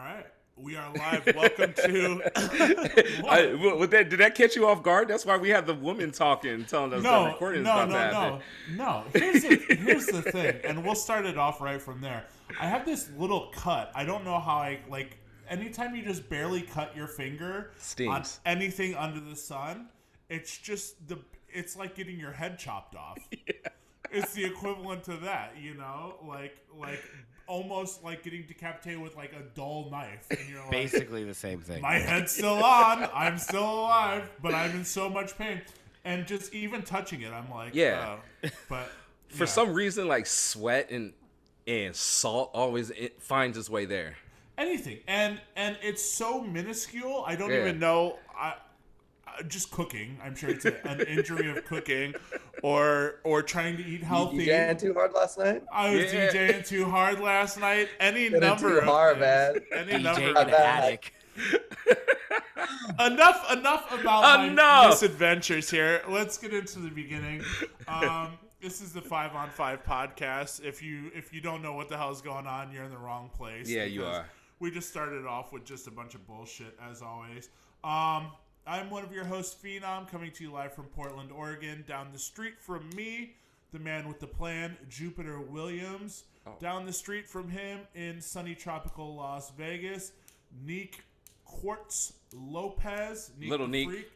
right, we are live. Welcome to. Did that catch you off guard? That's why we have the woman talking, telling us the recording is about to happen. No. Here's the thing, and we'll start it off right from there. I have this little cut. I don't know how I like. Anytime you just barely cut your finger on anything under the sun, it's just it's like getting your head chopped off. Yeah. It's the equivalent to that, like almost like getting decapitated with like a dull knife. And you're like, basically the same thing. My head's still on. I'm still alive, but I'm in so much pain. And just even touching it, I'm like, yeah. But for some reason, like sweat and salt always finds its way there. Anything, and it's so minuscule. I don't even know. Just cooking. I'm sure it's an injury of cooking, or trying to eat healthy. You DJing too hard last night? I was DJing too hard last night. Any number too of hard, things. man. Any DJing number in of the attic. Enough about my misadventures here. Let's get into the beginning. This is the 5-on-5 podcast. If you don't know what the hell is going on, you're in the wrong place. Yeah, you are. We just started off with just a bunch of bullshit, as always. I'm one of your hosts, Phenom, coming to you live from Portland, Oregon. Down the street from me, the man with the plan, Jupiter Williams. Oh. Down the street from him in sunny tropical Las Vegas, Neek Quartz Lopez. Little Neek.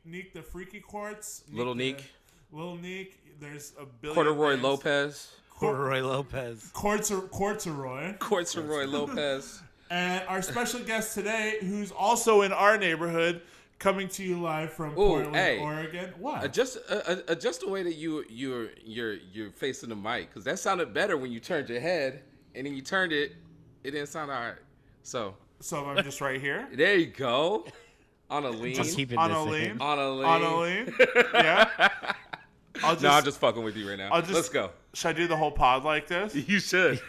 Neek the Freaky Quartz. Little Neek. Little Neek. There's a billion. Corduroy Lopez. Corduroy Lopez. Quartzeroy Lopez. And our special guest today, who's also in our neighborhood, coming to you live from Portland, Oregon. What? Adjust the way that you're facing the mic, because that sounded better when you turned your head, and then you turned it. It didn't sound all right. So I'm just right here. There you go. On a lean. Just keep it on a lean. Yeah. I'm just fucking with you right now. Let's go. Should I do the whole pod like this? You should.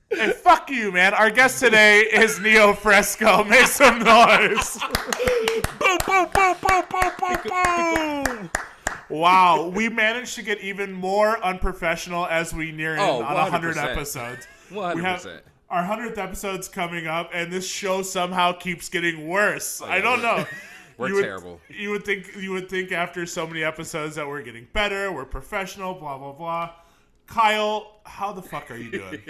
Hey, fuck you, man. Our guest today is Neo Fresco. Make some noise. Boom, boom, boom, boom, boom, boom, boom. Wow, we managed to get even more unprofessional as we near in on 100 episodes. 100%. We have our 100th episode's coming up, and this show somehow keeps getting worse. I don't know. We're terrible. You would think after so many episodes that we're getting better, we're professional, blah, blah, blah. Kyle, how the fuck are you doing?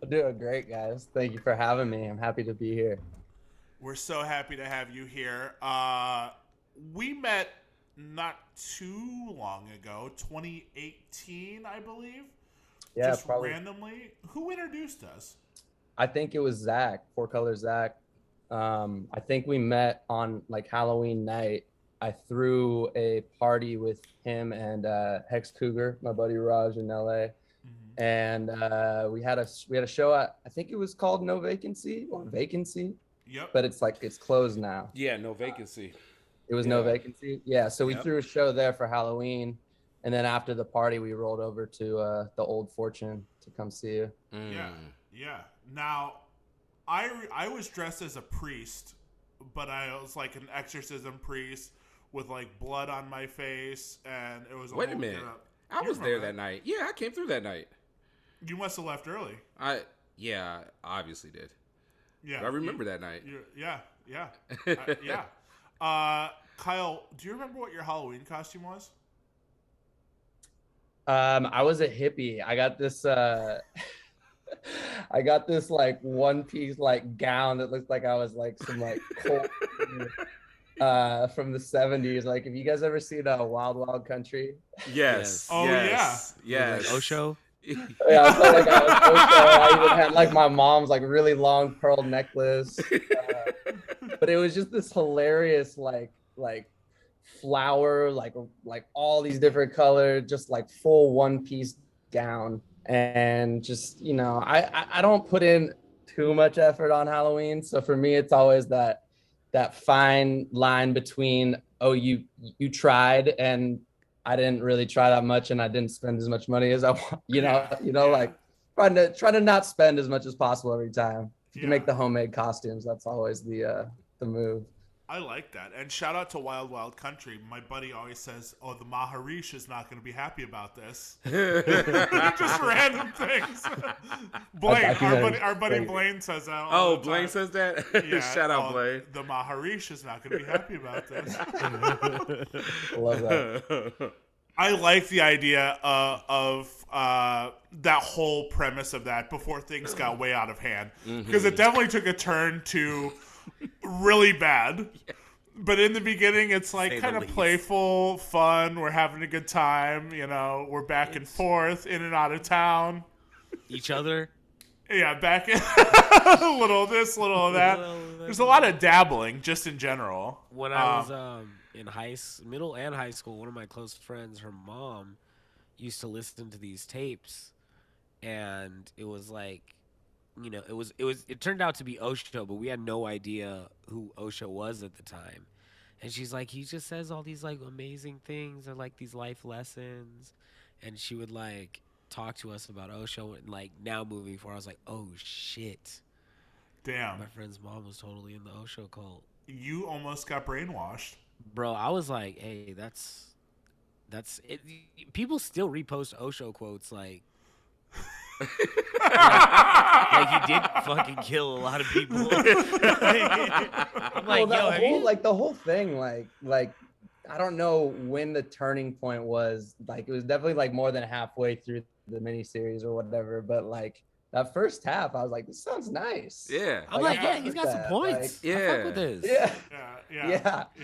I'm doing great, guys. Thank you for having me. I'm happy to be here. We're so happy to have you here. We met not too long ago, 2018, I believe. Yeah, just probably. Randomly. Who introduced us? I think it was Zach, Four Color Zach. I think we met on like Halloween night. I threw a party with him and Hex Cougar, my buddy Raj in LA. And we had a show at, I think it was called No Vacancy or Vacancy. Yep. But it's closed now. Yeah, No Vacancy. It was No Vacancy. Yeah. So we threw a show there for Halloween, and then after the party, we rolled over to the Old Fortune to come see you. Yeah. Now, I was dressed as a priest, but I was like an exorcism priest with like blood on my face, and it was. Wait a minute. I was there that night. Yeah, I came through that night. You must have left early. I obviously did. Yeah, I remember that night. Yeah. Kyle, do you remember what your Halloween costume was? I was a hippie. I got this like one piece like gown that looked like I was like some like cold from the 70s. Like, have you guys ever seen Wild Wild Country? Yes. Oh yes. Like Osho? Yeah, I felt like I was Osho. I even had like my mom's like really long pearl necklace. But it was just this hilarious like flower, like all these different colors, just like full one piece gown. And just, I don't put in too much effort on Halloween. So for me, it's always that fine line between, oh, you tried and I didn't really try that much and I didn't spend as much money as I want, like trying to not spend as much as possible every time. If you can make the homemade costumes, that's always the move. I like that. And shout out to Wild Wild Country. My buddy always says, "Oh, the Maharishi is not going to be happy about this." Just random things. Blaine, our buddy Blaine says that. All the Blaine time. Says that. Yeah, Shout out, Blaine. The Maharishi is not going to be happy about this. Love that. I like the idea of that whole premise of that before things got way out of hand, because it definitely took a turn to really bad. Yeah. But in the beginning, it's like kind of playful, fun. We're having a good time. You know, we're back and forth, in and out of town. Each other. Yeah, back in a little of this, little of that. There's a lot of dabbling, just in general. When I was in middle and high school, one of my close friends, her mom, used to listen to these tapes, and it was like, you know, it turned out to be Osho, but we had no idea who Osho was at the time. And she's like, he just says all these like amazing things or like these life lessons. And she would like talk to us about Osho, and like now moving forward, I was like, oh shit. Damn. My friend's mom was totally in the Osho cult. You almost got brainwashed. Bro, I was like, hey, that's it. People still repost Osho quotes like like he did fucking kill a lot of people. I'm like, the whole thing, like I don't know when the turning point was. Like it was definitely like more than halfway through the miniseries or whatever. But like that first half, I was like, this sounds nice. Yeah, I'm like, yeah, he's got some points. Like, I fuck with this. Yeah.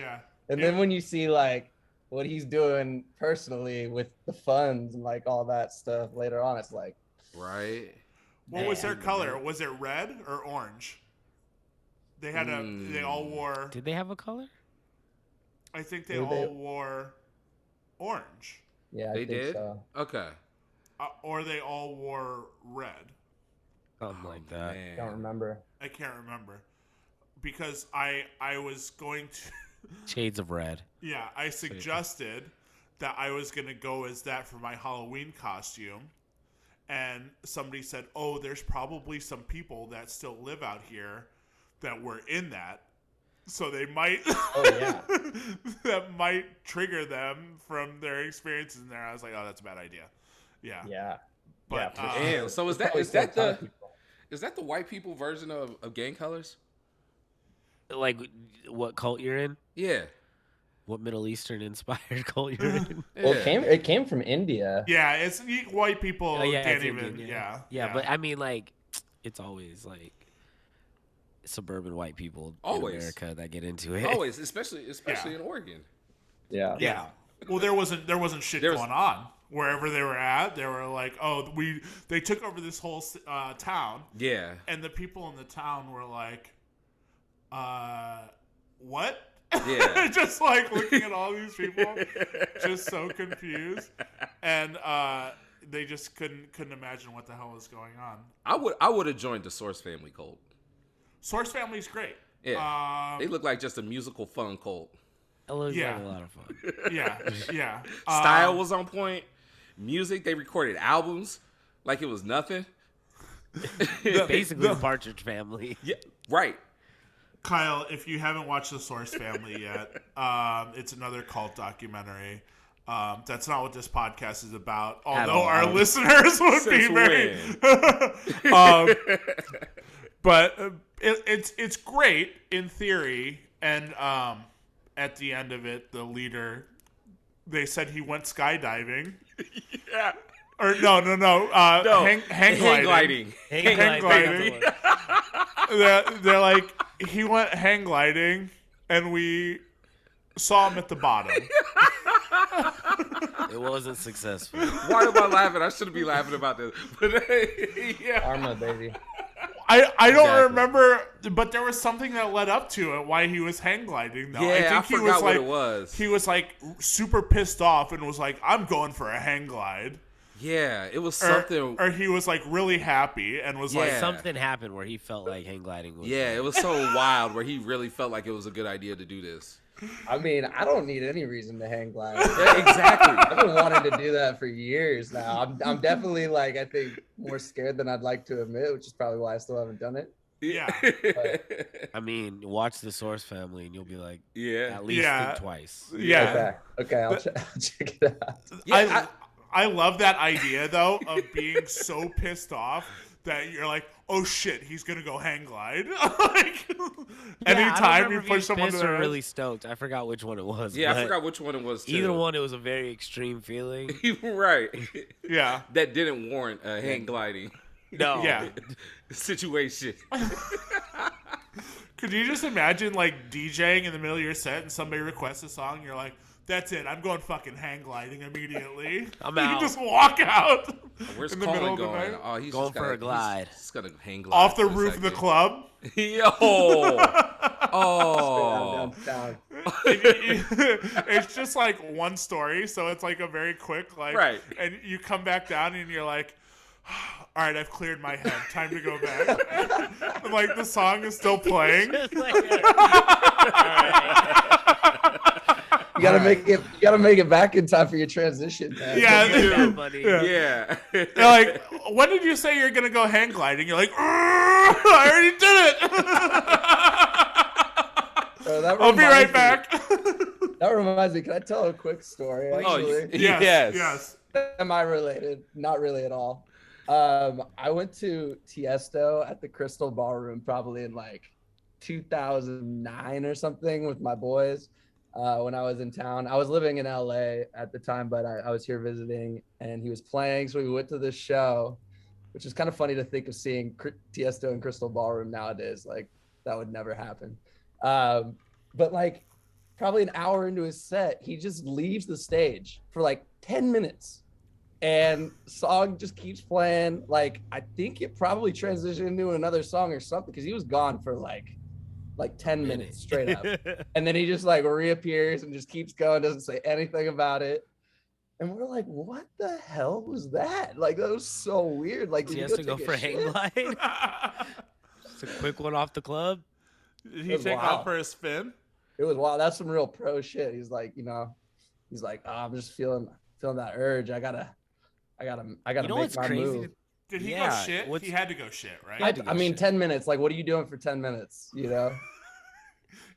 And then when you see like what he's doing personally with the funds and like all that stuff later on, it's like. Right. What was their color? Was it red or orange? They had they all wore. Did they have a color? I think they all wore orange. Yeah, they did. So. Okay. Or they all wore red. Something like that. I don't remember. I can't remember because I was going to. Shades of red. Yeah, I suggested that I was going to go as that for my Halloween costume. And somebody said, oh, there's probably some people that still live out here that were in that. So they might, that might trigger them from their experiences in there. I was like, oh, that's a bad idea. Yeah. Yeah. But, damn. So is that the white people version of gang colors? Like what cult you're in? Yeah. What Middle Eastern inspired cult you're in? Well, it came from India. Yeah, it's white people can't even. Indian, yeah. But I mean, like, it's always like suburban white people in America that get into it. Always, especially in Oregon. Yeah. Yeah. Well, there wasn't shit going on wherever they were at. They were like, oh, they took over this whole town. Yeah. And the people in the town were like, what? Yeah. Just like looking at all these people, just so confused, and they just couldn't imagine what the hell was going on. I would have joined the Source Family cult. Source Family's great. Yeah. They look like just a musical fun cult. It looks like a lot of fun. Yeah. Style was on point. Music, they recorded albums like it was nothing. Basically the Partridge Family. Yeah, right. Kyle, if you haven't watched The Source Family yet, it's another cult documentary. That's not what this podcast is about, although our listeners would be very... but it's great in theory, and at the end of it, the leader, they said he went skydiving. Yeah. Or no. Hang gliding. Hang gliding. They're like, he went hang gliding, and we saw him at the bottom. It wasn't successful. Why am I laughing? I shouldn't be laughing about this. But yeah. Karma, baby. I don't remember, but there was something that led up to it, why he was hang gliding, though. Yeah, I forgot what it was. He was, like, super pissed off and was like, I'm going for a hang glide. Yeah, it was something. Or he was, like, really happy and was like... Something happened where he felt like hang gliding was... Yeah, it was so wild where he really felt like it was a good idea to do this. I mean, I don't need any reason to hang glide. Yeah, exactly. I've been wanting to do that for years now. I'm definitely, like, I think more scared than I'd like to admit, which is probably why I still haven't done it. Yeah. I mean, watch The Source Family, and you'll be like, Yeah. at least think twice. Yeah. Okay, I'll check it out. Yeah, I love that idea though of being so pissed off that you're like, oh shit, he's gonna go hang glide. Like, anytime you push someone to the really stoked. I forgot which one it was. Yeah, I forgot which one it was. Too. Either one, it was a very extreme feeling. Right. Yeah. That didn't warrant a hang gliding. No. Yeah. Situation. Could you just imagine like DJing in the middle of your set and somebody requests a song, and you're like, that's it, I'm going fucking hang gliding immediately. I'm out. You just walk out. Where's in the middle Colin of the going? night. Oh, he's going just for a glide. He's gonna hang glide Off the roof of the club. Yo. Oh. Down. It's just like one story, so it's like a very quick like. Right. And you come back down and you're like, all right, I've cleared my head. Time to go back. And, like the song is still playing. You gotta make it. You gotta make it back in time for your transition, man. Yeah, buddy. Yeah. You're like, when did you say you're gonna go hang gliding? You're like, I already did it. I'll be right back. That reminds me. Can I tell a quick story? Actually, Yes. Semi-related, not really at all. I went to Tiesto at the Crystal Ballroom probably in like 2009 or something with my boys. When I was in town, I was living in LA at the time, but I was here visiting, and he was playing. So we went to this show, which is kind of funny to think of seeing Tiesto in Crystal Ballroom nowadays. Like that would never happen. But like probably an hour into his set, he just leaves the stage for like 10 minutes, and song just keeps playing. Like I think it probably transitioned into another song or something because he was gone for like 10 minutes straight up. And then he just like reappears and just keeps going, doesn't say anything about it. And we're like, what the hell was that? Like, that was so weird. Like, he has to go for hang glide. Just a quick one off the club. Did he take off for a spin? It was wild. That's some real pro shit. He's like, oh, I'm just feeling that urge. I gotta make my move. Did he go shit? He had to go shit, right? I mean, 10 minutes. Like, what are you doing for 10 minutes? You know?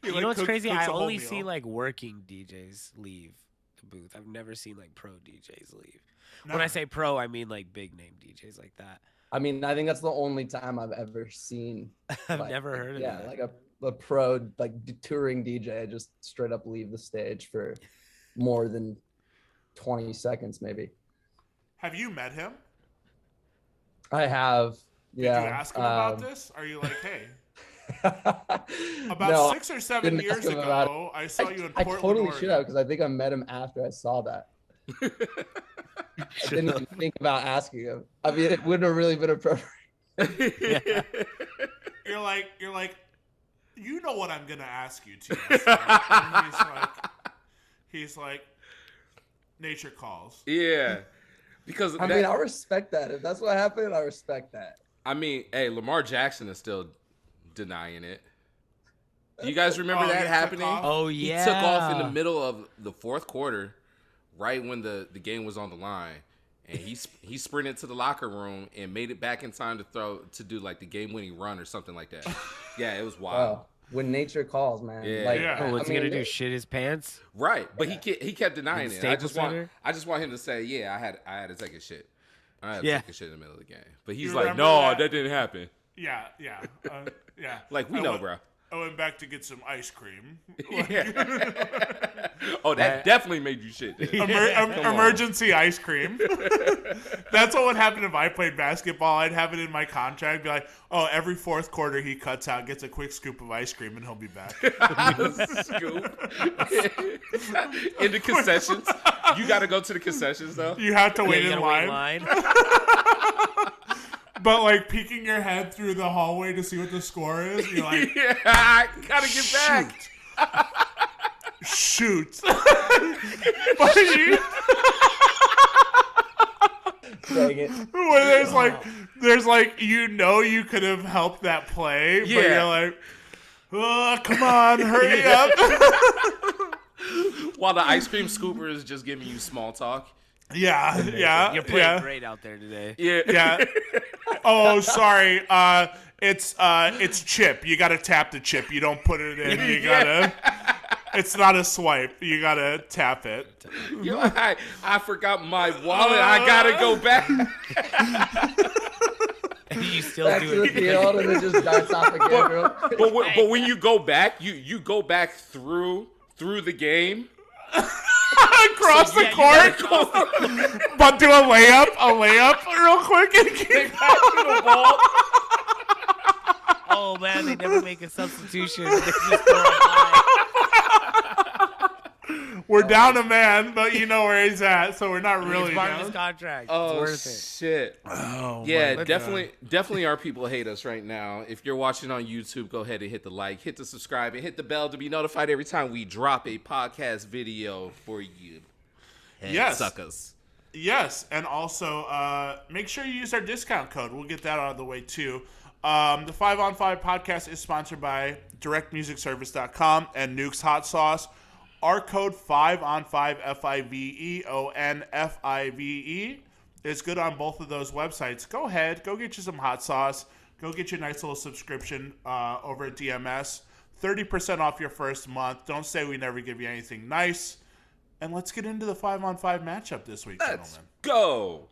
You know what's crazy? I only see like working DJs leave the booth. I've never seen like pro DJs leave. No. When I say pro, I mean like big name DJs like that. I mean, I think that's the only time I've ever seen. I've never heard of that. Yeah, like a pro like touring DJ just straight up leave the stage for more than 20 seconds, maybe. Have you met him? I have. Yeah. Did you ask him about this? Are you like, hey? About 6 or 7 years ago, I saw you in Portland, I totally Oregon. should have, because I think I met him after I saw that. I didn't even think about asking him. I mean, it wouldn't have really been appropriate. Yeah. You're like, you know what I'm gonna ask you to. He's like, nature calls. Yeah. Because I mean, I respect that. If that's what happened, I respect that. I mean, hey, Lamar Jackson is still denying it. Do you guys remember that happening? Oh, yeah. He took off in the middle of the fourth quarter, right when the game was on the line. And he sprinted to the locker room and made it back in time to do like the game-winning run or something like that. Yeah, it was wild. When nature calls, man. Yeah. Like, Oh, what's he gonna do? Shit his pants? Right, but he kept denying it. I just Center? want him to say, yeah, I had to take a shit. I had to take a shit in the middle of the game. But he's You like, remember no, that? that didn't happen. Yeah. Like we know, bro. I went back to get some ice cream. Oh, that definitely made you shit. Emergency ice cream. That's what would happen if I played basketball. I'd have it in my contract. Be like, oh, every fourth quarter he cuts out, gets a quick scoop of ice cream, and he'll be back. Scoop. In the concessions. You got to go to the concessions, though. You have to wait in line. But like peeking your head through the hallway to see what the score is, you're like, yeah, I gotta get back. Shoot. Dang it. Where there's like you could have helped that play, but you're like, oh, come on, hurry up. While the ice cream scooper is just giving you small talk. Yeah. You're playing great out there today. Yeah. Oh, sorry. It's chip. You gotta tap the chip. You don't put it in. You gotta. It's not a swipe. You gotta tap it. I forgot my wallet. I gotta go back. You still Back do to it. the field and it just darts off again. Real quick. But when you go back, you go back through the game. Across the court, but do a layup real quick and keep Back to the ball. Oh man, they never make a substitution. They just throw it high. We're down a man, but you know where he's at, so we're not really It's part of down. his contract. Oh it's worth it. shit! Oh, Yeah, my definitely our people hate us right now. If you're watching on YouTube, go ahead and hit the like, hit the subscribe, and hit the bell to be notified every time we drop a podcast video for you. Yes. Suckers. Yes, and also make sure you use our discount code. We'll get that out of the way too. The 5 on 5 podcast is sponsored by directmusicservice.com and Nuke's Hot Sauce. Our code 5 on 5 FIVEONFIVE is good on both of those websites. Go ahead, go get you some hot sauce. Go get you a nice little subscription over at DMS. 30% off your first month. Don't say we never give you anything nice. And let's get into the 5 on 5 matchup this week, Let's gentlemen. go.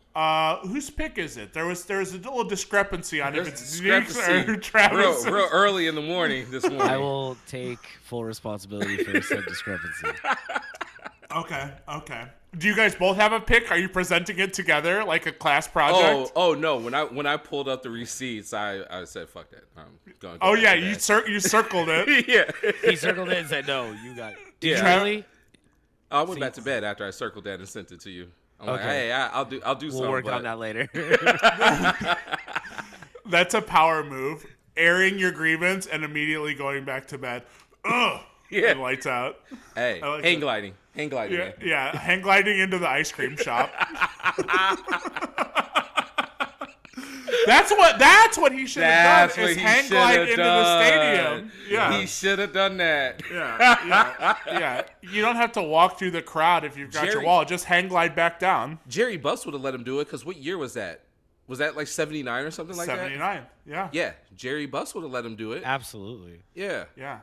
Whose pick is it? There was a little discrepancy on if There's it's discrepancy. Nuke's or Travis. Real early in the morning this morning. I will take full responsibility for said discrepancy. Okay. Do you guys both have a pick? Are you presenting it together like a class project? Oh no! When I pulled up the receipts, I said fuck that. I'm going. Oh yeah, you circled it. Yeah. He circled it and said, "No, you got it." Did Yeah. you really? I went back to bed after I circled that and sent it to you. I'm like, Okay. hey, I'll do We'll something. work on that later. That's a power move. Airing your grievance and immediately going back to bed. Ugh. Yeah. And lights out. Hey, I like hang that. gliding. Yeah, yeah. Hang gliding into the ice cream shop. That's what he should have done. Is hang glide into the stadium. Yeah. He should have done that. Yeah. You don't have to walk through the crowd if you've got your wall. Just hang glide back down. Jerry Buss would have let him do it because what year was that? Was that like 79 or something like 79. that? Yeah. Yeah, Jerry Buss would have let him do it. Absolutely. Yeah. Yeah.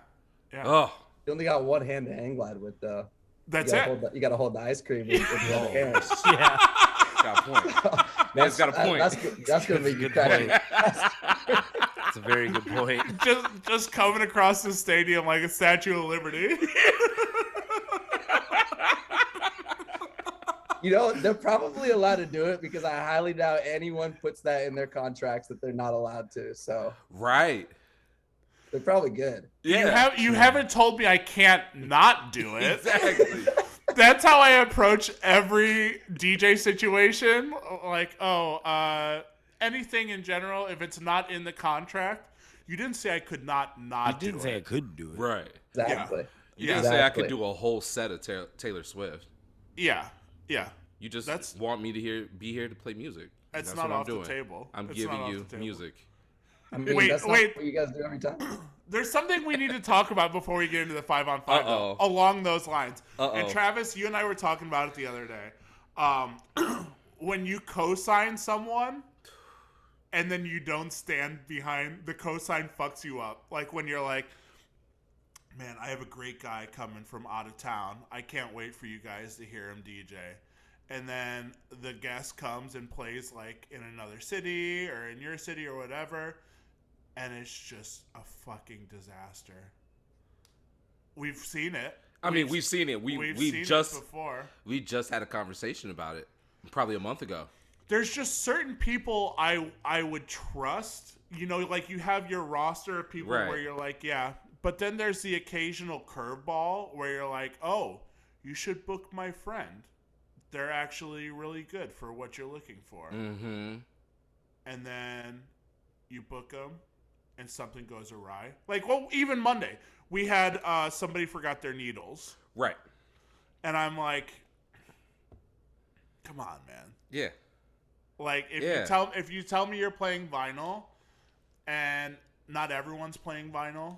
Oh. You only got one hand to hang glide with, though. That's it. You got to hold the ice cream with the other hand. Yeah. Got a point. Man's got a point. That's going to make you crack. That's a very good point. Just coming across the stadium like a Statue of Liberty. You know, they're probably allowed to do it because I highly doubt anyone puts that in their contracts that they're not allowed to. So Right. they're probably good. Yeah. You haven't told me I can't not do it. Exactly. That's how I approach every DJ situation. Like, anything in general, if it's not in the contract, you didn't say I could not do it. You didn't say I couldn't do it. Right. Exactly. You didn't say I could do a whole set of Taylor Swift. Yeah. You just want me to be here to play music. That's That's not what I'm off the doing. table. I'm It's giving not off you the table. music. I mean, Wait, that's not what you guys do every time. There's something we need to talk about before we get into the 5 on 5 Uh-oh. along those lines. Uh-oh. And Travis, you and I were talking about it the other day. When you co-sign someone and then you don't stand behind the co-sign fucks you up. Like when you're like, man, I have a great guy coming from out of town. I can't wait for you guys to hear him DJ. And then the guest comes and plays like in another city or in your city or whatever. And it's just a fucking disaster. We've seen it. We've seen it. We've we seen just it before. We just had a conversation about it probably a month ago. There's just certain people I would trust. You know, like you have your roster of people Right. where you're like, yeah. But then there's the occasional curveball where you're like, oh, you should book my friend. They're actually really good for what you're looking for. Mm-hmm. And then you book them and something goes awry. Like, well, even Monday, we had somebody forgot their needles. Right. And I'm like, come on, man. Yeah. Like, if you tell me you're playing vinyl and not everyone's playing vinyl,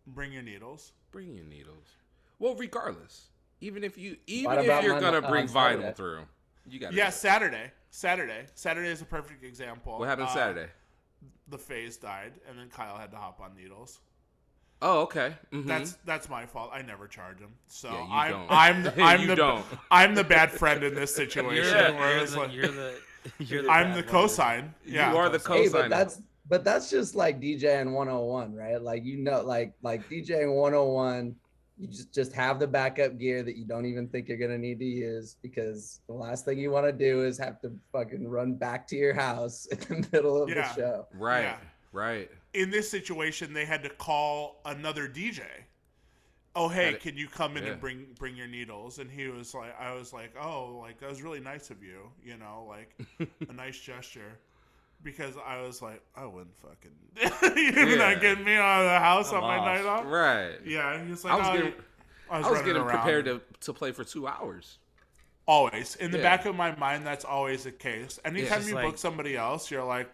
bring your needles. Bring your needles. Well, regardless, even if you're about gonna bring Saturday? vinyl through, you got. Yeah, Saturday. Saturday is a perfect example. What happened Saturday? the phase died, and then Kyle had to hop on needles. Oh, okay. Mm-hmm. That's my fault. I never charge him. So Yeah, I'm the bad friend in this situation. I'm the cosign. Yeah. You are the cosign. Hey, but that's just like DJing 101, right? Like like DJing 101, you just have the backup gear that you don't even think you're gonna need to use, because the last thing you want to do is have to fucking run back to your house in the middle of the show. Right. Yeah. Right. In this situation, they had to call another DJ. Oh, hey, can you come in and bring your needles? And he was like, I was like, oh, like, that was really nice of you, you know, like a nice gesture. Because I was like, I wouldn't fucking, you're not getting me out of the house on my night off. Right. Yeah. He was like, I was getting prepared to play for 2 hours. Always. In the back of my mind, that's always the case. Anytime you book somebody else, you're like,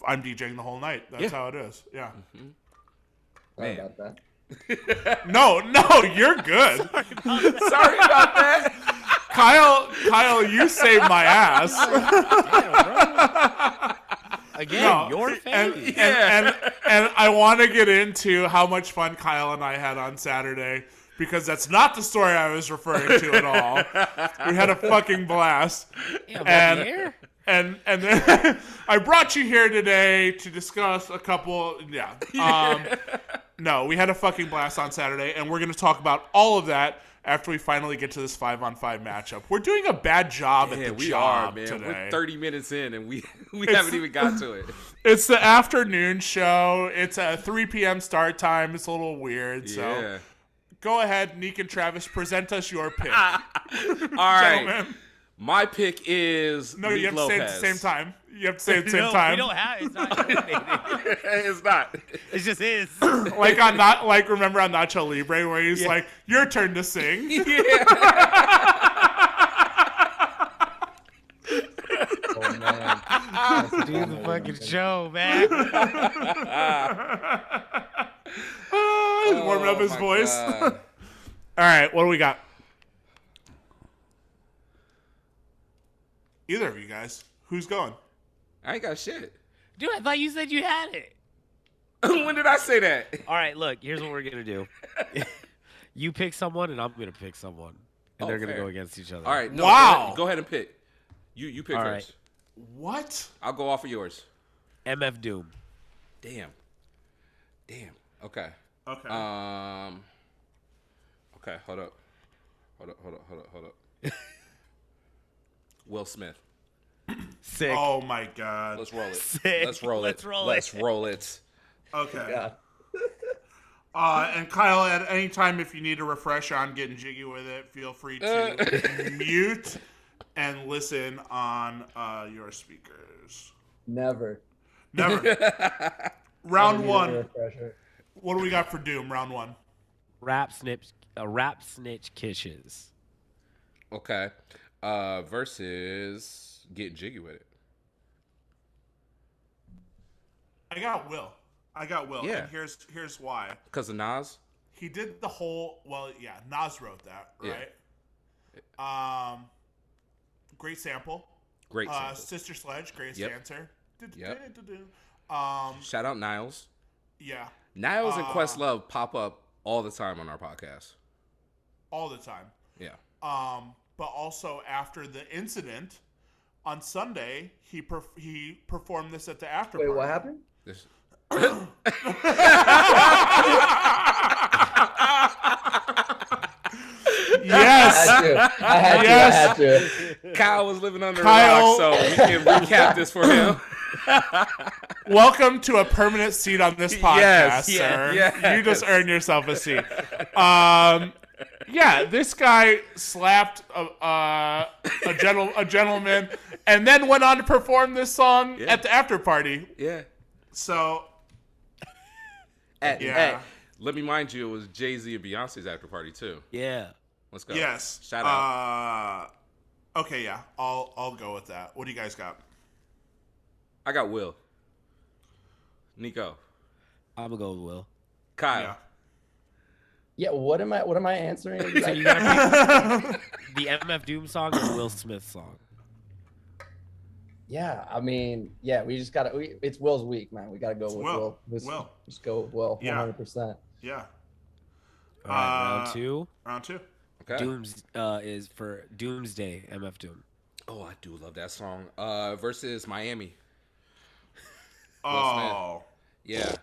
I'm DJing the whole night. That's how it is. Yeah. Mm-hmm. Sorry about that. No, you're good. Sorry about that. Kyle, you saved my ass. Again, your family. And I want to get into how much fun Kyle and I had on Saturday, because that's not the story I was referring to at all. We had a fucking blast. Yeah, and then I brought you here today to discuss a couple. No, we had a fucking blast on Saturday, and we're going to talk about all of that after we finally get to this 5-on-5 matchup. We're doing a bad job at the job man. today. We're 30 minutes in, and we haven't even got to it. It's the afternoon show. It's a 3 p.m. start time. It's a little weird. So go ahead, Neek and Travis, present us your pick. All right. Gentlemen. My pick is No, you have to say it at the same time. You have to say it at the same No, time. we don't have. It's not coordinated. It's not. It just is. Remember on Nacho Libre where he's like, your turn to sing. Oh man. Let's do the fucking show, man. He's warming up his voice. All right, what do we got? Either of you guys. Who's going? I ain't got shit. Dude, I thought you said you had it. When did I say that? All right, look, here's what we're going to do. You pick someone, and I'm going to pick someone. And they're going to go against each other. All right. No, wow. Go ahead and pick. You pick All first. Right. What? I'll go off of yours. MF Doom. Damn. Okay. Okay. Okay, hold up. Will Smith. Sick. Oh my God. Let's roll it. Sick. Let's roll it. Let's roll it. Okay. And Kyle, at any time if you need a refresher on getting jiggy with it, feel free to mute and listen on your speakers. Never. Round one. What do we got for Doom? Round one. Rap snitch kisses. Okay. Versus Get Jiggy With It. I got Will. Yeah. And here's why. Because of Nas? He did the whole. Well, yeah. Nas wrote that, right? Yeah. Great sample. Great sample. Sister Sledge. Great answer. Yep. Shout out Niles. Yeah. Niles and Questlove pop up all the time on our podcast. All the time. Yeah. But also after the incident on Sunday, he performed this at the after party. Wait, what happened? Yes. I had to. Kyle was living under a rock, so we can recap this for him. Welcome to a permanent seat on this podcast, sir. Yes. You just earned yourself a seat. Yeah, this guy slapped a gentleman and then went on to perform this song at the after party. Yeah. So, let me mind you, it was Jay-Z and Beyonce's after party too. Yeah. Let's go. Yes. Shout out. Okay, yeah. I'll go with that. What do you guys got? I got Will. Nico. I'm gonna go with Will. Kyle. Yeah, what am I answering? So you gotta pick the MF Doom song or the Will Smith song? Yeah, I mean, yeah, we just gotta. It's Will's week, man. We gotta go with Will. Will. Just go with Will. 100%. Yeah. All right, round two. Round two. Okay. Dooms is for Doomsday. MF Doom. Oh, I do love that song. Versus Miami. Oh. Yeah.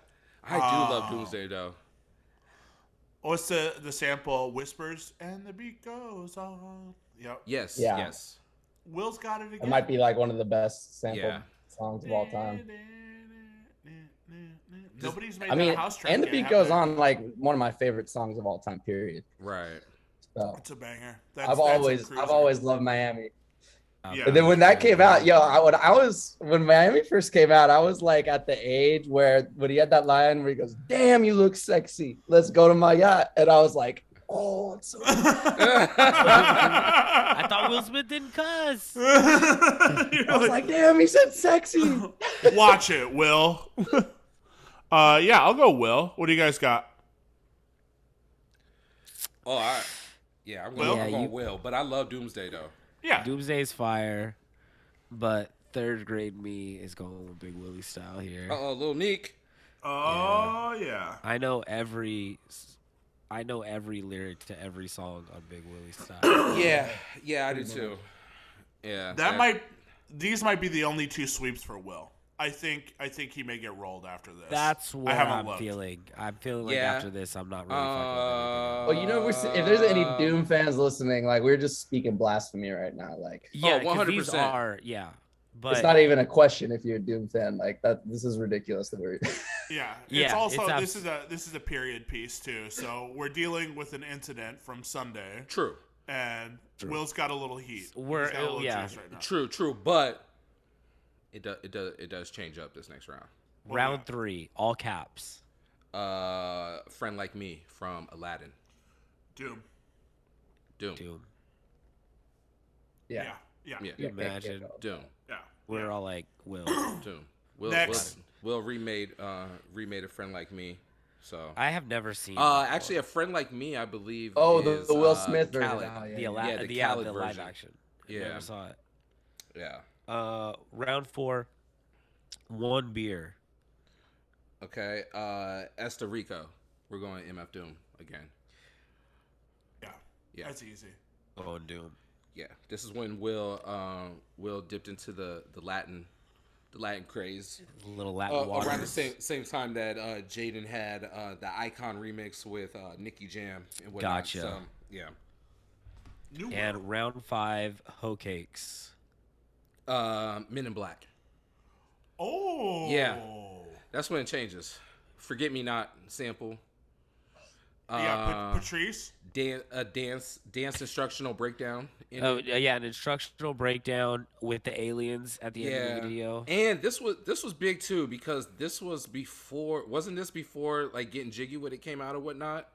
I do love Doomsday though. What's the sample? Whispers and the beat goes on. Yep. Yes. Yeah. Yes. Will's got it again. It might be like one of the best sampled songs of all time. Nobody's made I mean, that a house track and the yet, beat have goes they? on like one of my favorite songs of all time. Period. Right. So It's a banger. I've always loved Miami. Yeah. But then when that came out, when Miami first came out, I was like at the age where when he had that line where he goes, "Damn, you look sexy. Let's go to my yacht," and I was like, "Oh, it's so." I thought Will Smith didn't cuss. I was like, "Damn, he said sexy." Watch it, Will. Yeah, I'll go Will. What do you guys got? Oh, I'm going Will, but I love Doomsday though. Yeah. Doomsday's fire, but third grade me is going with Big Willie style here. Lil Neek. Oh yeah. I know every lyric to every song on Big Willie style. Yeah, I do too. Yeah. These might be the only two sweeps for Will. I think he may get rolled after this. That's what I'm looked. feeling. I'm feeling like after this, I'm not really fucking with Well, if there's any Doom fans listening, like we're just speaking blasphemy right now. Like, yeah, 100%. These are, but it's not even a question if you're a Doom fan. Like that, this is ridiculous that we're. Yeah. Yeah, It's also it's this is a period piece too. So we're dealing with an incident from Sunday. True. And Will's got a little heat. He's We're- got a little yeah. juice right now. True, but it does change up this next round. round 3, all caps. Friend Like Me from Aladdin. Doom. Doom. Yeah. Imagine. Doom. Yeah. We're all like, Will. Doom. Will Next. Will remade A Friend Like Me. So I have never seen. actually, A Friend Like Me, I believe. Oh, is, the Will Smith version. Khaled. Oh, the yeah. live version. action. Yeah. Never saw it. Yeah. Round 4, one beer. Okay. Esther Rico. We're going MF Doom again. Yeah. That's easy. Oh, Doom. Yeah. This is when Will dipped into the Latin craze. Little Latin water. Around the same time that Jaden had the Icon remix with Nicki Jam and whatnot. Gotcha. So, yeah. And round 5, hoe cakes. Men in Black. Oh. Yeah. That's when it changes. Forget Me Not sample. Patrice. Dance instructional breakdown. An instructional breakdown with the aliens at the end of the video. And this was big too because this was wasn't this before like Getting Jiggy when it came out or whatnot?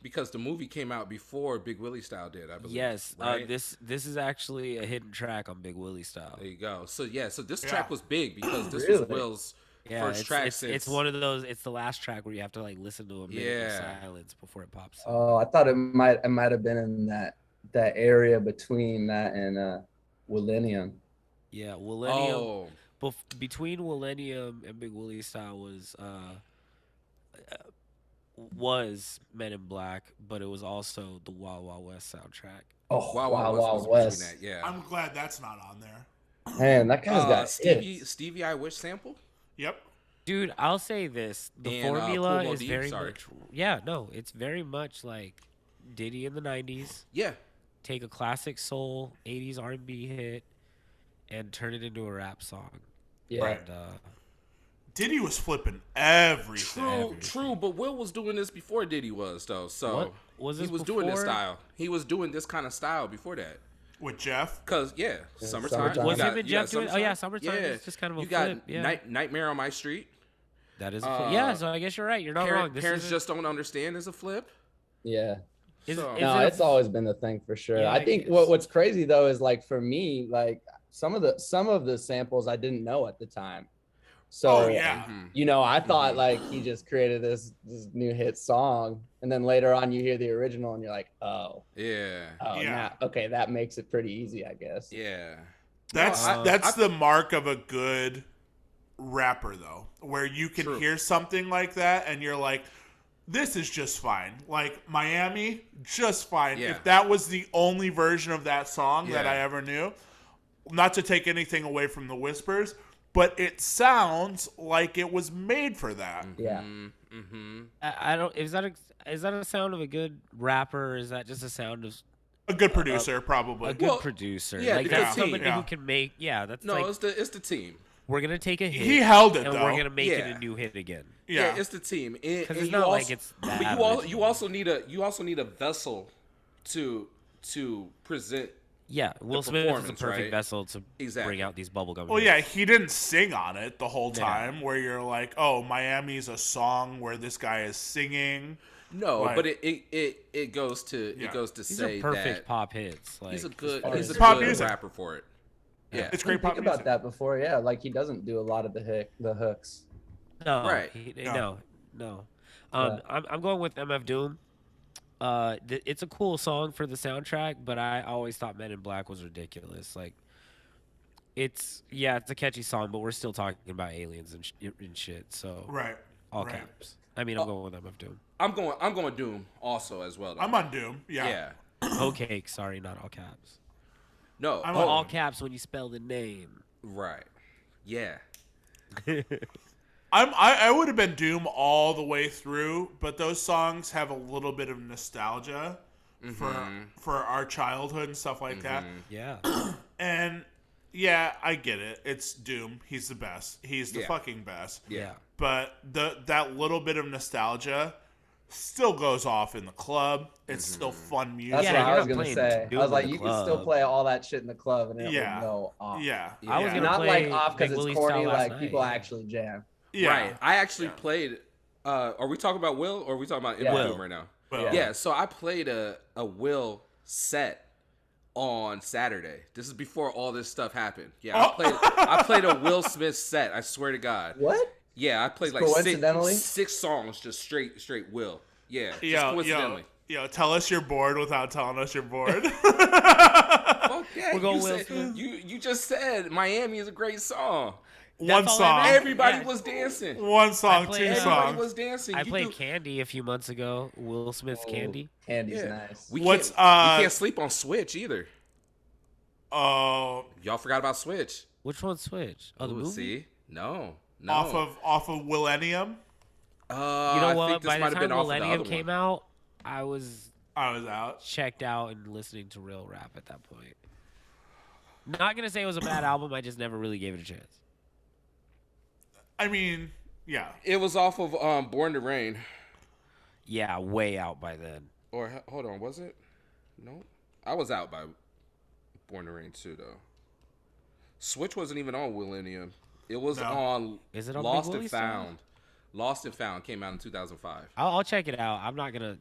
Because the movie came out before Big Willie Style did, I believe. Yes, right? this is actually a hidden track on Big Willie Style. There you go. So this track was big because this Really? was Will's first track. It's one of those. It's the last track where you have to like listen to a minute of silence before it pops. Oh, I thought it might have been in that area between that and Millennium. Yeah, Millennium. Between Millennium and Big Willie Style was Men in Black, but it was also the Wild Wild West soundtrack. Oh, Wild Wild West. That, yeah. I'm glad that's not on there. Man, that guy's got Stevie I Wish sample. Yep. Dude, I'll say this: the And, formula Cool Mo is Deep, very sorry. much. Yeah, no, it's very much like Diddy in the '90s. Yeah. Take a classic soul '80s R&B hit and turn it into a rap song. Yeah. And, Diddy was flipping everything. True, but Will was doing this before Diddy was though. So What? Was he this was doing this before? style. He was doing this kind of style before that. With Jeff. Cause summertime. Summertime. Was You him got- and you got Jeff doing? Oh yeah, summertime is just kind of a you flip. got Yeah, Nightmare on My Street. that is. A flip. Yeah, so I guess you're right. You're not wrong. This Parents is just don't understand is a flip. Yeah. Is, So- is No, it it's always been the thing for sure. Yeah, I think I guess. what's crazy though is like for me, like some of the samples I didn't know at the time. So Oh yeah. I thought like he just created this new hit song, and then later on you hear the original and you're like, Yeah. now, okay, that makes it pretty easy, I guess. Yeah. That's the mark of a good rapper, though, where you can True. hear something like that and you're like, this is just fine. Like Miami, just fine. Yeah. If that was the only version of that song that I ever knew, not to take anything away from the Whispers, but it sounds like it was made for that. Yeah. Mm-hmm. I don't. Is that a sound of a good rapper? Or is that just a sound of A good producer, probably. a good producer? yeah, like the that's team, somebody who can make. Yeah, that's No, like it's the team. we're gonna take a hit. He held it, and though. we're gonna make it Yeah. a new hit again. Yeah. It's the team. Because it's you not also, like it's but that you original. also need a vessel to present. Yeah, Will Smith is the performance, perfect right? Vessel to Exactly. bring out these bubblegum. Well, hits. yeah, he didn't sing on it the whole time, where you're like, oh, Miami's a song where this guy is singing. No, Like- but it goes to These say are perfect that pop hits. Like, he's a good Pop music. rapper for it. Yeah. It's I great didn't pop think music. about that before. Yeah, like he doesn't do a lot of the hooks. No, Right. No. I'm going with MF Doom. It's a cool song for the soundtrack, but I always thought Men in Black was ridiculous. Like, it's a catchy song, but we're still talking about aliens and shit. So Right. all right. caps. I mean, I'm going with MF Doom. I'm going Doom also as well. Though. I'm on Doom. Yeah. Yeah. Okay, sorry, not all caps. No. I'm Well, on- all caps when you spell the name. Right. Yeah. I would have been Doom all the way through, but those songs have a little bit of nostalgia for our childhood and stuff like that. Yeah. And yeah, I get it. It's Doom. He's the best. He's the Yeah. fucking best. Yeah. But that little bit of nostalgia still goes off in the club. It's still fun music. That's Yeah, what you're I was not gonna playing say. Doom I was in like, the you can still club. play all that shit in the club and it Yeah. would go off. Yeah. I was yeah. gonna Not play like off Big because it's Willie corny. style last Like night, people yeah. actually jam. Yeah. Right. I actually played. Are we talking about Will or are we talking about MF Doom right now? Well, Yeah. So I played a Will set on Saturday. This is before all this stuff happened. Yeah. I played a Will Smith set. I swear to God. What? Yeah. I played like Coincidentally? six songs just straight Will. Yeah. Just Yo, coincidentally. tell us you're bored without telling us you're bored. Fuck yeah. We're going you, Will said, Smith. you just said Miami is a great song. One all I song. meant. Everybody Yeah. was dancing. One song, I played- two Everybody songs. was dancing. I You played do- Candy a few months ago. Will Smith's Candy. Candy's Yeah. nice. We What's, can't, we can't sleep on Switch either. Oh, Y'all forgot about Switch. Which one switched? Oh, the Ooh, movie. See? No. off of Millennium. You know I what? think this By might the have been time off of the Millennium other came one. out, I was I was out. checked out and listening to real rap at that point. Not gonna say it was a bad album. I just never really gave it a chance. I mean, yeah. It was off of Born to Rain. Yeah, way out by then. Or hold on, was it? No, I was out by Born to Rain too, though. Switch wasn't even on Millennium. It was No. on. Is it on Lost Big and Willie still? Found? Lost and Found came out in 2005. I'll check it out. I'm not gonna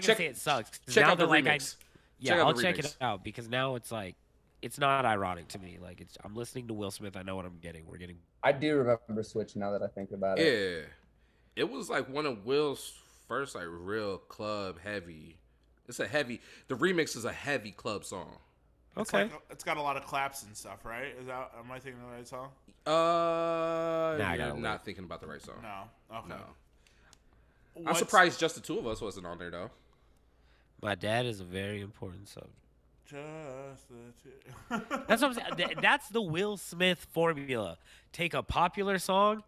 Check- say it sucks. 'Cause check now out the that, like, remix. Yeah, Check out I'll the check remix. it out because now it's like it's not ironic to me. Like I'm listening to Will Smith. I know what I'm getting. We're getting. I do remember Switch now that I think about it. Yeah, it was like one of Will's first like real club heavy. It's a heavy. The remix is a heavy club song. Okay. It's got a lot of claps and stuff, right? Am I thinking the right song? You're I gotta not look. thinking about the right song. No. Okay. No. I'm What's- surprised just the two of us wasn't on there though. My dad is a very important subject. Just the two. That's what I'm saying. That's the Will Smith formula. Take a popular song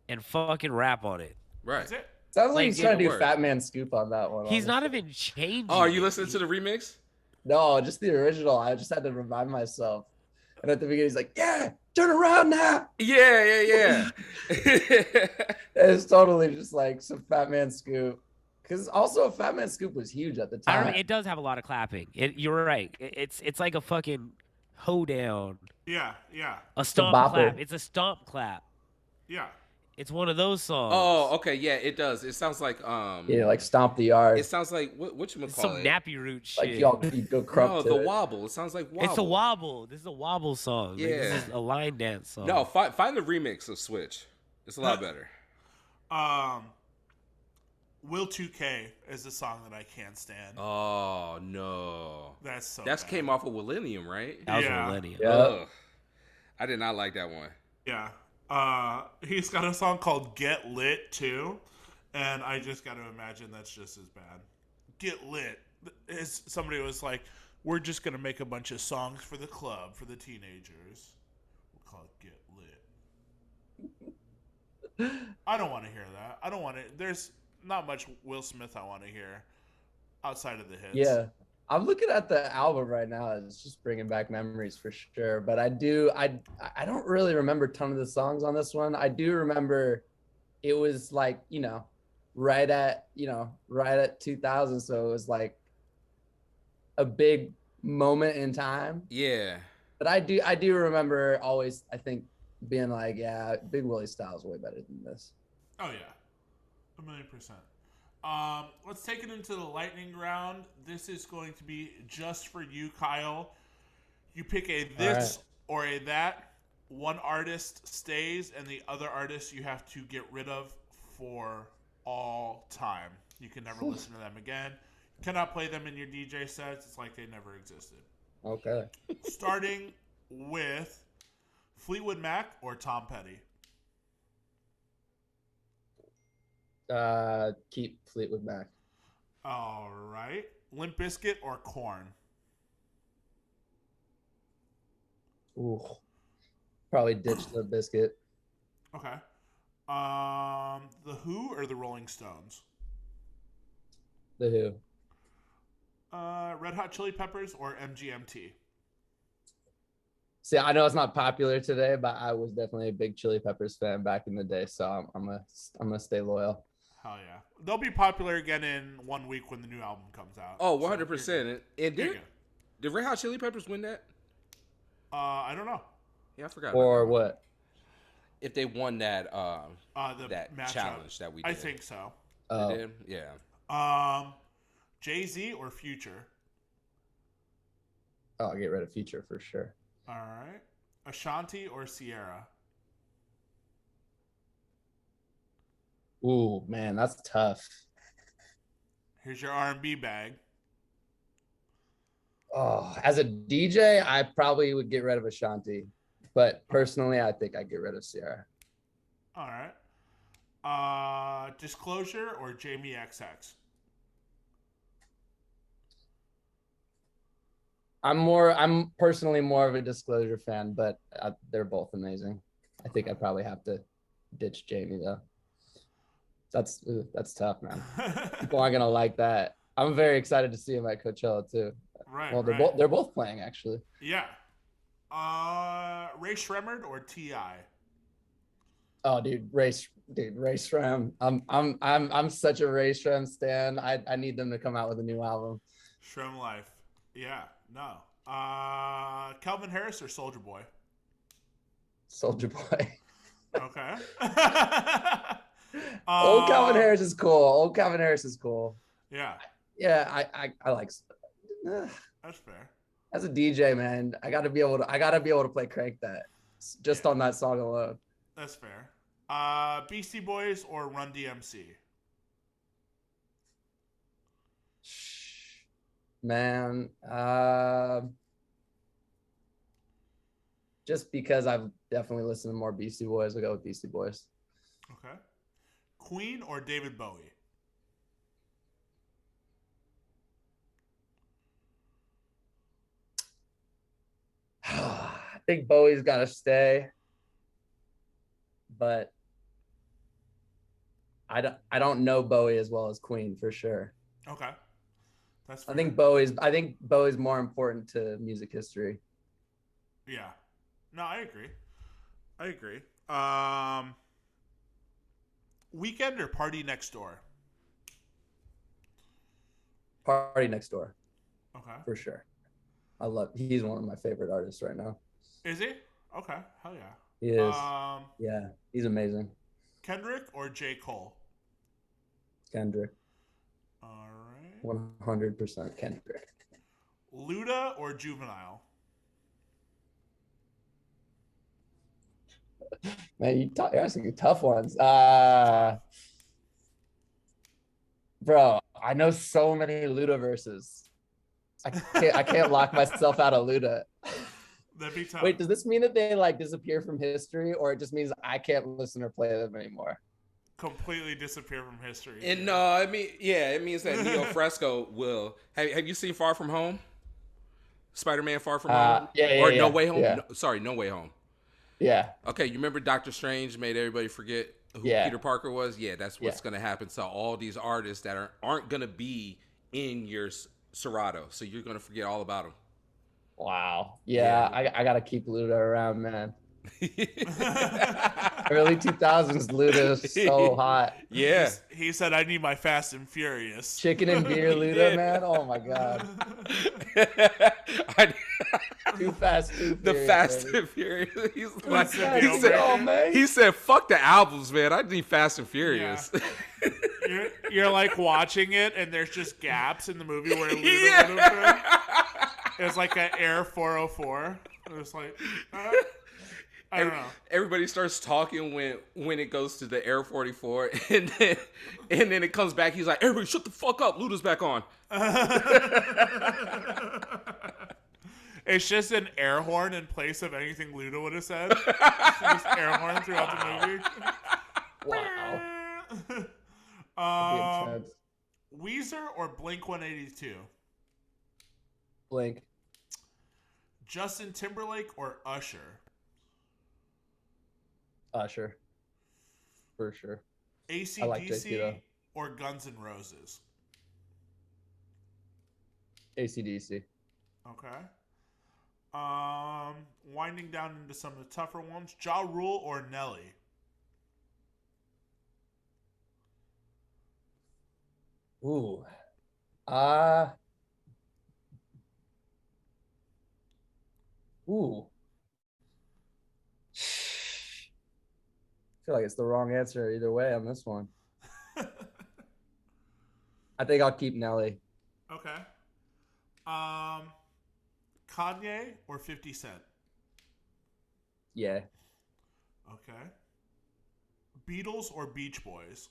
and fucking rap on it. Right. That's it. Sounds like Like, he's trying to do word. Fat Man Scoop on that one. He's honestly. not even changing. Oh, are you it. listening to the remix? No, just the original. I just had to remind myself. And at the beginning, he's like, "Yeah, turn around now." Yeah. It's totally just like some Fat Man Scoop. Because also, Fat Man Scoop was huge at the I time. remember, it does have a lot of clapping. You're right. It's like a fucking hoedown. Yeah. A stomp bopper. clap. It's a stomp clap. Yeah. It's one of those songs. Oh, okay, yeah, it does. It sounds like Yeah, like Stomp the Yard. It sounds like what you It's call some it? nappy root shit. Like y'all you go crunk No, to the it. wobble. It sounds like wobble. It's a wobble. This is a wobble song. Like, Yeah. this is a line dance song. No, find the remix of Switch. It's a lot better. Will 2K is the song that I can't stand. Oh no, that's so. That's bad. Came off of Millennium, right? That was Millennium. Yeah. Ugh. I did not like that one. Yeah. He's got a song called "Get Lit" too, and I just got to imagine that's just as bad. Get lit. Somebody was like, "We're just gonna make a bunch of songs for the club for the teenagers. We'll call it Get Lit." I don't want to hear that. I don't want to. There's not much Will Smith I want to hear outside of the hits. Yeah. I'm looking at the album right now. It's just bringing back memories for sure. But I don't really remember a ton of the songs on this one. I do remember it was like, right at 2000. So it was like a big moment in time. Yeah. But I do remember always, I think, being like, yeah, Big Willie style is way better than this. Oh yeah, 1,000,000%. Let's take it into the lightning round. This is going to be just for you, Kyle. You pick a this or a that. One artist stays, and the other artist you have to get rid of for all time. You can never listen to them again. You cannot play them in your DJ sets. It's like they never existed. Okay. Starting with Fleetwood Mac or Tom Petty. Keep Fleetwood Mac. All right. Limp Bizkit or Korn? Ooh. Probably ditch the biscuit. Okay. The Who or the Rolling Stones? The Who. Red Hot Chili Peppers or MGMT? See, I know it's not popular today, but I was definitely a big Chili Peppers fan back in the day, so I'm gonna stay loyal. Hell yeah. They'll be popular again in 1 week when the new album comes out. Oh, 100%. So and did Red Hot Chili Peppers win that? I don't know. Yeah, I forgot. Or what? If they won that that challenge that we did. I think so. They did? Yeah. Jay-Z or Future? Oh, I'll get rid of Future for sure. All right. Ashanti or Sierra? Ooh, man, that's tough. Here's your R&B bag. Oh, as a DJ, I probably would get rid of Ashanti, but personally, I think I'd get rid of Sierra. All right. Disclosure or Jamie XX? I'm personally more of a Disclosure fan, but they're both amazing. I think I probably have to ditch Jamie though. That's tough, man. People aren't gonna like that. I'm very excited to see him at Coachella too. Right. Well, they're both playing actually. Yeah. Ray Shremmerd or T.I.? Oh, Ray Shrem. I'm such a Ray Shrem stan. I need them to come out with a new album. Shrem Life. Yeah. No. Calvin Harris or Soulja Boy? Soulja Boy. Okay. Old Calvin Harris is cool. Yeah. Yeah, I like. That's fair. As a DJ, man, I gotta be able to play Crank That just on that song alone. That's fair. Beastie Boys or Run DMC? Man, just because I've definitely listened to more Beastie Boys, I'll go with Beastie Boys. Okay. Queen or David Bowie? I think Bowie's got to stay, but I don't know Bowie as well as Queen for sure. Okay. That's fair. I think Bowie's more important to music history. Yeah. No, I agree. Weekend or Party Next Door? Party Next Door. Okay. For sure. He's one of my favorite artists right now. Is he? Okay. Hell yeah. He is. Yeah, he's amazing. Kendrick or J. Cole? Kendrick. All right. 100% Kendrick. Luda or Juvenile? Man, you're asking tough ones. Bro, I know so many Luda verses. I can't lock myself out of Luda. That'd be tough. Wait, does this mean that they like disappear from history, or it just means I can't listen or play them anymore? Completely disappear from history. And no, I mean, yeah, it means that Neo Fresco will. Have you seen Far From Home? Spider-Man Far From Home? Or No Way Home? Yeah. No, sorry, No Way Home. Yeah. Okay, you remember Doctor Strange made everybody forget who Peter Parker was? Yeah, that's what's going to happen to all these artists that aren't going to be in your Serato. So you're going to forget all about them. Wow. Yeah. I got to keep Luda around, man. Early 2000s Luda is so hot. Yeah. He said, I need my Fast and Furious. Chicken and beer Luda, man. Oh my God. Too fast, too furious. The Fast baby. and Furious. Man. He said, fuck the albums, man. I need Fast and Furious. Yeah. You're like watching it, and there's just gaps in the movie where Luda would have been. It's like an Air 404. It's like, I don't know. Everybody starts talking when it goes to the Air 44, and then it comes back. He's like, everybody shut the fuck up. Luda's back on. It's just an air horn in place of anything Luda would have said. Just air horn throughout the movie. Wow. Weezer or Blink-182? Blink. Justin Timberlake or Usher? Usher. For sure. AC/DC like JC, or Guns N' Roses? AC/DC. Okay. Winding down into some of the tougher ones. Ja Rule or Nelly? Ooh. Ooh. I feel like it's the wrong answer either way on this one. I think I'll keep Nelly. Okay. Kanye or 50 Cent? Yeah. Okay. Beatles or Beach Boys?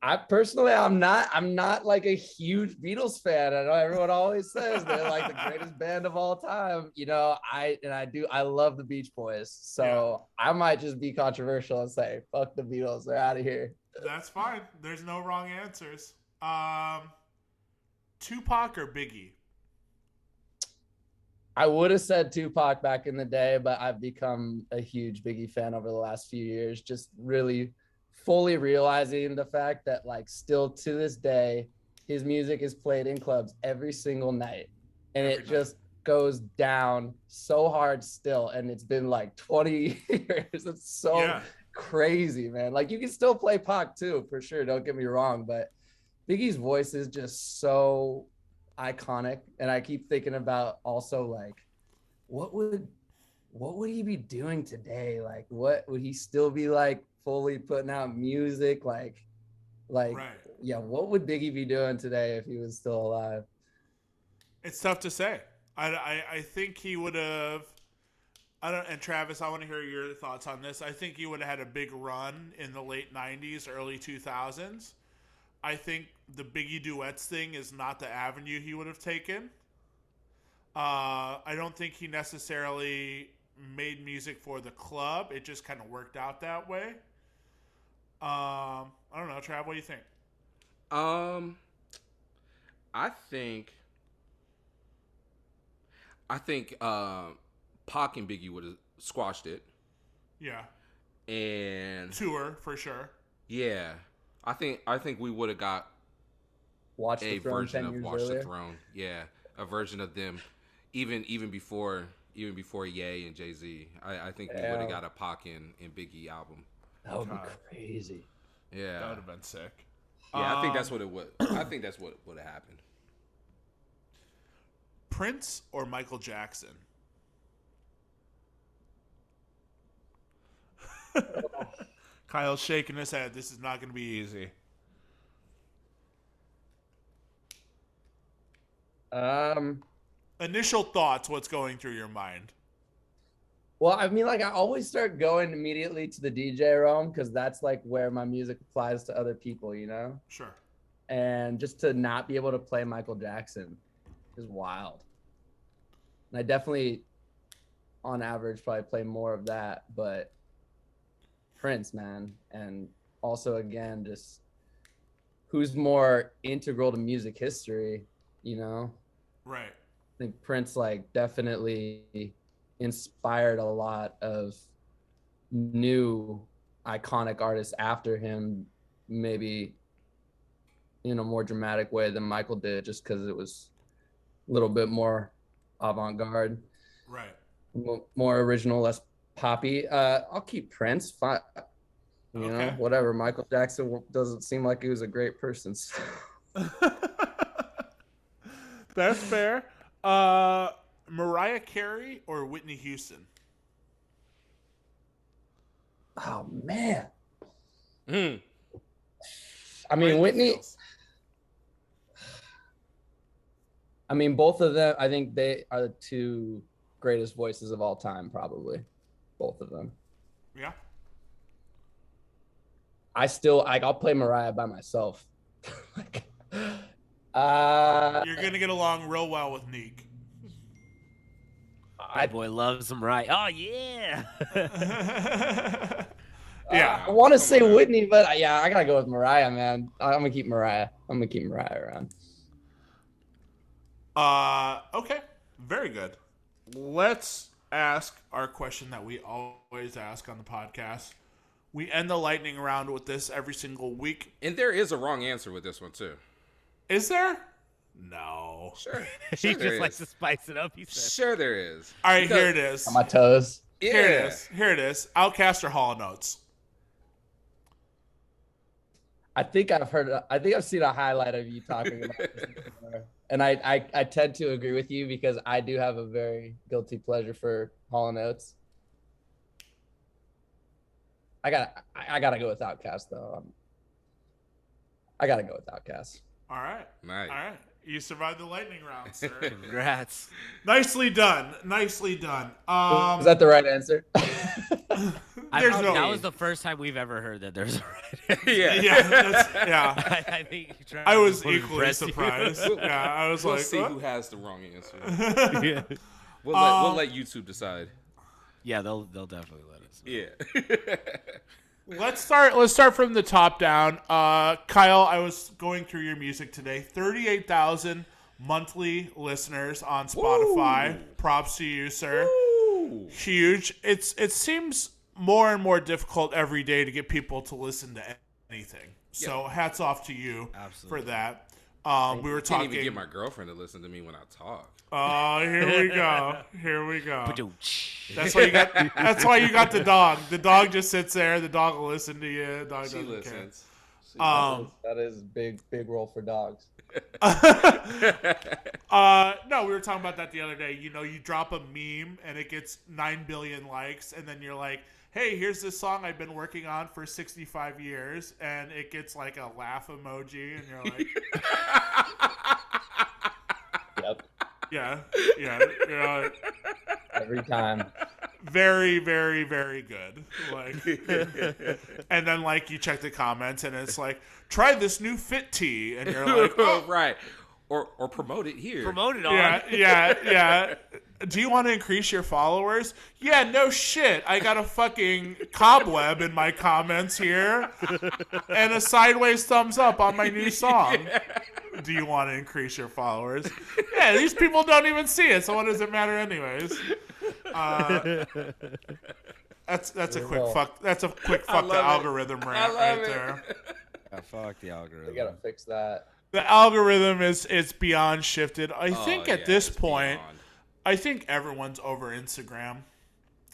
I'm not like a huge Beatles fan. I know everyone always says they're like the greatest band of all time. You know, I love the Beach Boys. So I might just be controversial and say, fuck the Beatles, they're out of here. That's fine. There's no wrong answers. Tupac or Biggie? I would have said Tupac back in the day, but I've become a huge Biggie fan over the last few years. Just really fully realizing the fact that like still to this day, his music is played in clubs every single night. And it just goes down so hard still. And it's been like 20 years. It's so crazy, man. Like you can still play Pac too, for sure. Don't get me wrong. But Biggie's voice is just so iconic. And I keep thinking about also like, what would he be doing today? Like, what would he still be like fully putting out music? Like, right. Yeah, what would Biggie be doing today if he was still alive? It's tough to say. I think he would have. And Travis, I want to hear your thoughts on this. I think he would have had a big run in the late 90s, early 2000s. I think the Biggie duets thing is not the avenue he would have taken. I don't think he necessarily made music for the club. It just kind of worked out that way. I don't know, Trav, what do you think? I think Pac and Biggie would have squashed it. Yeah. And tour for sure. Yeah. I think we would have got Watch the Throne version of Watch earlier. the Throne. Yeah. A version of them even before Ye and Jay-Z. I think we would have got a Pac and Biggie album. That would be crazy. Yeah. That would have been sick. Yeah, I think that's what it would. I think that's what would have happened. Prince or Michael Jackson? Kyle's shaking his head. This is not going to be easy. Um, Initial thoughts, what's going through your mind? Well, I mean, like I always start going immediately to the DJ realm because that's like where my music applies to other people, you know? Sure. And just to not be able to play Michael Jackson is wild. And I definitely, on average, probably play more of that, but Prince, man. And also, again, just who's more integral to music history, you know? Right. I think Prince, like, definitely inspired a lot of new iconic artists after him, maybe in a more dramatic way than Michael did, just because it was a little bit more avant-garde, right, more original, less poppy. I'll keep Prince. You know, whatever. Michael Jackson doesn't seem like he was a great person. So. That's fair. Mariah Carey or Whitney Houston? Oh man. I mean, Whitney. I mean, both of them. I think they are the two greatest voices of all time, probably. Both of them. Yeah. I'll play Mariah by myself. You're gonna get along real well with Neek. My boy loves Mariah. Oh yeah. Yeah. I want to say Whitney, but I gotta go with Mariah, man. I'm gonna keep Mariah. Around. Okay. Very good. Let's ask our question that we always ask on the podcast. We end the lightning round with this every single week. And there is a wrong answer with this one, too. Is there? No. Sure. He just likes to spice it up, he said. Sure there is. All right, here it is. On my toes. Yeah. Here it is. Outcast or Hall & Oates? I think I've seen a highlight of you talking about this before. And I tend to agree with you because I do have a very guilty pleasure for Hall & Oates. I gotta go with Outkast though. I gotta go with Outkast. All right. Nice. All right. You survived the lightning round, sir. Congrats. Nicely done. Nicely done. Was that the right answer? That was the first time we've ever heard that there's a right answer. Yeah. I think I was equally surprised. Yeah, I was we'll like, see what? who has the wrong answer. Yeah. We'll let YouTube decide. Yeah, they'll definitely let us know. Yeah. Let's start from the top down. Kyle, I was going through your music today. 38,000 monthly listeners on Spotify. Woo. Props to you, sir. Woo. Huge. It seems more and more difficult every day to get people to listen to anything. So hats off to you for that. We were talking. Can't even get my girlfriend to listen to me when I talk. Oh, here we go. That's why you got the dog. The dog just sits there. The dog will listen to you. The dog She doesn't listens. care. That is big role for dogs. No, we were talking about that the other day. You know, you drop a meme and it gets 9 billion likes, and then you're like, hey, here's this song I've been working on for 65 years, and it gets like a laugh emoji, and you're like, Yep. yeah. You're like, Every time. very, very, very good. Like, and then like you check the comments and it's like, try this new fit tee, and you're like, oh, right, or promote it here. Promote it on. yeah. Do you want to increase your followers? Yeah, no shit. I got a fucking cobweb in my comments here, and a sideways thumbs up on my new song. Yeah. Do you want to increase your followers? Yeah, these people don't even see it, so what does it matter anyways? That's a quick fuck. That's a quick fuck the algorithm rant right there. Yeah, fuck the algorithm. We gotta fix that. The algorithm is beyond shifted. I think at this point, beyond. I think everyone's over Instagram.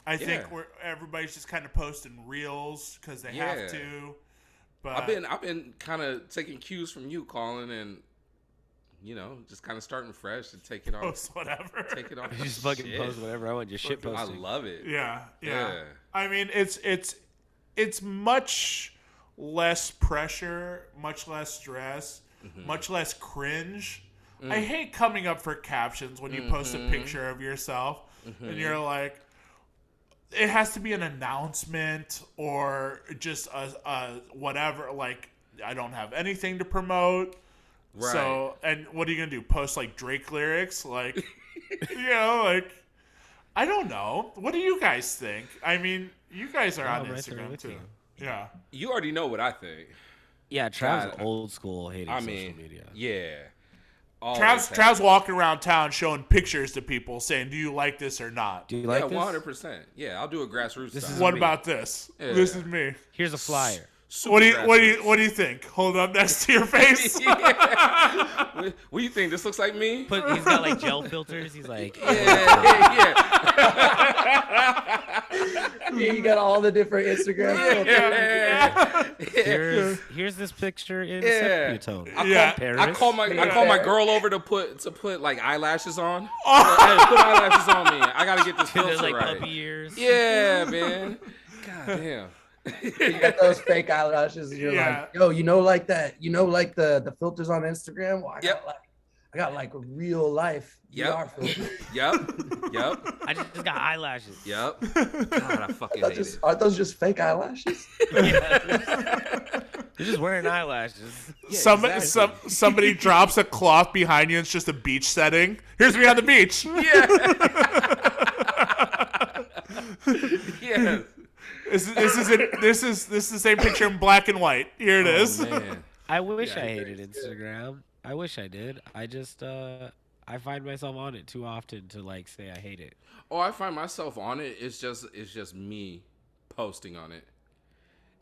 I think everybody's just kind of posting reels because they have to. But I've been kind of taking cues from you, Colin, and just kind of starting fresh and take it off. Post whatever. Take it off. You just fucking post whatever I want. Just shit posting. I love it. Yeah. I mean, it's much less pressure, much less stress, much less cringe. I hate coming up for captions when you post a picture of yourself and you're like, it has to be an announcement or just a whatever. Like, I don't have anything to promote. Right. So, and what are you gonna do? Post like Drake lyrics? Like, like, I don't know. What do you guys think? I mean, you guys are on Instagram too. Yeah. You already know what I think. Yeah, Trav's old school hating social media. Yeah. Trav's walking around town showing pictures to people saying, "Do you like this or not?" Do you like this? 100%. Yeah, I'll do a grassroots style. What about this? Yeah. This is me. Here's a flyer. What do you think? Hold up next to your face. What do you think? This looks like me? But he's got like gel filters. He's like, yeah. You got all the different Instagram filters. Here's this picture in Seputone. I call my girl over to put like eyelashes on. Hey, put eyelashes on me. I gotta get this filter like right. puppy ears. Yeah, man. God damn. You got those fake eyelashes, and you're like, yo, like that, like the filters on Instagram. Well, I got like a real life VR filter. Yep. I just got eyelashes. Yep. God, I fucking hate it. Aren't those just fake eyelashes? They're just wearing eyelashes. Yeah, somebody drops a cloth behind you. And it's just a beach setting. Here's me on the beach. Yeah. Yeah. This is the same picture in black and white. Here it is. Man. I wish I hated Instagram. I wish I did. I just I find myself on it too often to like say I hate it. Oh, I find myself on it. It's just me posting on it.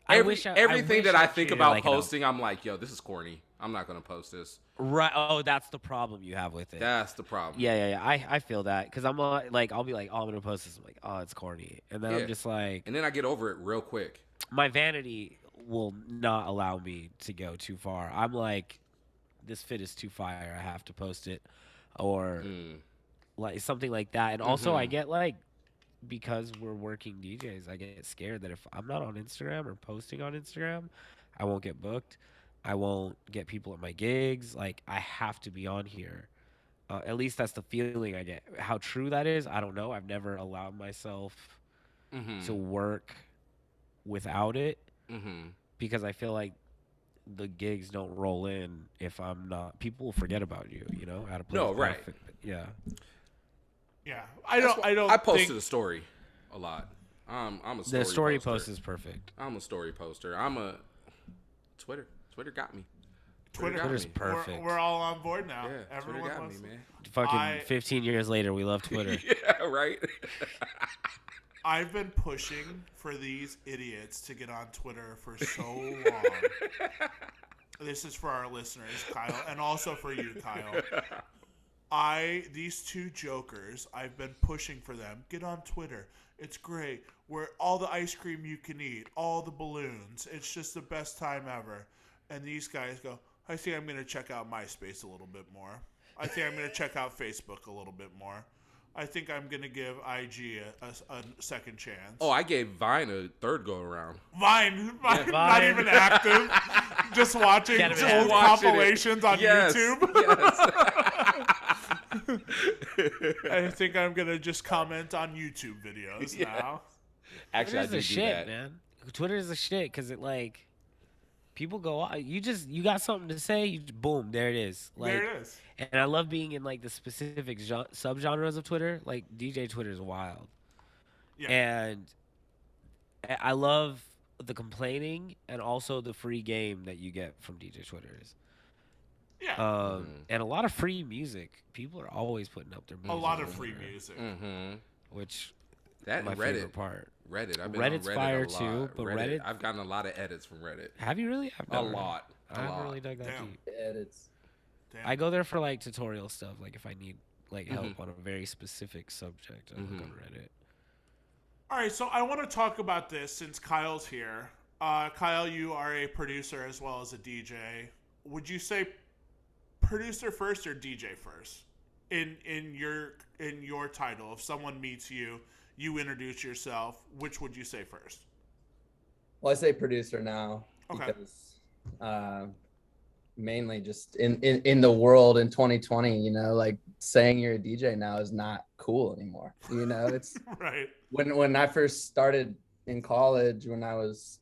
Everything that I think about posting, I'm like, yo, this is corny. I'm not gonna post this. Right. Oh, that's the problem you have with it. That's the problem. Yeah. I feel that because I'm like, I'll be like, oh, I'm gonna post this. I'm like, oh, it's corny, and then I'm just like, and then I get over it real quick. My vanity will not allow me to go too far. I'm like, this fit is too fire. I have to post it, or like something like that. And also, I get like, because we're working DJs, I get scared that if I'm not on Instagram or posting on Instagram, I won't get booked. I won't get people at my gigs. Like, I have to be on here. At least that's the feeling I get. How true that is, I don't know. I've never allowed myself to work without it because I feel like the gigs don't roll in if I'm not. People will forget about you, how to play. No, right. Yeah. Yeah. I posted a story a lot. I'm a story The story poster. post is perfect. I'm a story poster. I'm a Twitter. Twitter got me. Twitter's perfect. We're all on board now. Yeah, Everyone Twitter got wants me, man. Fucking 15 years later, we love Twitter. Yeah, right. I've been pushing for these idiots to get on Twitter for so long. This is for our listeners, Kyle, and also for you, Kyle. These two jokers, I've been pushing for them. Get on Twitter. It's great. Where all the ice cream you can eat, all the balloons. It's just the best time ever. And these guys go, I think I'm going to check out MySpace a little bit more. I think I'm going to check out Facebook a little bit more. I think I'm going to give IG a second chance. Oh, I gave Vine a third go around. Vine. Not even active. Just watching old compilations on YouTube. Yes. I think I'm going to just comment on YouTube videos now. Actually, I do shit, that. Man. Twitter is a shit because it like people go, you got something to say, boom, there it is. Like, there it is. And I love being in like the specific subgenres of Twitter. Like DJ Twitter is wild. Yeah. And I love the complaining and also the free game that you get from DJ Twitters. Yeah. And a lot of free music. People are always putting up their music. A lot of free music. Which that my favorite part. Reddit. I've been Reddit's on Reddit fire a lot. too, but Reddit, I've gotten a lot of edits from Reddit. Have you really? A lot. I haven't really dug that deep. Edits. Damn. I go there for like tutorial stuff, like if I need like help on a very specific subject. I look on Reddit. All right, so I want to talk about this since Kyle's here. Kyle, you are a producer as well as a DJ. Would you say producer first or DJ first in your title? If someone meets you, you introduce yourself. Which would you say first? Well, I say producer now Okay. because mainly just in the world in 2020, you know, like saying you're a DJ now is not cool anymore. You know, it's right. When I first started in college, when I was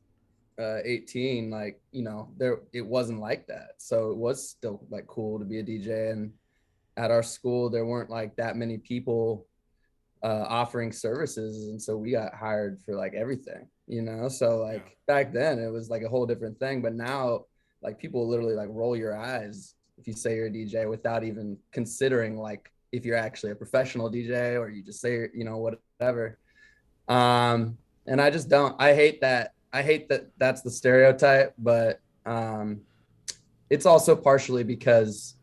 18, like, you know, it wasn't like that. So it was still like cool to be a DJ. And at our school, there weren't like that many people offering services, and so we got hired for like everything, you know. So like back then it was like a whole different thing, but now like people literally like roll your eyes if you say you're a DJ without even considering like if you're actually a professional DJ or you just say, you know, whatever. And I just don't, I hate that that's the stereotype, but it's also partially because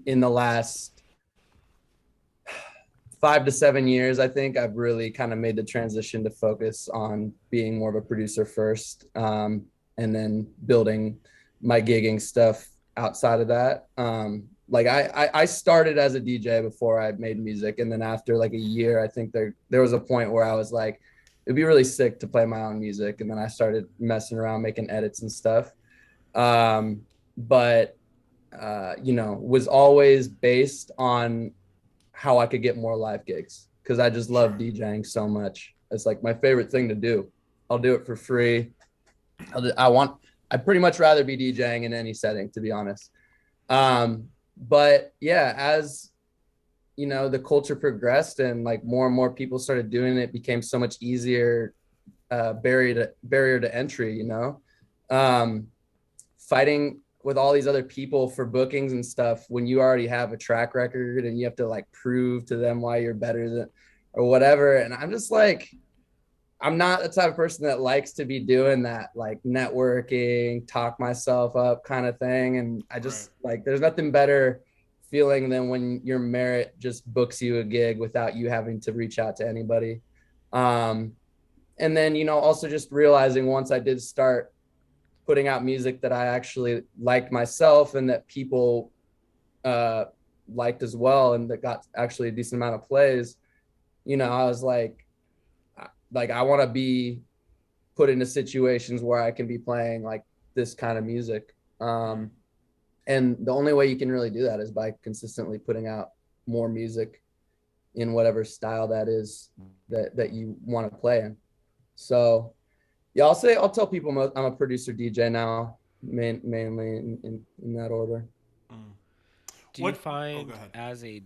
in the last 5 to 7 years, I think I've really kind of made the transition to focus on being more of a producer first, and then building my gigging stuff outside of that. Like I started as a DJ before I made music, and then after like a year, I think there was a point where I was like, it'd be really sick to play my own music, and then I started messing around making edits and stuff. But you know, was always based on how I could get more live gigs, because I just love DJing so much. It's like my favorite thing to do. I'll do it for free. I'd pretty much rather be DJing in any setting, to be honest. But yeah, as you know, the culture progressed and like more and more people started doing it, became so much easier, barrier to entry, you know. Fighting with all these other people for bookings and stuff when you already have a track record and you have to like prove to them why you're better than or whatever. And I'm just like, I'm not the type of person that likes to be doing that, like networking, talk myself up kind of thing. And I just like, there's nothing better feeling than when your merit just books you a gig without you having to reach out to anybody. And then, you know, also just realizing once I did start putting out music that I actually liked myself and that people liked as well, and that got actually a decent amount of plays, you know, I was like I want to be put into situations where I can be playing like this kind of music. And the only way you can really do that is by consistently putting out more music in whatever style that is that you want to play in. So yeah, I'll tell people I'm a producer DJ now, mainly in that order. Do you find as a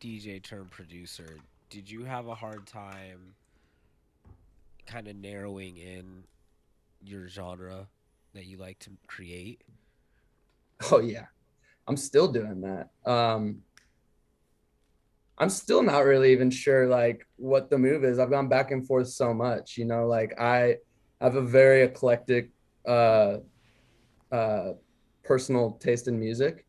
DJ turned producer, did you have a hard time kind of narrowing in your genre that you like to create? Oh yeah, I'm still doing that. I'm still not really even sure like what the move is. I've gone back and forth so much, you know, like I have a very eclectic personal taste in music.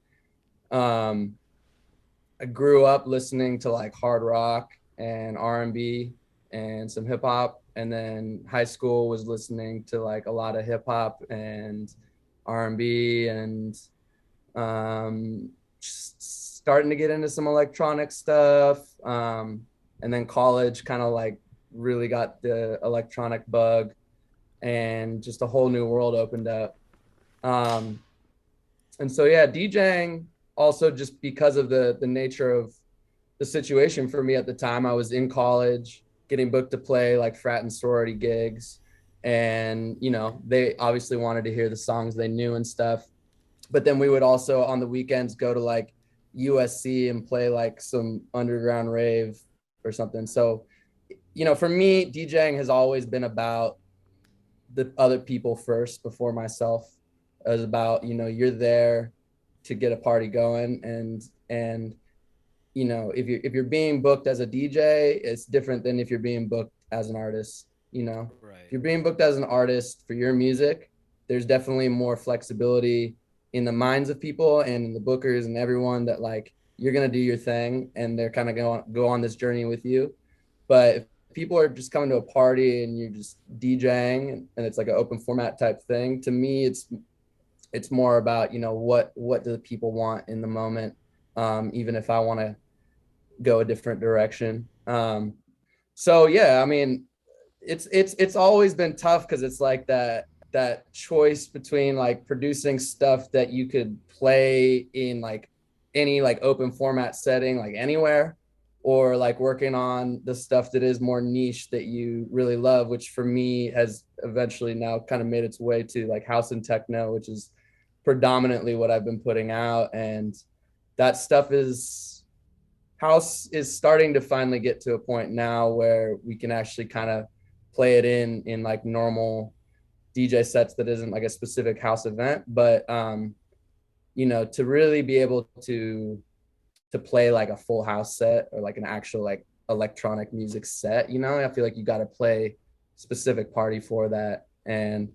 I grew up listening to like hard rock and R&B and some hip hop, and then high school was listening to like a lot of hip hop and R&B, and starting to get into some electronic stuff. And then college kind of like really got the electronic bug, and just a whole new world opened up. And so, yeah, DJing also, just because of the nature of the situation for me at the time, I was in college getting booked to play like frat and sorority gigs. And, you know, they obviously wanted to hear the songs they knew and stuff. But then we would also on the weekends go to like USC and play like some underground rave or something. So, you know, for me, DJing has always been about the other people first before myself. It was about, you know, you're there to get a party going, and you know, if you're being booked as a DJ, it's different than if you're being booked as an artist, you know. If you're being booked as an artist for your music, there's definitely more flexibility in the minds of people and in the bookers and everyone, that like you're gonna do your thing and they're kind of go on this journey with you. But if people are just coming to a party and you're just DJing and it's like an open format type thing, to me it's more about, you know, what do the people want in the moment, even if I want to go a different direction. So yeah, I mean, it's always been tough because it's like that that choice between like producing stuff that you could play in like any like open format setting, like anywhere, or like working on the stuff that is more niche that you really love, which for me has eventually now kind of made its way to like house and techno, which is predominantly what I've been putting out. And that stuff is, house is starting to finally get to a point now where we can actually kind of play it in like normal DJ sets that isn't like a specific house event. But you know, to really be able to play like a full house set or like an actual like electronic music set, you know, I feel like you got to play specific party for that. And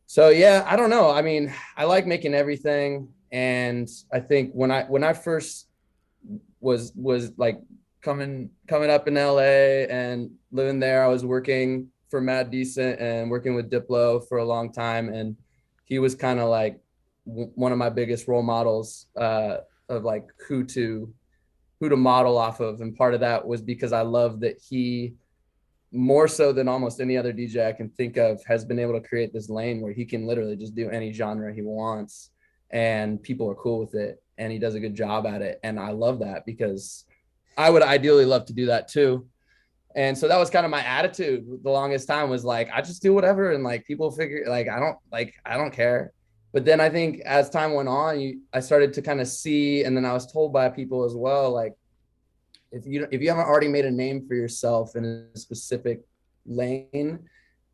so yeah, I don't know, I mean, I like making everything. And I think when I first was like coming up in LA and living there, I was working for Mad Decent and working with Diplo for a long time, and he was kind of like one of my biggest role models of like who to model off of. And part of that was because I love that he, more so than almost any other DJ I can think of, has been able to create this lane where he can literally just do any genre he wants and people are cool with it, and he does a good job at it. And I love that because I would ideally love to do that too. And so that was kind of my attitude the longest time, was like, I just do whatever. And like, people figure like, I don't care. But then I think as time went on, I started to kind of see, and then I was told by people as well, like, if you haven't already made a name for yourself in a specific lane,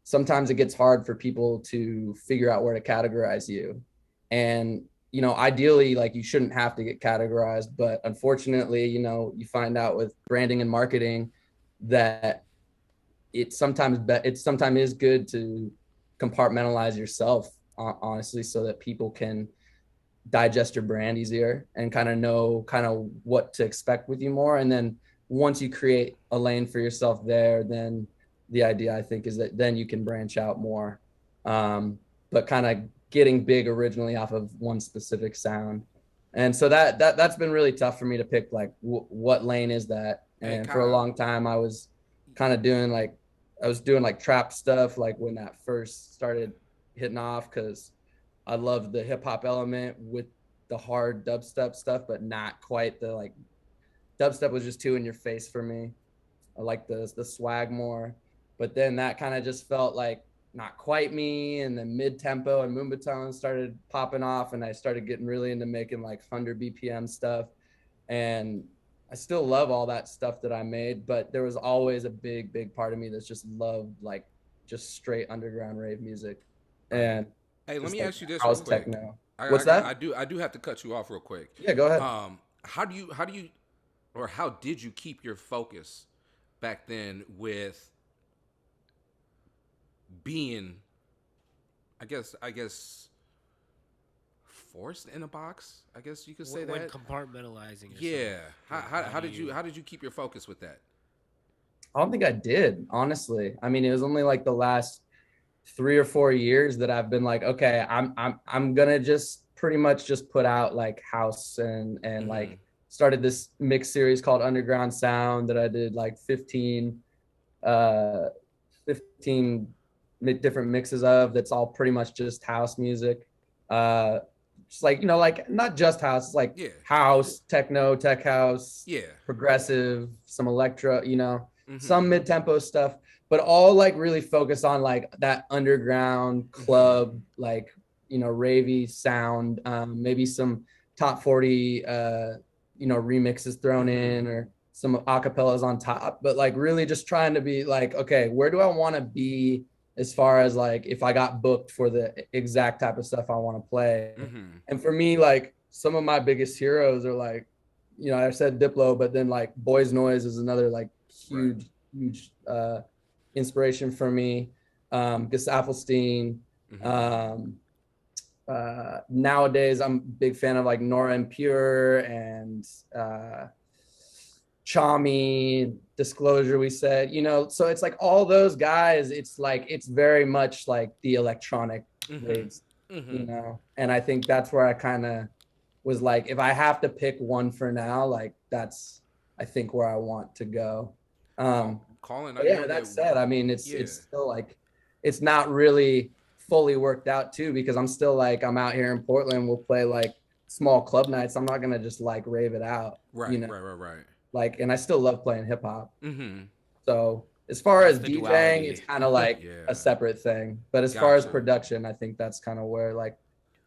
sometimes it gets hard for people to figure out where to categorize you. And, you know, ideally, like, you shouldn't have to get categorized, but unfortunately, you know, you find out with branding and marketing that it sometimes is good to compartmentalize yourself, honestly, so that people can digest your brand easier and kind of know kind of what to expect with you more. And then once you create a lane for yourself there, then the idea, I think, is that then you can branch out more. But kind of getting big originally off of one specific sound. And so that's been really tough for me to pick, like, what lane is that? And for a long time, I was kind of doing like trap stuff, like when that first started hitting off, because I love the hip hop element with the hard dubstep stuff, but not quite the, like, dubstep was just too in your face for me. I like the swag more, but then that kind of just felt like not quite me. And then mid tempo and Moombahton started popping off, and I started getting really into making like 100 BPM stuff. And I still love all that stuff that I made, but there was always a big part of me that's just loved like just straight underground rave music. And hey, let me ask you this real quick. What's that? I do have to cut you off real quick. Yeah, go ahead. How did you keep your focus back then with being, I guess forced in a box? I guess you could say when that. Compartmentalizing yourself. Yeah. How did you keep your focus with that? I don't think I did, honestly. I mean, it was only like the last 3 or 4 years that I've been like, okay, I'm gonna just pretty much just put out like house and like started this mix series called Underground Sound that I did like 15 different mixes of, that's all pretty much just house music. Just like, you know, like not just house, like house, techno, tech house, progressive, some electro, you know, some mid-tempo stuff, but all like really focus on like that underground club, like, you know, ravey sound, maybe some top 40, you know, remixes thrown in, or some acapellas on top, but like really just trying to be like, okay, where do I want to be as far as like if I got booked for the exact type of stuff I want to play. And for me, like, some of my biggest heroes are like, you know, I said Diplo, but then like Boys Noise is another like huge inspiration for me. Gus Apfelstein. Nowadays I'm a big fan of like Nora En Pure and Chami, Disclosure, we said, you know, so it's like all those guys, it's like, it's very much like the electronic waves, you know. And I think that's where I kind of was like, if I have to pick one for now, like that's, I think, where I want to go. Colin, that said, I mean, it's still like, it's not really fully worked out too, because I'm still like, I'm out here in Portland, we'll play like small club nights. I'm not gonna just like rave it out. Right, you know? right. Like, and I still love playing hip hop. Mm-hmm. So as far That's as the DJing, duality. it's kind of like Yeah. a separate thing. But as far as Gotcha. production, I think that's kind of where like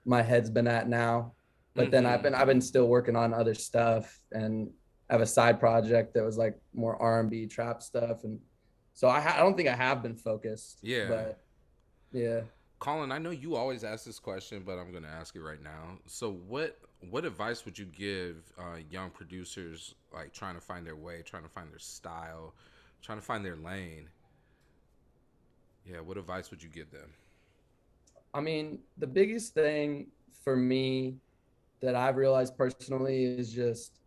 my head's been at now. But then Mm-hmm. I've been still working on other stuff, and I have a side project that was like more R&B trap stuff, and so I don't think I have been focused. Yeah. But yeah. Colin, I know you always ask this question, but I'm going to ask it right now. So what advice would you give young producers like trying to find their way, trying to find their style, trying to find their lane? Yeah, what advice would you give them? I mean, the biggest thing for me that I've realized personally is just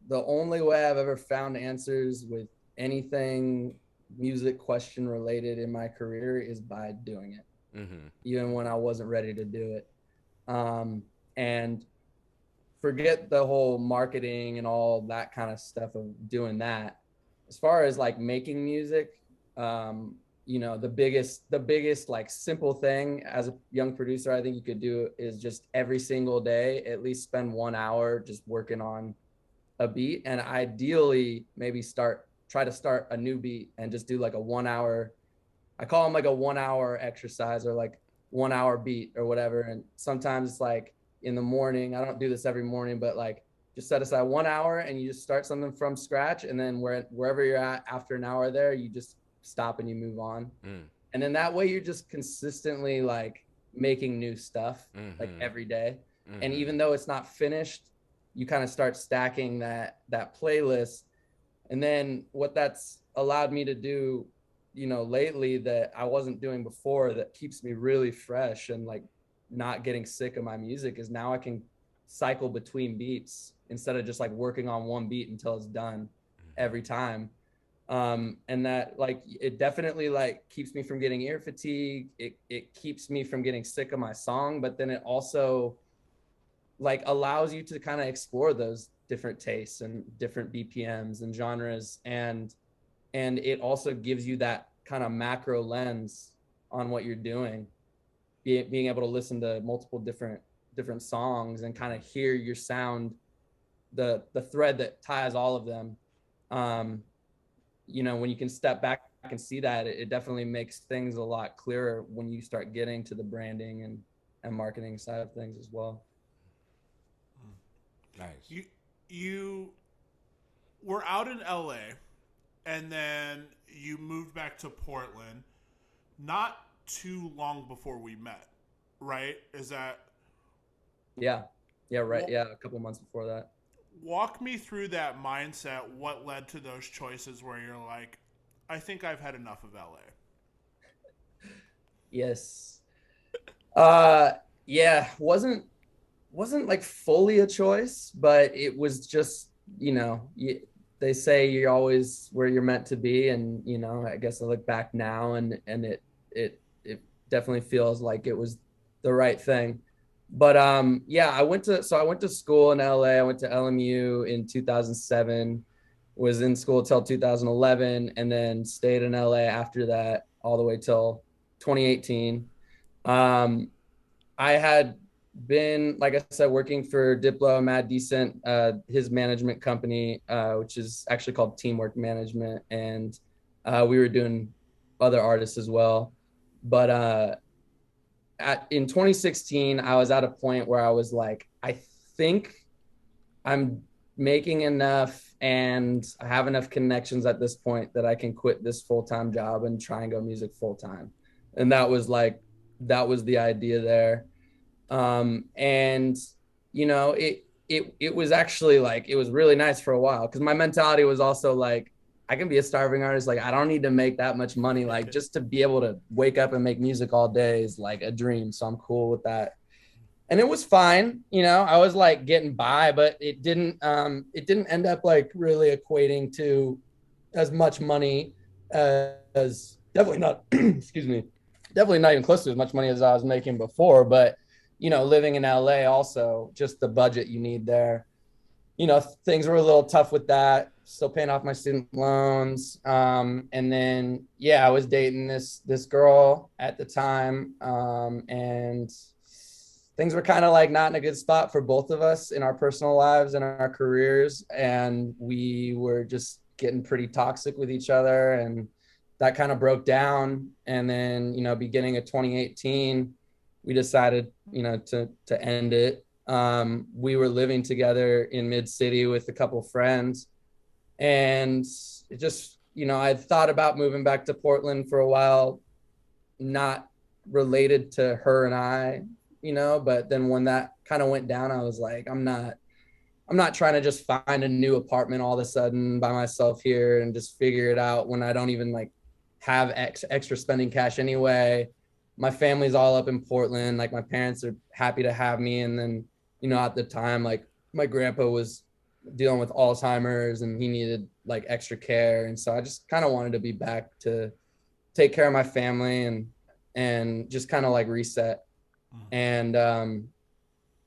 the only way I've ever found answers with anything music question related in my career is by doing it. Mm-hmm. Even when I wasn't ready to do it. And forget the whole marketing and all that kind of stuff of doing that. As far as like making music, you know, the biggest like simple thing as a young producer I think you could do is just every single day at least spend 1 hour just working on a beat, and ideally maybe try to start a new beat and just do like a 1 hour, I call them like a 1 hour exercise or like 1 hour beat or whatever. And sometimes it's like in the morning, I don't do this every morning, but like just set aside 1 hour and you just start something from scratch, and then wherever you're at after an hour there, you just stop and you move on. And then that way you're just consistently like making new stuff like every day. And even though it's not finished, you kind of start stacking that playlist. And then what that's allowed me to do, you know, lately that I wasn't doing before, that keeps me really fresh and like not getting sick of my music, is now I can cycle between beats instead of just like working on one beat until it's done every time. And that like, it definitely like keeps me from getting ear fatigue. It keeps me from getting sick of my song, but then it also like allows you to kind of explore those different tastes and different BPMs and genres. And it also gives you that kind of macro lens on what you're doing, being able to listen to multiple different songs and kind of hear your sound, the thread that ties all of them. You know, when you can step back and see that, it definitely makes things a lot clearer when you start getting to the branding and marketing side of things as well. Nice. You were out in LA, and then you moved back to Portland not too long before we met, right? Is that... Yeah, right. Yeah, a couple months before that. Walk me through that mindset. What led to those choices where you're like, I think I've had enough of LA? Yes. Yeah, wasn't like fully a choice, but it was just, you know, they say you're always where you're meant to be. And, you know, I guess I look back now and it definitely feels like it was the right thing. But yeah, I went to school in LA. I went to LMU in 2007, was in school till 2011, and then stayed in LA after that all the way till 2018. I had been, like I said, working for Diplo, Mad Decent, his management company, which is actually called Teamwork Management. And we were doing other artists as well. But in 2016, I was at a point where I was like, I think I'm making enough and I have enough connections at this point that I can quit this full-time job and try and go music full-time. And that was the idea there. And you know, it was actually like, it was really nice for a while, because my mentality was also like, I can be a starving artist. Like, I don't need to make that much money. Like, just to be able to wake up and make music all day is like a dream. So I'm cool with that. And it was fine. You know, I was like getting by, but it didn't end up like really equating to as much money as, definitely not, excuse me, definitely not even close to as much money as I was making before. But, you know, living in LA also, just the budget you need there, you know, things were a little tough with that. still paying off my student loans. And then, yeah, I was dating this girl at the time. And things were kind of like not in a good spot for both of us in our personal lives and our careers. And we were just getting pretty toxic with each other. And that kind of broke down. And then, beginning of 2018, we decided, to end it. We were living together in Mid-City with a couple friends. And it just, I thought about moving back to Portland for a while, not related to her and I, but then when that kind of went down, I was like, I'm not trying to just find a new apartment all of a sudden by myself here and just figure it out when I don't even like have extra spending cash anyway. My family's all up in Portland. Like my parents are happy to have me. And then, at the time, like my grandpa was dealing with Alzheimer's and he needed like extra care. And so I just kind of wanted to be back to take care of my family and just kind of like reset. And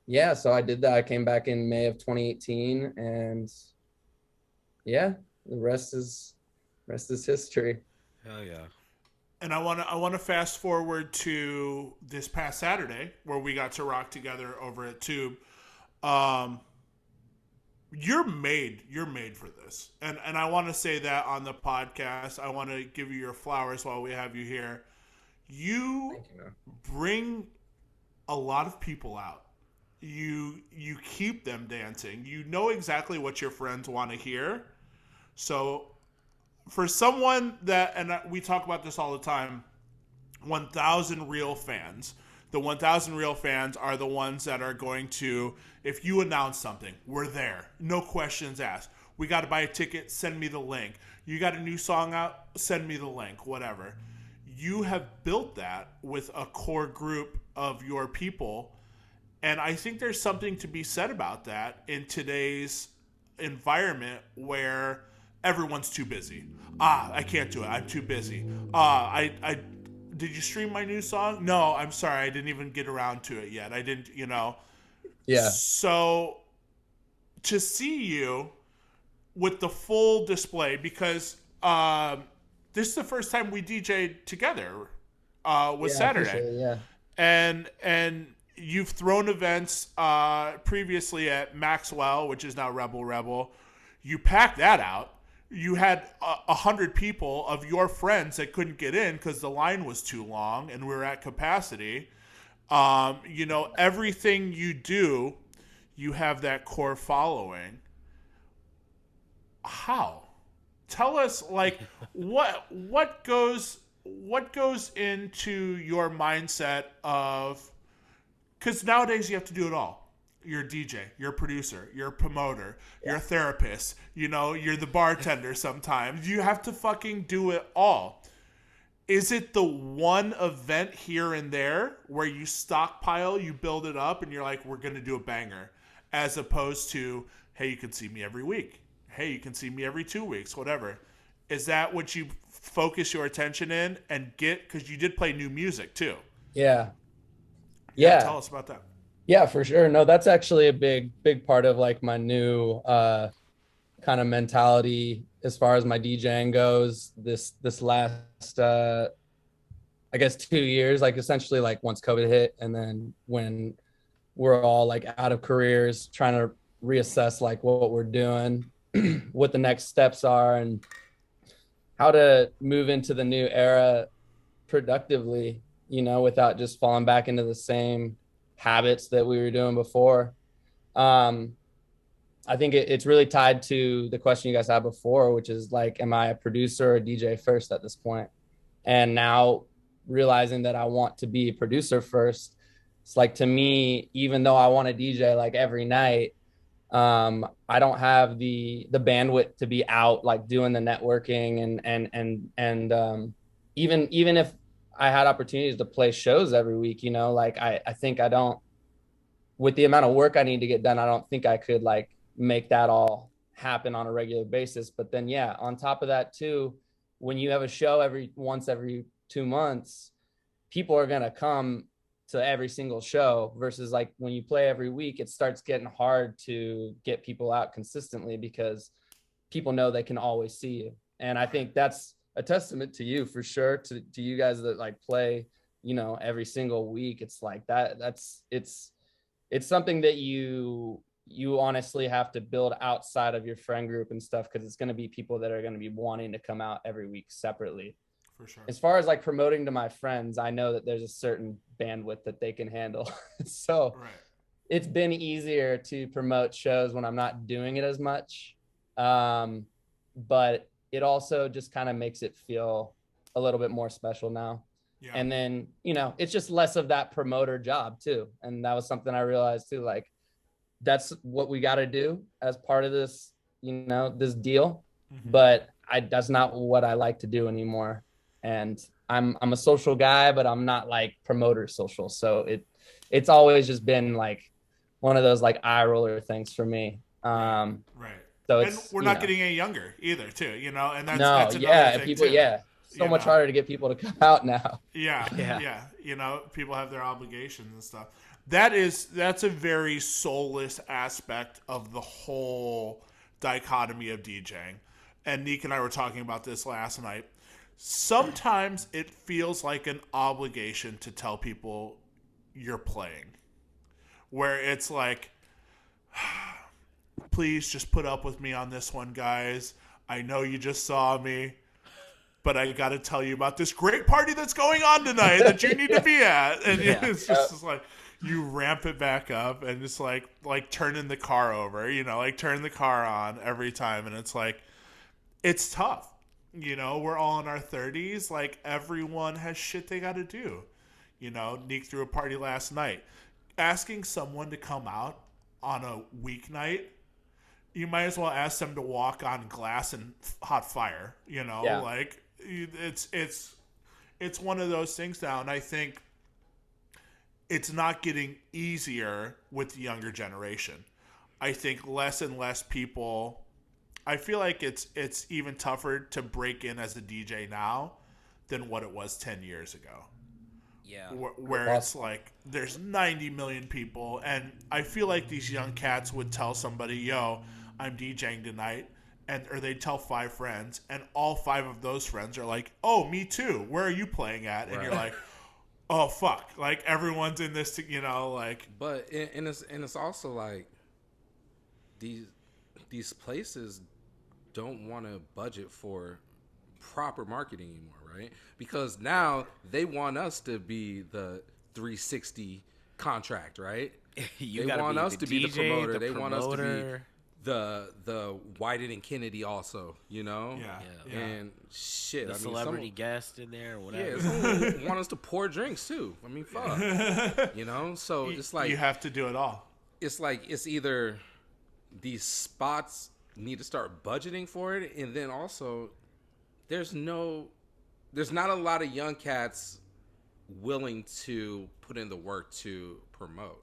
yeah, so I did that. I came back in May of 2018 and yeah, the rest is history. Hell yeah. And I want to fast forward to this past Saturday where we got to rock together over at Tube. You're made for this. And I want to say that on the podcast. I want to give you your flowers while we have you here. You bring a lot of people out. You keep them dancing. You know exactly what your friends want to hear. So for someone that, and we talk about this all the time, 1,000 real fans. The 1,000 real fans are the ones that are going to, if you announce something, we're there. No questions asked. We got to buy a ticket, send me the link. You got a new song out, send me the link, whatever. You have built that with a core group of your people. And I think there's something to be said about that in today's environment where everyone's too busy. I can't do it. I'm too busy. I did you stream my new song? No, I'm sorry. I didn't even get around to it yet. I didn't, Yeah. So to see you with the full display, because this is the first time we DJ'd together was Saturday. Yeah. And you've thrown events previously at Maxwell, which is now Rebel. You packed that out. You had 100 people of your friends that couldn't get in because the line was too long and we were at capacity. Everything you do, you have that core following. How? Tell us, like, what goes into your mindset of, because nowadays you have to do it all. You're a DJ, you're a producer, you're a promoter, you're a therapist, you're the bartender sometimes. You have to fucking do it all. Is it the one event here and there where you stockpile, you build it up, and you're like, we're going to do a banger, as opposed to, hey, you can see me every week. Hey, you can see me every 2 weeks, whatever. Is that what you focus your attention in and get? Because you did play new music, too. Yeah. Tell us about that. Yeah, for sure. No, that's actually a big part of like my new kind of mentality as far as my DJing goes. This last I guess 2 years, like essentially like once COVID hit, and then when we're all like out of careers, trying to reassess like what we're doing, what the next steps are, and how to move into the new era productively, without just falling back into the same habits that we were doing before. I think it's really tied to the question you guys had before, which is like, am I a producer or a DJ first at this point? And now realizing that I want to be a producer first, it's like, to me, even though I want to DJ like every night, I don't have the bandwidth to be out like doing the networking and even if I had opportunities to play shows every week, like I think I don't, with the amount of work I need to get done, I don't think I could like make that all happen on a regular basis. But then, yeah, on top of that too, when you have a show every 2 months, people are going to come to every single show versus like when you play every week, it starts getting hard to get people out consistently because people know they can always see you. And I think that's a testament to you for sure, to you guys that like play, you know, every single week. It's like it's something that you honestly have to build outside of your friend group and stuff, because it's going to be people that are going to be wanting to come out every week separately. For sure. As far as like promoting to my friends, I know that there's a certain bandwidth that they can handle. So it's been easier to promote shows when I'm not doing it as much. But it also just kind of makes it feel a little bit more special now. Yeah. And then, you know, it's just less of that promoter job too. And that was something I realized too, like, that's what we got to do as part of this, you know, this deal. But that's not what I like to do anymore. And I'm a social guy, but I'm not like promoter social. So it's always just been like one of those like eye roller things for me. Right. So and we're not getting any younger either, too, you know, and that's another thing people, too. So much harder to get people to come out now. Yeah. You know, people have their obligations and stuff. That's a very soulless aspect of the whole dichotomy of DJing. And Nick and I were talking about this last night. Sometimes it feels like an obligation to tell people you're playing, where it's like, please just put up with me on this one, guys. I know you just saw me, but I got to tell you about this great party that's going on tonight that you need to be at. And it's just like, you ramp it back up and just like turning the car over, you know, like turn the car on every time. And it's like, it's tough. You know, we're all in our 30s. Like, everyone has shit they got to do. You know, Nick threw a party last night. Asking someone to come out on a weeknight, you might as well ask them to walk on glass and hot fire. You know, like it's one of those things now, and I think it's not getting easier with the younger generation. I think less and less people. I feel like it's even tougher to break in as a DJ now than what it was 10 years ago. Yeah. Where it's like there's 90 million people, and I feel like these young cats would tell somebody, yo, I'm DJing tonight, or they'd tell 5 friends, and all 5 of those friends are like, oh, me too. Where are you playing at? And you're like, oh, fuck. Like, everyone's in this, you know, like. But, and it's also like these places don't want to budget for proper marketing anymore, right? Because now they want us to be the 360 contract, right? They want us to be the promoter. They want us to be the Whited and Kennedy also, you know? Yeah. And shit. The celebrity guest in there or whatever. Yeah, someone want us to pour drinks too. I mean, fuck. You know? So it's like. You have to do it all. It's like, it's either these spots need to start budgeting for it, and then also there's not a lot of young cats willing to put in the work to promote.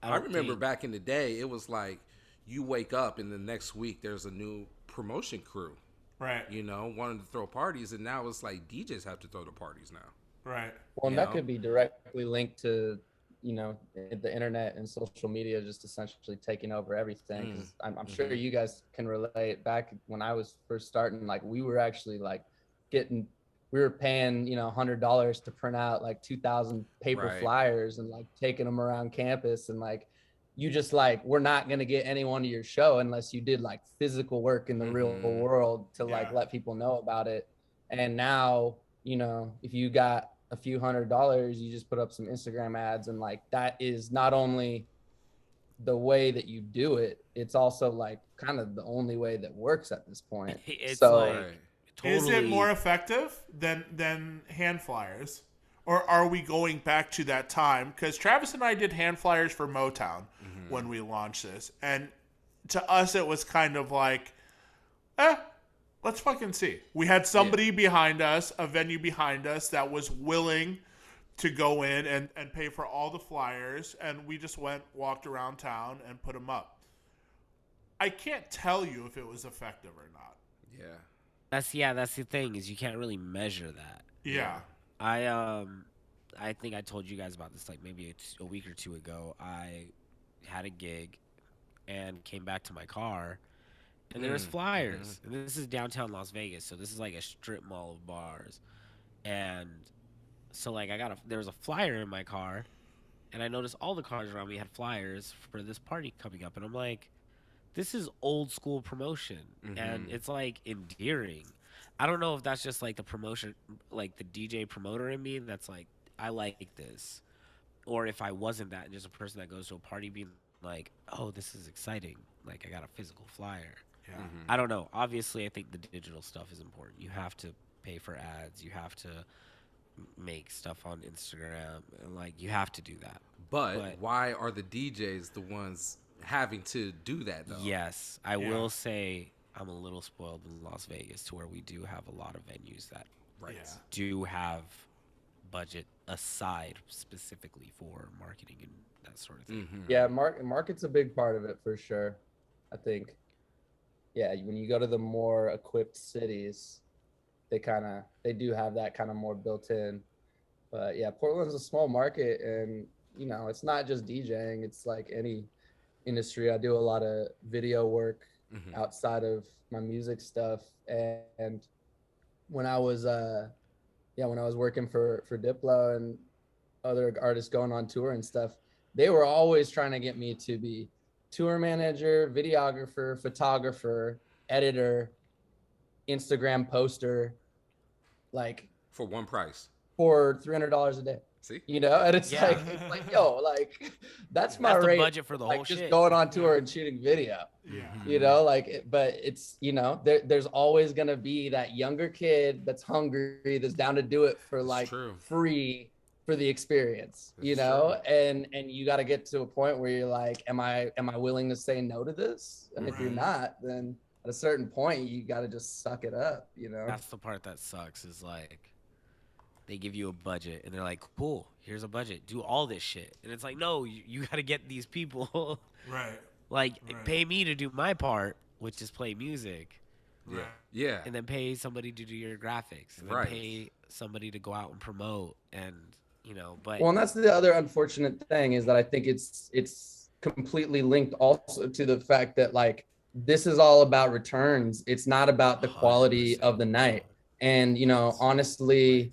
I remember back in the day, it was like you wake up and the next week there's a new promotion crew, right? You know, wanting to throw parties, and now it's like DJs have to throw the parties now, right? Well, and that could be directly linked to, you know, the internet and social media just essentially taking over everything. 'Cause I'm sure you guys can relate. Back when I was first starting, like, we were actually like we were paying, you know, $100 to print out like 2,000 paper flyers and like taking them around campus, and like you just like, we're not going to get anyone to your show unless you did like physical work in the real world to like let people know about it. And now, you know, if you got a few $100, you just put up some Instagram ads, and like that is not only the way that you do it, it's also like kind of the only way that works at this point. It's so like, totally. Is it more effective than hand flyers, or are we going back to that time? Because Travis and I did hand flyers for Motown when we launched this, and to us it was kind of like, let's fucking see. We had somebody behind us, a venue behind us that was willing to go in and pay for all the flyers, and we just walked around town and put them up. I can't tell you if it was effective or not. That's the thing, is you can't really measure that. Yeah. I think I told you guys about this like maybe a week or two ago. I had a gig and came back to my car, and there was flyers. And this is downtown Las Vegas, so this is like a strip mall of bars. And so like there was a flyer in my car, and I noticed all the cars around me had flyers for this party coming up, and I'm like, this is old school promotion, and it's like endearing. I don't know if that's just like the promotion, like the DJ promoter in me that's like, I like this, or if I wasn't that and just a person that goes to a party being like, oh, this is exciting, like I got a physical flyer. Yeah. I don't know. Obviously, I think the digital stuff is important. You have to pay for ads. You have to make stuff on Instagram, and like you have to do that. But why are the DJs the ones having to do that though? Yes, I will say I'm a little spoiled in Las Vegas to where we do have a lot of venues that do have budget aside specifically for marketing and that sort of thing. Yeah, market's a big part of it for sure. I think, yeah, when you go to the more equipped cities, they do have that kind of more built in. But yeah, Portland's a small market, and you know, it's not just DJing, it's like any industry. I do a lot of video work outside of my music stuff, and when I was working for Diplo and other artists going on tour and stuff, they were always trying to get me to be tour manager, videographer, photographer, editor, Instagram poster, like for one price, for $300 a day. See, you know, and it's like, yo, like that's my rate. The budget for the whole just shit. Going on tour and shooting video. Yeah. You know, like, but it's, you know, there's always gonna be that younger kid that's hungry, that's down to do it for like free for the experience. That's you know, and you got to get to a point where you're like, am I willing to say no to this? And if you're not, then at a certain point, you got to just suck it up. You know, that's the part that sucks. Is like, they give you a budget and they're like, cool, here's a budget, do all this shit. And it's like, no, you got to get these people. Pay me to do my part, which is play music. Yeah. And then pay somebody to do your graphics. And then pay somebody to go out and promote. And, you know, but. Well, and that's the other unfortunate thing is that I think it's completely linked also to the fact that, like, this is all about returns. It's not about the quality of the night. And, you know, honestly,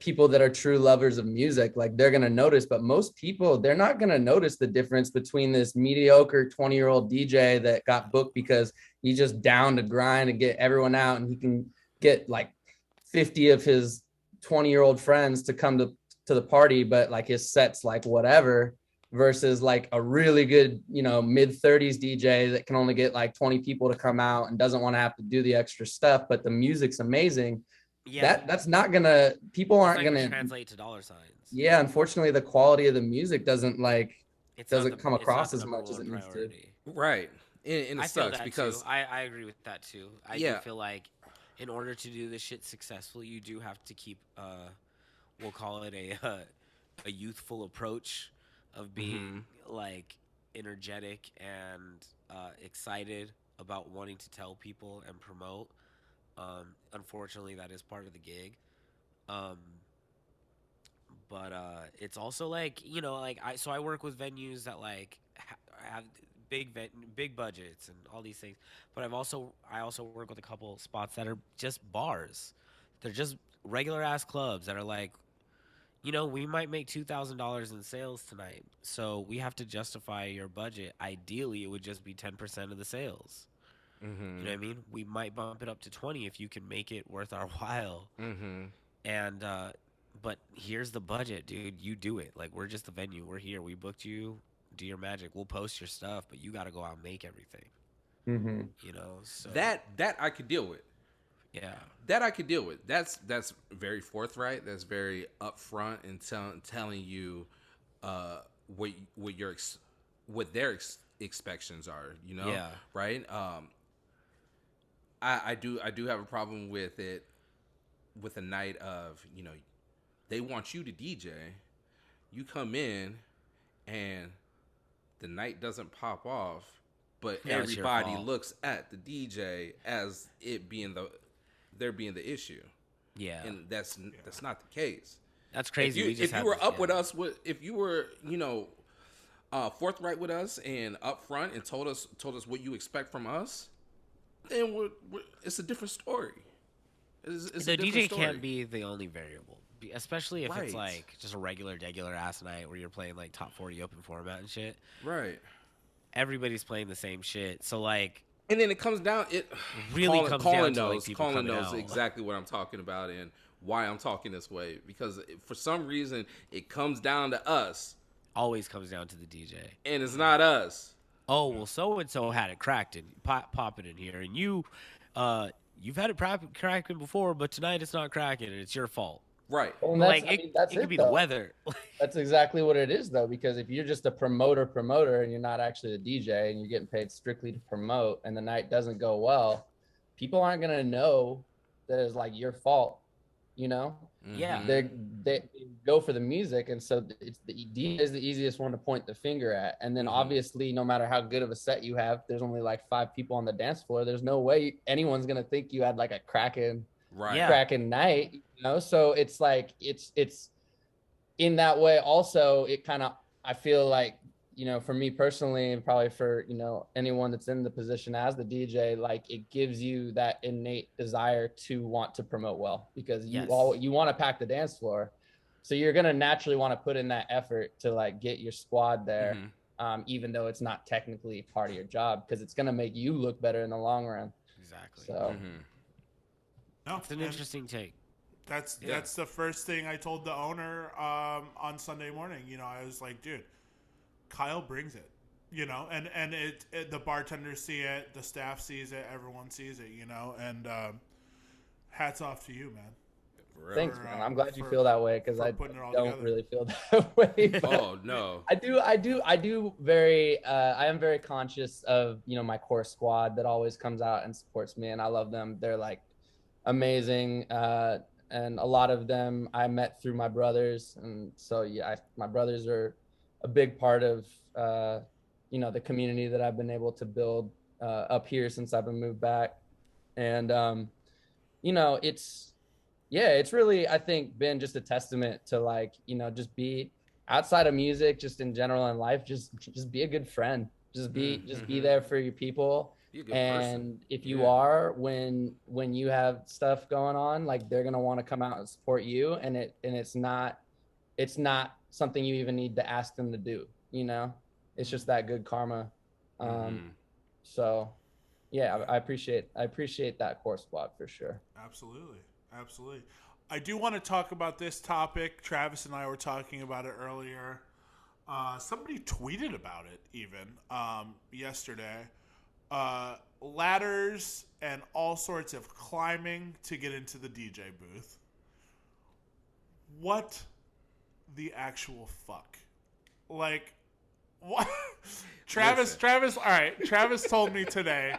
people that are true lovers of music, like, they're going to notice, but most people, they're not going to notice the difference between this mediocre 20-year-old DJ that got booked because he's just down to grind and get everyone out, and he can get like 50 of his 20-year-old friends to come to the party, but like his set's like whatever, versus like a really good, you know, mid-30s DJ that can only get like 20 people to come out and doesn't want to have to do the extra stuff, but the music's amazing. Yeah, that's not gonna, people aren't gonna translate to dollar signs. Yeah, unfortunately, the quality of the music doesn't come across as much as it needs to. Right, and it sucks because I agree with that too. I do feel like in order to do this shit successfully, you do have to keep we'll call it a youthful approach of being like energetic and excited about wanting to tell people and promote. Unfortunately, that is part of the gig. But it's also like, you know, like I work with venues that like have big budgets and all these things. But I also work with a couple spots that are just bars. They're just regular ass clubs that are like, you know, we might make $2,000 in sales tonight, so we have to justify your budget. Ideally, it would just be 10% of the sales. You know what I mean? We might bump it up to 20 if you can make it worth our while. And but here's the budget, dude. You do it. Like, we're just the venue. We're here. We booked you. Do your magic. We'll post your stuff, but you got to go out and make everything. You know, so that I could deal with. Yeah, that I could deal with. That's very forthright. That's very upfront and telling you what their expectations are. You know, right? I do have a problem with it, with a night of, you know, they want you to DJ, you come in and the night doesn't pop off, but everybody looks at the DJ as it being there being the issue. Yeah, and that's not the case. That's crazy. If you were up with us, if you were, you know, forthright with us and upfront and told us what you expect from us, then it's a different story. It's the a different DJ story. can't be the only variable, especially if it's Right. like just a regular ass night where you're playing like top 40 open format and shit. Right. Everybody's playing the same shit, so like. And then it comes down. It really comes down to like people Colin coming knows out. exactly what I'm talking about and why I'm talking this way, because for some reason it comes down to us. Always comes down to the DJ, and it's not us. Oh well, so and so had it cracked and pop it in here, and you've had it cracking before, but tonight it's not cracking, and it's your fault. Right. Well, Like it could be the weather. That's exactly what it is, though, because if you're just a promoter and you're not actually a DJ and you're getting paid strictly to promote and the night doesn't go well, people aren't going to know that it's like your fault, you know? Yeah. They go for the music, and so it's the DJ is the easiest one to point the finger at. And then obviously, no matter how good of a set you have, there's only like 5 people on the dance floor. There's no way anyone's going to think you had like a cracking night, you know? So it's like it's in that way. Also, it kind of, I feel like, you know, for me personally, and probably for, you know, anyone that's in the position as the DJ, like it gives you that innate desire to want to promote well, because you want to pack the dance floor. So you're going to naturally want to put in that effort to like get your squad there, even though it's not technically part of your job, because it's going to make you look better in the long run. Exactly. So no, it's an interesting take. That's the first thing I told the owner on Sunday morning. You know, I was like, dude, Kyle brings it, you know, and it the bartenders see it, the staff sees it, everyone sees it, you know, and hats off to you, man. Thanks, man. I'm glad you feel that way, because I don't really feel that way. Oh no, I do very. I am very conscious of, you know, my core squad that always comes out and supports me, and I love them. They're like amazing, and a lot of them I met through my brothers, and so my brothers are a big part of you know, the community that I've been able to build up here since I've been moved back, and you know, it's really, I think, been just a testament to, like, you know, just be outside of music, just in general in life, just be a good friend, just be there for your people. And if you are, when you have stuff going on, like, they're gonna want to come out and support you, and it's not something you even need to ask them to do, you know. It's just that good karma. So yeah, I appreciate that core squad for sure. Absolutely. I do want to talk about this topic. Travis and I were talking about it earlier. Somebody tweeted about it even yesterday. Ladders and all sorts of climbing to get into the DJ booth. What the actual fuck? Like, what? Travis, all right. Travis told me today,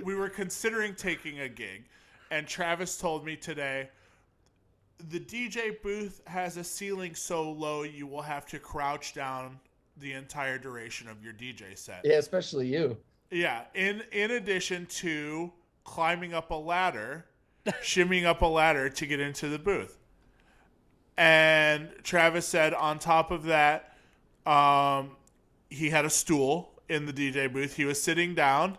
we were considering taking a gig, and Travis told me today, the DJ booth has a ceiling so low you will have to crouch down the entire duration of your DJ set. Yeah, especially you. Yeah, in addition to climbing up a ladder, shimmying up a ladder to get into the booth. And Travis said on top of that, he had a stool in the DJ booth. He was sitting down,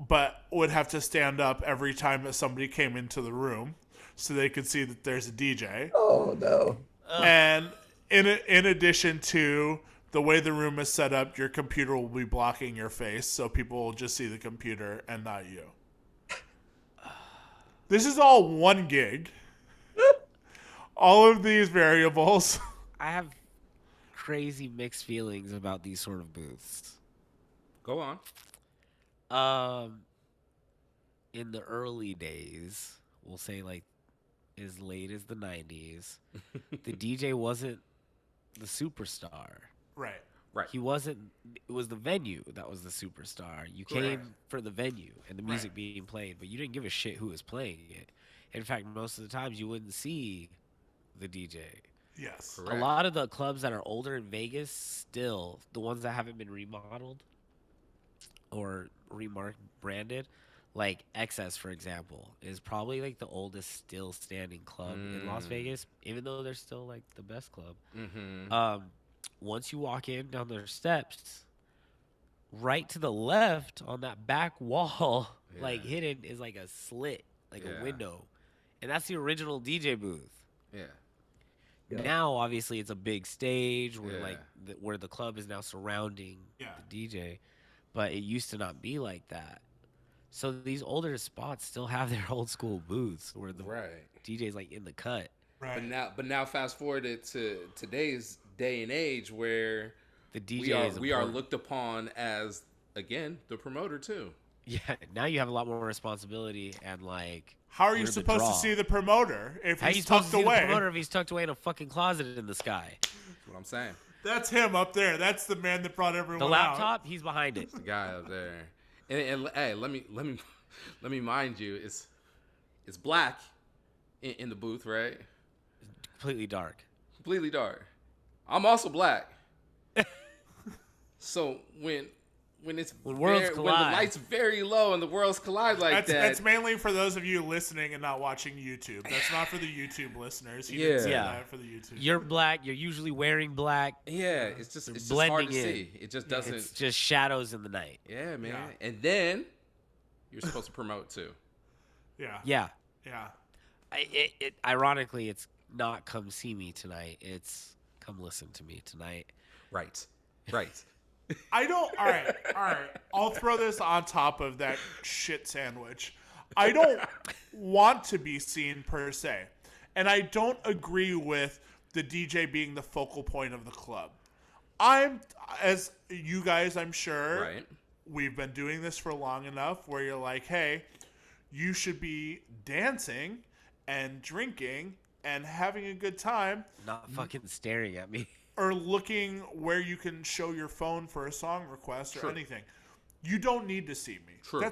but would have to stand up every time that somebody came into the room so they could see that there's a DJ. Oh, no. And in addition to the way the room is set up, your computer will be blocking your face, so people will just see the computer and not you. This is all one gig. All of these variables. I have crazy mixed feelings about these sort of booths. Go on. In the early days, we'll say like as late as the 90s, the DJ wasn't the superstar. Right. He wasn't. It was the venue that was the superstar. You came for the venue and the music being played, but you didn't give a shit who was playing it. In fact, most of the times you wouldn't see the DJ. Yes. Correct. A lot of the clubs that are older in Vegas, still the ones that haven't been remodeled or branded, like XS, for example, is probably like the oldest still standing club in Las Vegas, even though they're still like the best club. Once you walk in down their steps, right to the left on that back wall, like hidden, is like a slit, like a window, and that's the original DJ booth. Yeah. Now, obviously, it's a big stage where where the club is now surrounding the DJ, but it used to not be like that. So these older spots still have their old school booths where the DJ's like in the cut. Right. But now fast forward it to today's day and age where the DJ we are looked upon as, again, the promoter too. Yeah, now you have a lot more responsibility and like. How are you supposed to see the promoter if he's tucked away? The promoter if he's tucked away in a fucking closet in the sky? That's what I'm saying. That's him up there. That's the man that brought everyone. The laptop, out. He's behind it. The guy up there. And hey, let me mind you, it's black in the booth, right? Completely dark. Completely dark. I'm also black. So when when the light's very low and the worlds collide like that. That's mainly for those of you listening and not watching YouTube. That's not for the YouTube listeners. You didn't say that for the YouTube. You're black. You're usually wearing black. Yeah, it's just hard to see. It just doesn't. It's just shadows in the night. Yeah, man. Yeah. And then you're supposed to promote too. Yeah. Yeah. Yeah. Ironically, it's not come see me tonight. It's come listen to me tonight. Right. I don't. All right. I'll throw this on top of that shit sandwich. I don't want to be seen per se, and I don't agree with the DJ being the focal point of the club. As you guys, I'm sure, right. We've been doing this for long enough where you're like, hey, you should be dancing and drinking and having a good time, not fucking staring at me. Or looking where you can show your phone for a song request or anything. You don't need to see me. True.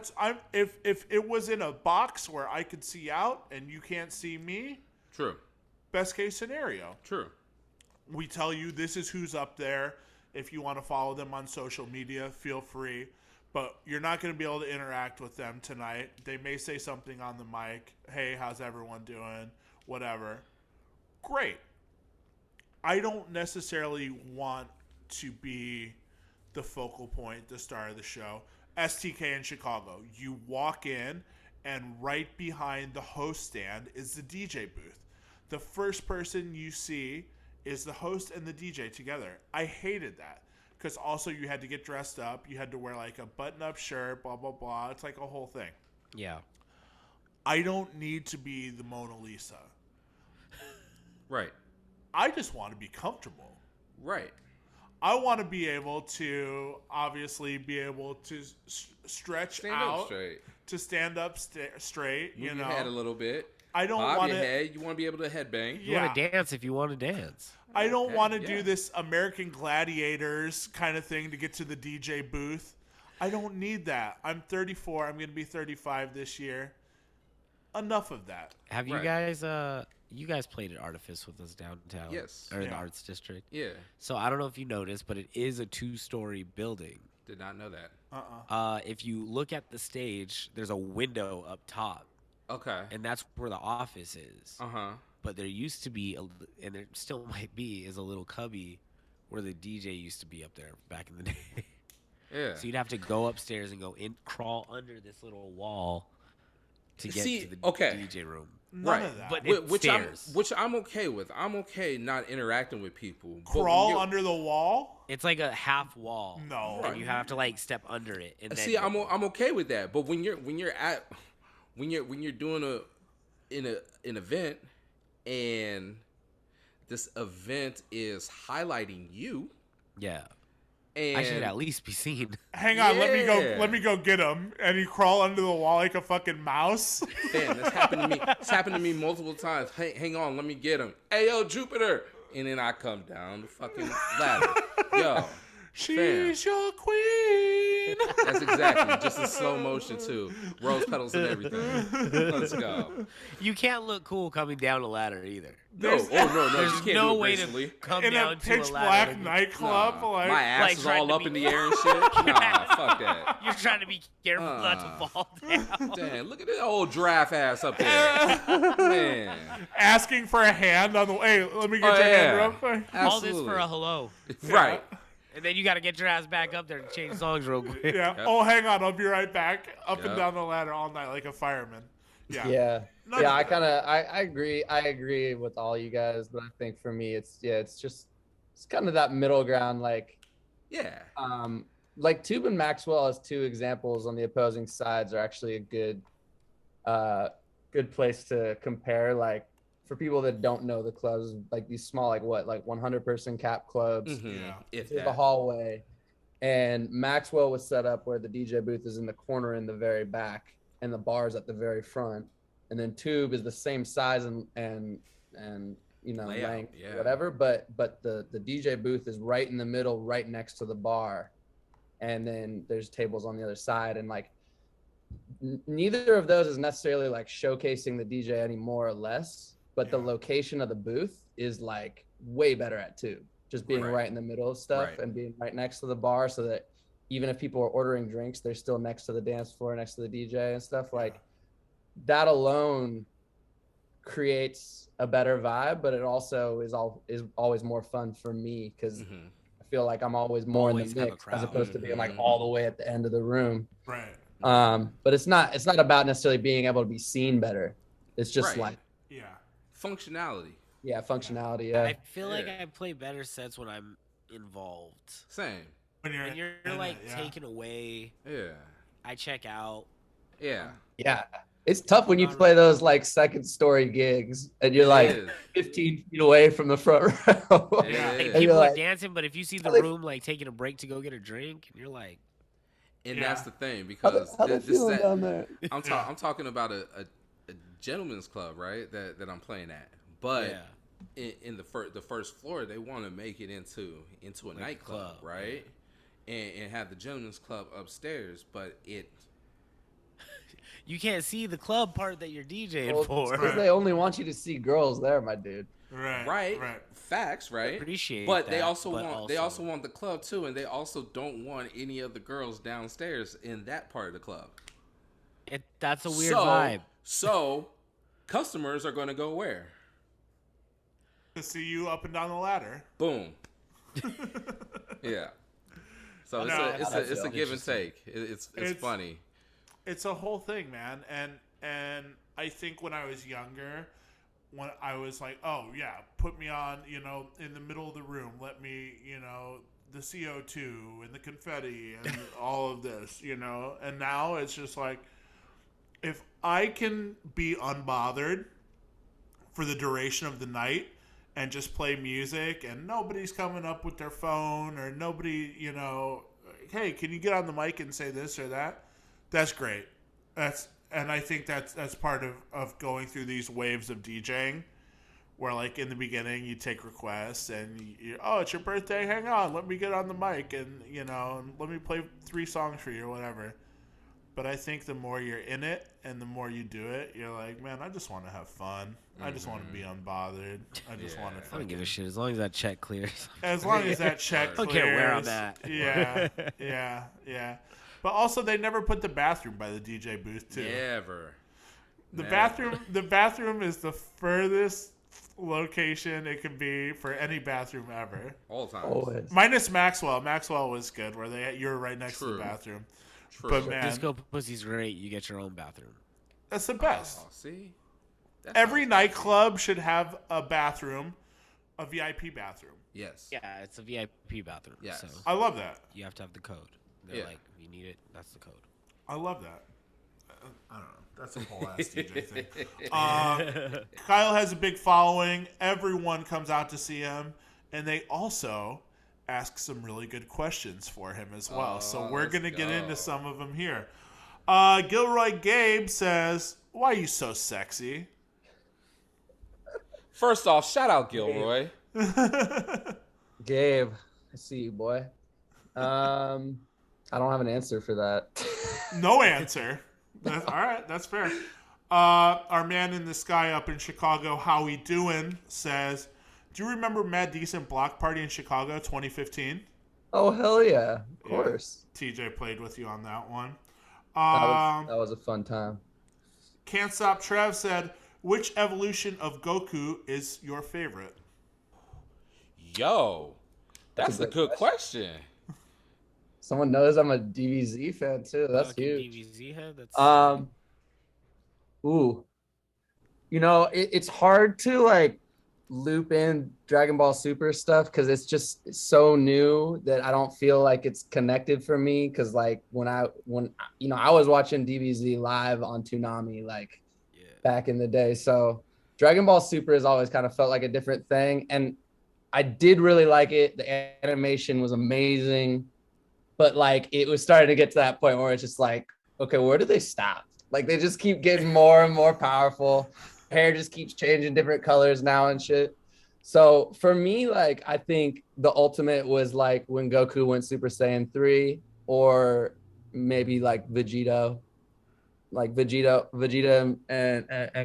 If it was in a box where I could see out and you can't see me. True. Best case scenario. True. We tell you this is who's up there. If you want to follow them on social media, feel free. But you're not going to be able to interact with them tonight. They may say something on the mic. Hey, how's everyone doing? Whatever. Great. I don't necessarily want to be the focal point, the star of the show. STK in Chicago. You walk in, and right behind the host stand is the DJ booth. The first person you see is the host and the DJ together. I hated that because also you had to get dressed up. You had to wear like a button-up shirt, blah, blah, blah. It's like a whole thing. Yeah. I don't need to be the Mona Lisa. Right. I just want to be comfortable. Right. I want to be able to obviously be able to stretch out, to stand up straight. Move your head a little bit. I don't want to. You want to be able to headbang. You want to dance if you want to dance. I don't want to do this American Gladiators kind of thing to get to the DJ booth. I don't need that. I'm 34. I'm going to be 35 this year. Enough of that. Have you guys? You guys played at Artifice with us downtown. Yes. Or in the Arts District. Yeah. So I don't know if you noticed, but it is a 2-story building. Did not know that. If you look at the stage, there's a window up top. Okay. And that's where the office is. Uh-huh. But there used to be, and there still might be, is a little cubby where the DJ used to be up there back in the day. Yeah. So you'd have to go upstairs and crawl under this little wall to get to the DJ room. None of that. But which I'm okay with. I'm okay not interacting with people. Crawl under the wall? It's like a half wall. No. And you have to like step under it. And see, I'm okay with that. But when you're doing an event and this event is highlighting you. Yeah. And I should at least be seen. Hang on, let me go get him. And he crawl under the wall like a fucking mouse. Man, that's happened to me. It's happened to me multiple times. Hey, hang on, let me get him. Hey, yo, Jupiter. And then I come down the fucking ladder. Yo. She's your queen. That's exactly. Just in slow motion, too. Rose petals and everything. Let's go. You can't look cool coming down a ladder either. No. There's you can't no do it way gracefully. to come in down a to pitch a ladder. black nightclub. Nah, my ass is all up in the air and shit. Nah, fuck that. You're trying to be careful not to fall down. Damn, look at this old giraffe ass up there. Man. Asking for a hand on the way. Hey, let me get your hand real quick. All this for a hello. Right. And then you got to get your ass back up there to change songs real quick. Yeah. Yep. Oh, hang on. I'll be right back. Up and Yep. down the ladder all night like a fireman. Yeah. Yeah. None Yeah, of that. I agree with all you guys, but I think for me it's kind of that middle ground, like Tube and Maxwell as two examples on the opposing sides are actually a good place to compare. Like for people that don't know the clubs, like these small, like 100-person cap clubs, If through that. the hallway, and Maxwell was set up where the DJ booth is in the corner in the very back, and the bar's at the very front, and then Tube is the same size and Layout, length, yeah. whatever, but the DJ booth is right in the middle, right next to the bar, and then there's tables on the other side, and like neither of those is necessarily like showcasing the DJ any more or less, but the location of the booth is like way better at Tube, just being right in the middle of stuff and being right next to the bar, so that even if people are ordering drinks, they're still next to the dance floor, next to the DJ and stuff. Like that alone creates a better vibe, but it also is always more fun for me because I feel like I'm always more in the mix as opposed to being like all the way at the end of the room. Right. But it's not about necessarily being able to be seen better. It's just like functionality. Yeah, functionality. Yeah. I feel like I play better sets when I'm involved. Same. When you're like taken away. Yeah. I check out. Yeah. Yeah. It's tough when you play those like second story gigs and you're like 15 feet away from the front row. Like, people are dancing, but if you see the room like taking a break to go get a drink, and you're like, and that's the thing, because down there? I'm talking about a gentleman's club, right? That I'm playing at, but in the first floor, they want to make it into a like nightclub, right? And have the gentleman's club upstairs, but you can't see the club part that you're DJing for. Because they only want you to see girls there, my dude. Right. Facts, right? Appreciate but that, they also want the club too, and they also don't want any of the girls downstairs in that part of the club. That's a weird vibe. So customers are going to go where? To see you up and down the ladder. Boom. Yeah. So it's a give and take. It's funny. It's a whole thing, man. And I think when I was younger, when I was like, oh yeah, put me on, in the middle of the room, let me, the CO2 and the confetti and all of this, and now it's just like, if I can be unbothered for the duration of the night and just play music and nobody's coming up with their phone or nobody, hey, can you get on the mic and say this or that? That's great. And I think that's part of going through these waves of DJing, where like in the beginning you take requests and it's your birthday, hang on, let me get on the mic and and let me play 3 songs for you or whatever. But I think the more you're in it and the more you do it, you're like, man, I just want to have fun. I just want to be unbothered. I just want to. I don't give a shit as long as that check clears. As long as that check clears. I don't care where I'm at. Yeah. But also, they never put the bathroom by the DJ booth too. Never. The bathroom is the furthest location it can be for any bathroom ever. All the time. Always. Minus Maxwell. Maxwell was good, where you're right next to the bathroom. True. But man, Disco Pussy's great. You get your own bathroom. That's the best. Oh, see? Every nightclub should have a bathroom, a VIP bathroom. Yes. Yeah, it's a VIP bathroom. Yes. So I love that. you have to have the code. They're like, if you need it, that's the code. I love that. I don't know. That's a whole ass DJ thing. Kyle has a big following. Everyone comes out to see him, and they also ask some really good questions for him as well. So we're going to get into some of them here. Gilroy Gabe says, why are you so sexy? First off, shout out Gilroy. Gabe, I see you, boy. I don't have an answer for that. No answer. All right, that's fair. Our man in the sky up in Chicago, How We Doing, says, do you remember Mad Decent Block Party in Chicago 2015? Oh, hell yeah. Of course. TJ played with you on that one. That was a fun time. Can't Stop Trev said, which evolution of Goku is your favorite? Yo. That's a good question. Someone knows I'm a DBZ fan too. That's huge. DBZ head. That's ooh, it's hard to like loop in Dragon Ball Super stuff because it's just so new that I don't feel like it's connected for me. Because like when I was watching DBZ live on Toonami like back in the day, so Dragon Ball Super has always kind of felt like a different thing, and I did really like it. The animation was amazing, but like it was starting to get to that point where it's just like, okay, where do they stop? Like they just keep getting more and more powerful. Hair just keeps changing different colors now and shit. So for me, like I think the ultimate was like when Goku went Super Saiyan 3, or maybe like Vegeta and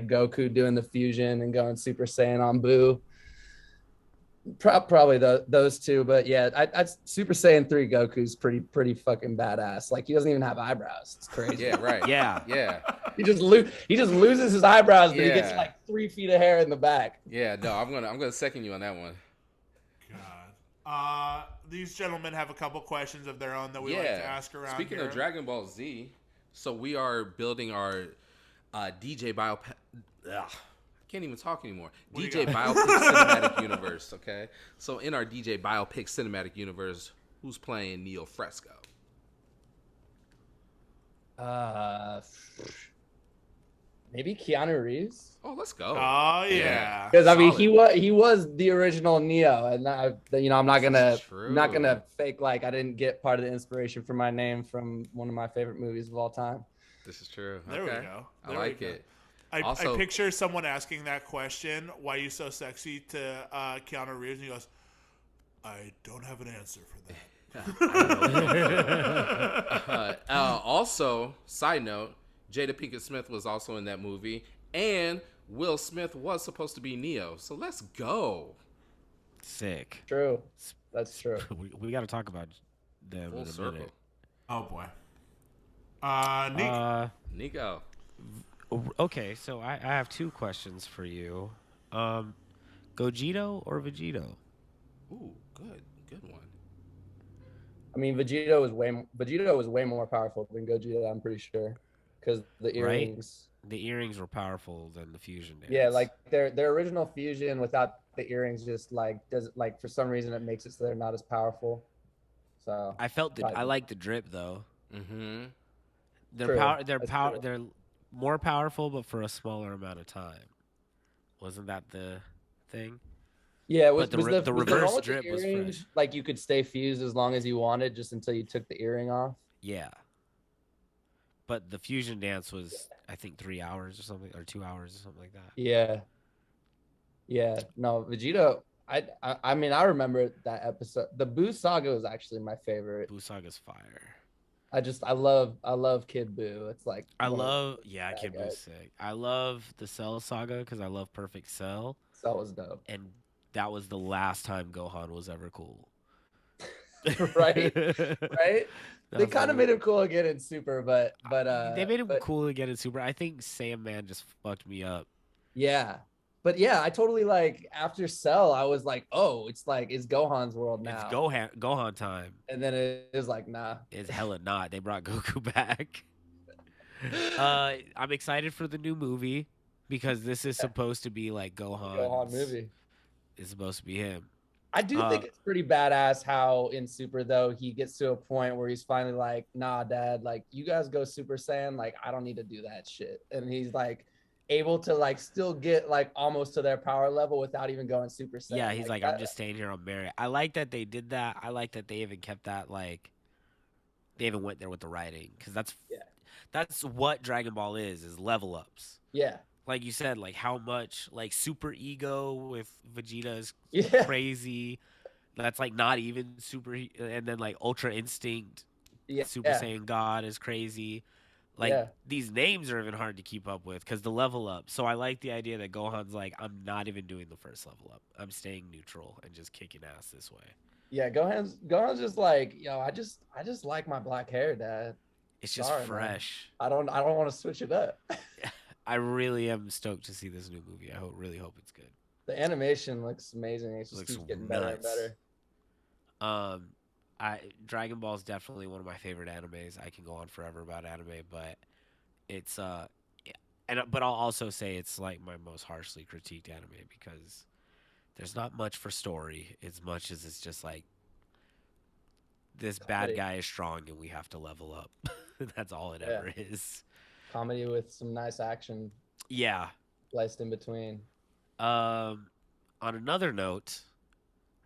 Goku doing the fusion and going Super Saiyan on Buu. Probably those two, but yeah, I Super Saiyan 3 Goku's pretty fucking badass. Like he doesn't even have eyebrows. It's crazy. Yeah, right. Yeah. He just loses his eyebrows, but he gets like 3 feet of hair in the back. Yeah, no, I'm gonna second you on that one. God. These gentlemen have a couple questions of their own that we like to ask around. Speaking here. of Dragon Ball Z, so we are building our DJ biopic. Can't even talk anymore. DJ Biopic Cinematic Universe, okay? So in our DJ Biopic Cinematic Universe, who's playing Neo Fresco? Maybe Keanu Reeves. Oh, let's go. Oh yeah. Because I mean, he was the original Neo, and I'm not gonna fake like I didn't get part of the inspiration for my name from one of my favorite movies of all time. This is true. There we go. I like it. I picture someone asking that question, why are you so sexy, to Keanu Reeves, and he goes, I don't have an answer for that. Also, side note, Jada Pinkett Smith was also in that movie, and Will Smith was supposed to be Neo, so let's go. Sick. True. That's true. We got to talk about them in a minute. Oh, boy. Nico. Okay, so I have 2 questions for you. Gogeta or Vegito? Ooh, good one. I mean, Vegito was way more powerful than Gogeta, I'm pretty sure, because the earrings. Right? The earrings were powerful than the fusion dance. Yeah, like their original fusion without the earrings just like does like for some reason it makes it so they're not as powerful. So I like the drip though. Mm-hmm. They're more powerful, but for a smaller amount of time. Wasn't that the thing? Yeah, the reverse drip was fresh. Like you could stay fused as long as you wanted, just until you took the earring off. Yeah. But the fusion dance was, I think, 3 hours or something, or 2 hours or something like that. Yeah. Yeah. No, Vegito. I mean, I remember that episode. The Buu Saga was actually my favorite. Buu Saga's fire. I love Kid Buu. It's like Kid Buu's sick. I love the Cell Saga because I love Perfect Cell. Cell was dope. And that was the last time Gohan was ever cool. Right? They kind of made him cool again in Super, but they made him cool again in Super. I think Sandman just fucked me up. Yeah. But yeah, I totally like after Cell, I was like, oh, it's Gohan's world now. It's Gohan time. And then it was like, nah. It's hella not. They brought Goku back. I'm excited for the new movie because this is supposed to be like Gohan movie. It's supposed to be him. I do think it's pretty badass how in Super though he gets to a point where he's finally like, nah, Dad, like you guys go Super Saiyan, like I don't need to do that shit. And he's like able to like still get like almost to their power level without even going Super Saiyan. Yeah, he's like I'm just staying here on merit. I like that they did that. I like that they even kept that like they even went there with the writing because that's what Dragon Ball is level ups. Yeah. Like you said, like how much like super ego with Vegeta is crazy. That's like not even super, and then like Ultra Instinct, Super Saiyan God is crazy. Like these names are even hard to keep up with because the level up. So I like the idea that Gohan's like, I'm not even doing the first level up. I'm staying neutral and just kicking ass this way. Yeah, Gohan's just like, yo, I just like my black hair, Dad. It's just fresh. Man. I don't want to switch it up. I really am stoked to see this new movie. I really hope it's good. The animation looks amazing. It just keeps getting better and Dragon Ball is definitely one of my favorite animes. I can go on forever about anime, but it's but I'll also say it's like my most harshly critiqued anime because there's not much for story as much as it's just like this bad guy is strong and we have to level up. That's all it ever is. Comedy with some nice action. Yeah. Sliced in between. On another note,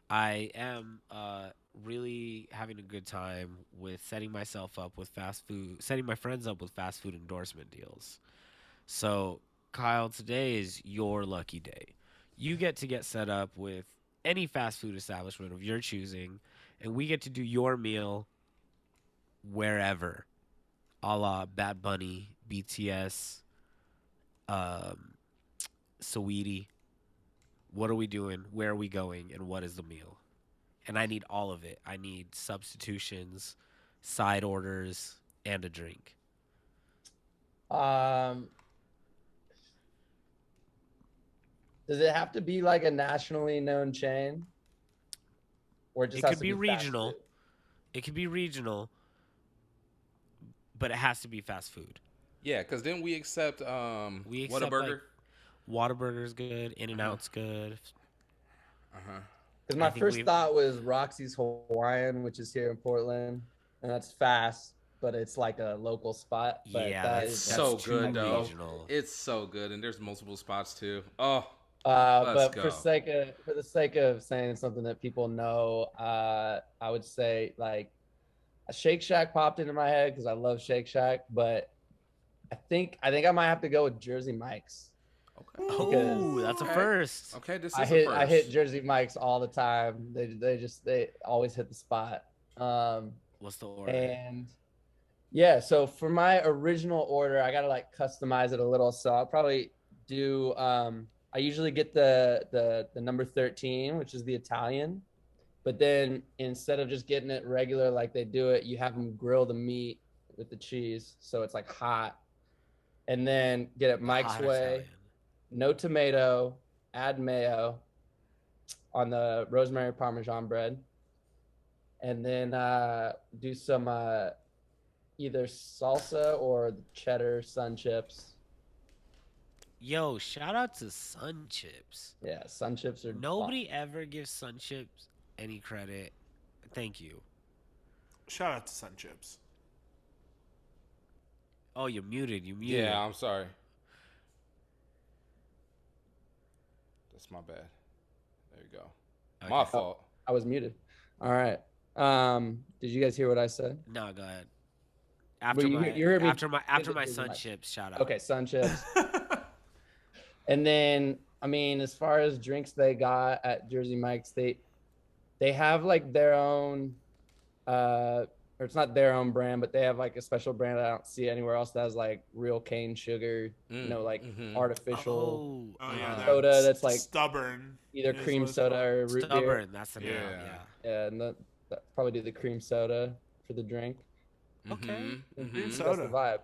I am really having a good time with setting my friends up with fast food endorsement deals. So, Kyle, today is your lucky day. You get to get set up with any fast food establishment of your choosing, and we get to do your meal wherever, a la Bad Bunny, BTS, Saweetie. What are we doing? Where are we going? And what is the meal? And I need all of it. I need substitutions, side orders, and a drink. Does it have to be like a nationally known chain? Or it could be regional. It could be regional, but it has to be fast food. Yeah, because then we accept Whataburger. Like, Whataburger's good. In-N-Out's good. Because my first thought was Roxy's Hawaiian, which is here in Portland, and that's fast, but it's like a local spot. But yeah, that's so good though. Regional. It's so good, and there's multiple spots too. Oh. But for the sake of saying something that people know, I would say like a Shake Shack popped into my head because I love Shake Shack, but I think I might have to go with Jersey Mike's. Okay. Oh, that's a first. Okay, this is a first. I hit Jersey Mike's all the time. They always hit the spot. What's the order? And yeah, so for my original order, I gotta like customize it a little. So I'll probably do. I usually get the number 13, which is the Italian, but then instead of just getting it regular like they do it, you have them grill the meat with the cheese, so it's like hot, and then get it Mike's way, Italian. No tomato, add mayo on the rosemary Parmesan bread, and then do some either salsa or cheddar sun chips. Yo, shout out to Sun Chips. Yeah, Sun Chips are Nobody ever gives Sun Chips any credit. Thank you. Shout out to Sun Chips. Oh, you're muted. Yeah, I'm sorry. That's my bad. There you go. Okay. My fault. I was muted. All right. Did you guys hear what I said? No, go ahead. After my Sun Chips, shout out. Okay, Sun Chips. And then, I mean, as far as drinks they got at Jersey Mike's, they have like their own, or it's not their own brand, but they have like a special brand I don't see anywhere else that has like real cane sugar, like artificial soda that's like stubborn, either cream soda or root beer. That's the name. Yeah, and that probably do the cream soda for the drink. Okay, cream soda. That's the vibe.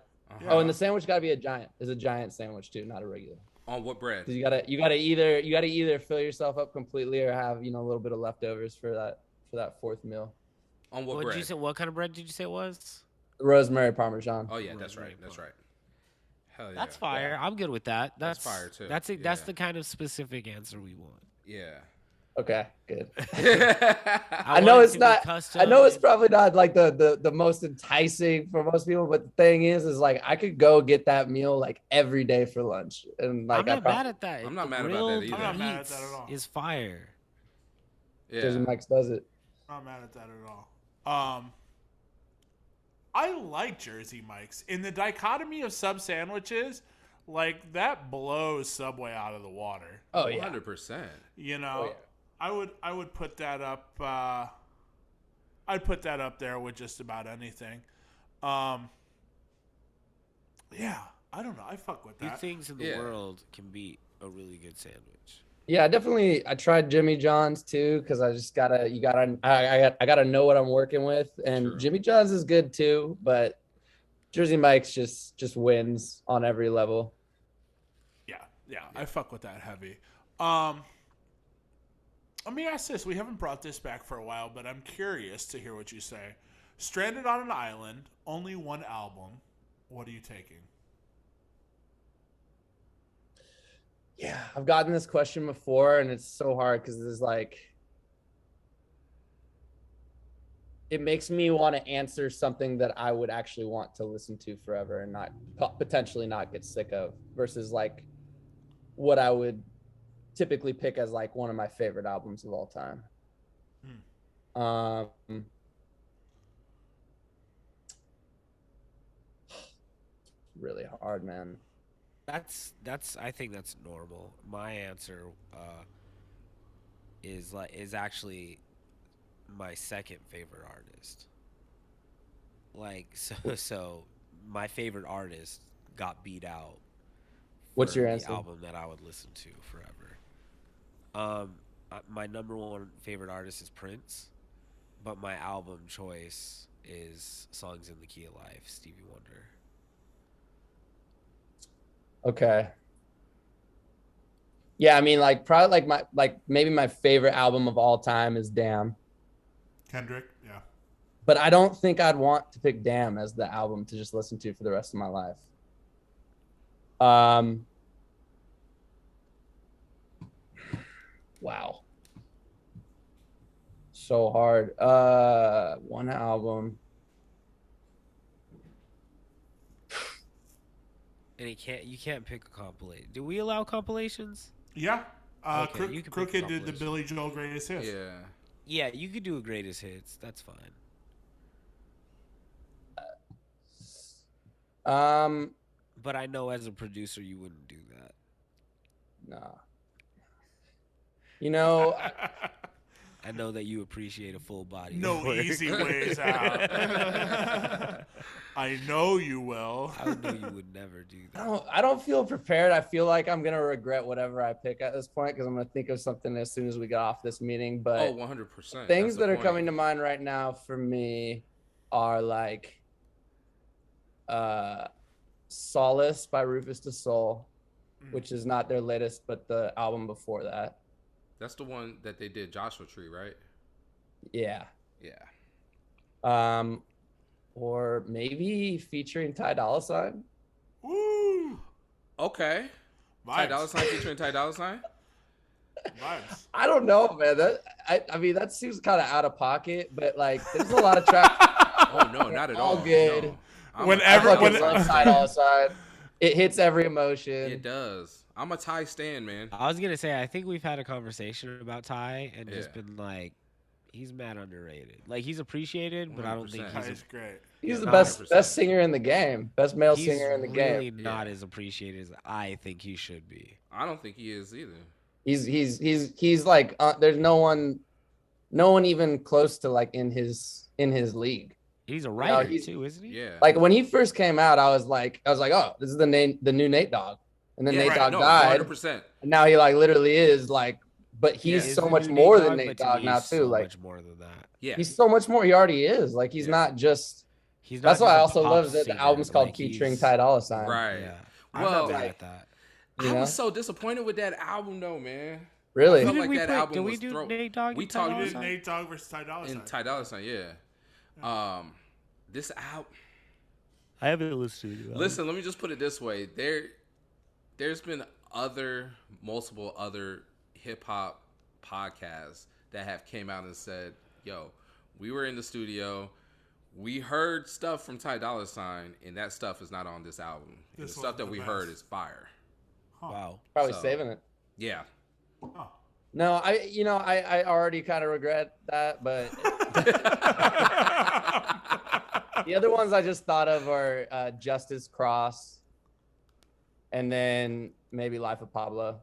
Oh, and the sandwich got to be a giant. It's a giant sandwich too, not a regular. On what bread? You gotta either fill yourself up completely or have a little bit of leftovers for that fourth meal. On what bread? Did you say? What kind of bread did you say it was? Rosemary Parmesan. Oh yeah, that's right. Hell yeah. That's fire. Yeah. I'm good with that. That's fire too. That's the kind of specific answer we want. Yeah. Okay, good. I know it's not. I know it's probably not like the most enticing for most people, but the thing is like I could go get that meal like every day for lunch, and like I'm not mad at that. I'm not mad about that either. I'm not mad at that at all. Is fire. Yeah. Jersey Mike's does it. I'm not mad at that at all. I like Jersey Mike's in the dichotomy of sub sandwiches. Like that blows Subway out of the water. Oh yeah, 100%. You know. Oh, yeah. I would put that up. I'd put that up there with just about anything. Yeah, I don't know. I fuck with that. Few things in the world can beat a really good sandwich. Yeah, I tried Jimmy John's too because I just I gotta know what I'm working with, and True. Jimmy John's is good too, but Jersey Mike's just wins on every level. Yeah, I fuck with that heavy. Let me ask this. We haven't brought this back for a while, but I'm curious to hear what you say. Stranded on an island, only one album. What are you taking? Yeah, I've gotten this question before, and it's so hard because it's like, it makes me want to answer something that I would actually want to listen to forever and not potentially not get sick of, versus like what I would typically pick as like one of my favorite albums of all time. Really hard, man. I think that's normal. My answer is actually my second favorite artist. Like so my favorite artist got beat out. What's your the answer? album that I would listen to forever. My number one favorite artist is Prince, but my album choice is Songs in the Key of Life, Stevie Wonder. Okay. Yeah, I mean, like probably maybe my favorite album of all time is Damn. Kendrick, yeah. But I don't think I'd want to pick Damn as the album to just listen to for the rest of my life. Wow. So hard. One album. And you can't pick a compilation. Do we allow compilations? Yeah. Okay, Crooked did the Billy Joel greatest hits. Yeah. Yeah, you could do a greatest hits. That's fine. But I know as a producer you wouldn't do that. Nah. You know, I know that you appreciate a full body. No easy ways out. I know you will. I know you would never do that. I don't feel prepared. I feel like I'm gonna regret whatever I pick at this point because I'm gonna think of something as soon as we get off this meeting. But 100%. things that are coming to mind right now for me are like Solace by Rufus Du Sol, which is not their latest, but the album before that. That's the one that they did Joshua Tree, right? Yeah. Yeah. Or maybe featuring Ty Dolla $ign. Woo! Okay. Vibes. Ty Dolla $ign featuring Ty Dolla $ign? Vibes. I don't know, man. I mean, that seems kind of out of pocket, but like, there's a lot of tracks. Oh no, not at all. All good. No. I love Ty Dolla $ign. It hits every emotion. It does. I'm a Ty stan, man. I was gonna say I think we've had a conversation about Ty and just been like, he's mad underrated. Like he's appreciated, but I don't think Ty's great. He's the best singer in the game. Best male singer in the game. He's really not as appreciated as I think he should be. I don't think he is either. He's like there's no one even close to like in his league. He's a writer too, isn't he? Yeah. Like when he first came out, I was like, oh, this is the new Nate Dogg. And then Nate Dogg died. 100%. And now he like literally is like, but he's so much more than Nate Dogg now too. Like much more than that. Yeah. He's so much more. He already is. Like he's not just. That's why I also love that the album's called featuring Ty Dolla $ign. Right. Yeah. Well, I'm not mad at that. I was so disappointed with that album though, man. Really? I felt like that album did was we do Nate Dogg? We talked about Nate Dogg versus Ty Dolla $ign. And Ty Dolla $ign, yeah. This album. I haven't listened to it. Listen, let me just put it this way. There's been multiple other hip hop podcasts that have came out and said, yo, we were in the studio, we heard stuff from Ty Dolla $ign, and that stuff is not on this album. The stuff that we heard is fire. Huh. Wow. Probably saving it. Yeah. Oh. No, I already kind of regret that, but the other ones I just thought of are Justice Cross, and then maybe Life of Pablo.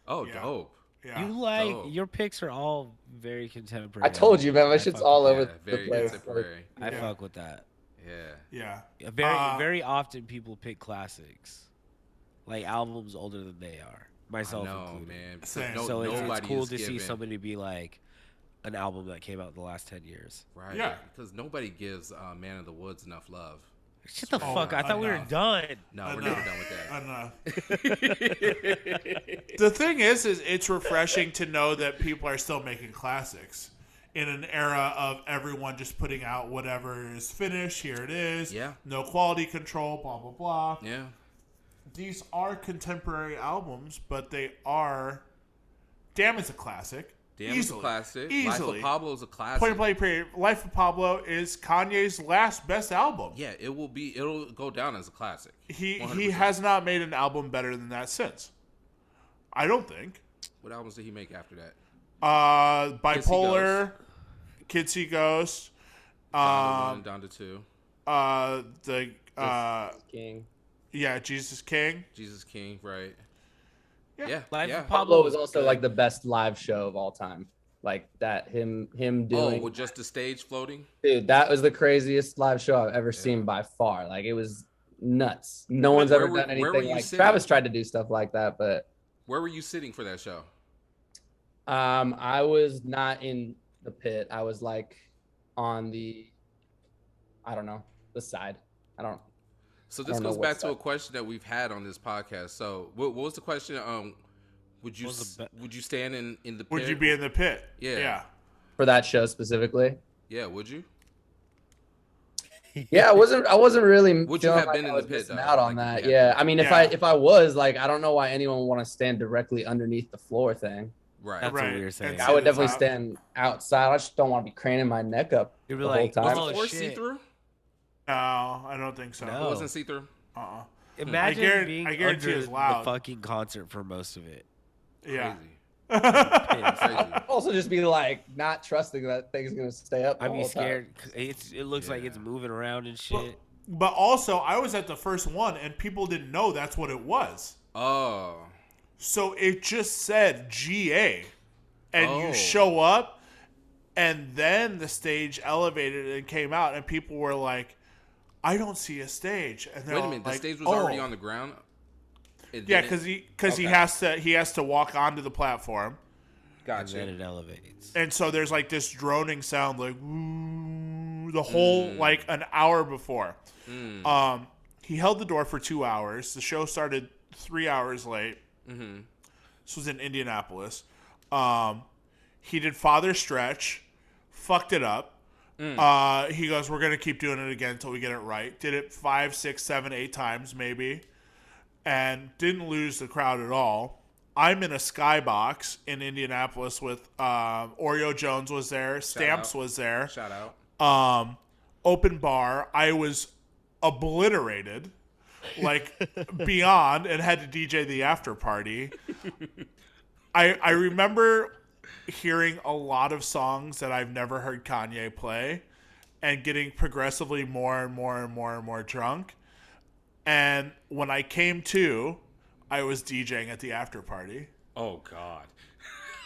Oh, yeah. Dope. Yeah. Your picks are all very contemporary. I told you, man, my shit's all over the place. I fuck with that. Yeah. Very often people pick classics, like albums older than they are. Myself included. Man. So it's cool to see somebody be like an album that came out in the last 10 years. Right. Yeah. Because nobody gives Man in the Woods enough love. Shut the fuck! I thought we were done. No, we're never done with that. The thing is it's refreshing to know that people are still making classics in an era of everyone just putting out whatever is finished. Here it is. Yeah. No quality control. Blah blah blah. Yeah. These are contemporary albums, but they are. Damn, it's a classic. Damn, it's a classic. Easily. Life of Pablo is a classic. Point blank period. Life of Pablo is Kanye's last best album. Yeah, it'll go down as a classic. 100%. He has not made an album better than that since. I don't think. What albums did he make after that? Bipolar, Kids See Ghosts, Donda 2. King. Yeah, Jesus King. Jesus King, right. Yeah. Life of Pablo was also like the best live show of all time. Like that, him doing. With just the stage floating? Dude, that was the craziest live show I've ever seen by far. Like it was nuts. No one's ever done anything like. Travis tried to do stuff like that, but. Where were you sitting for that show? I was not in the pit. I was like on the, I don't know, the side. So this goes back to a question that we've had on this podcast. So what was the question? Would you stand in the pit? Would you be in the pit? Yeah. For that show specifically? Yeah, would you? Yeah, I wasn't really. Would you have been in the pit though? Out on that, yeah. I mean, if I was like, I don't know why anyone would want to stand directly underneath the floor thing. Right. That's what we were saying. I would definitely stand outside. I just don't want to be craning my neck up the whole time. Was the floor see-through? No, I don't think so. No. It wasn't see-through? Imagine being under the fucking concert for most of it. Yeah. I'd also just be like not trusting that thing's gonna stay up. I'd be scared. It looks like it's moving around and shit. But also, I was at the first one, and people didn't know that's what it was. Oh. So it just said GA, and you show up, and then the stage elevated and came out, and people were like, "I don't see a stage." And wait a minute, the stage was already on the ground. Yeah, because he has to walk onto the platform. Gotcha. And then it elevates. And so there's like this droning sound, like woo, the whole like an hour before. He held the door for 2 hours. The show started 3 hours late. This was in Indianapolis. He did Father Stretch, fucked it up. He goes, "We're gonna keep doing it again until we get it right." Did it 5, 6, 7, 8 times maybe. And didn't lose the crowd at all. I'm in a skybox in Indianapolis with Oreo Jones was there, Stamps was there. Shout out. Open bar. I was obliterated, like beyond, and had to DJ the after party. I remember hearing a lot of songs that I've never heard Kanye play, and getting progressively more and more and more and more drunk. And when I came to, I was DJing at the after party. Oh God!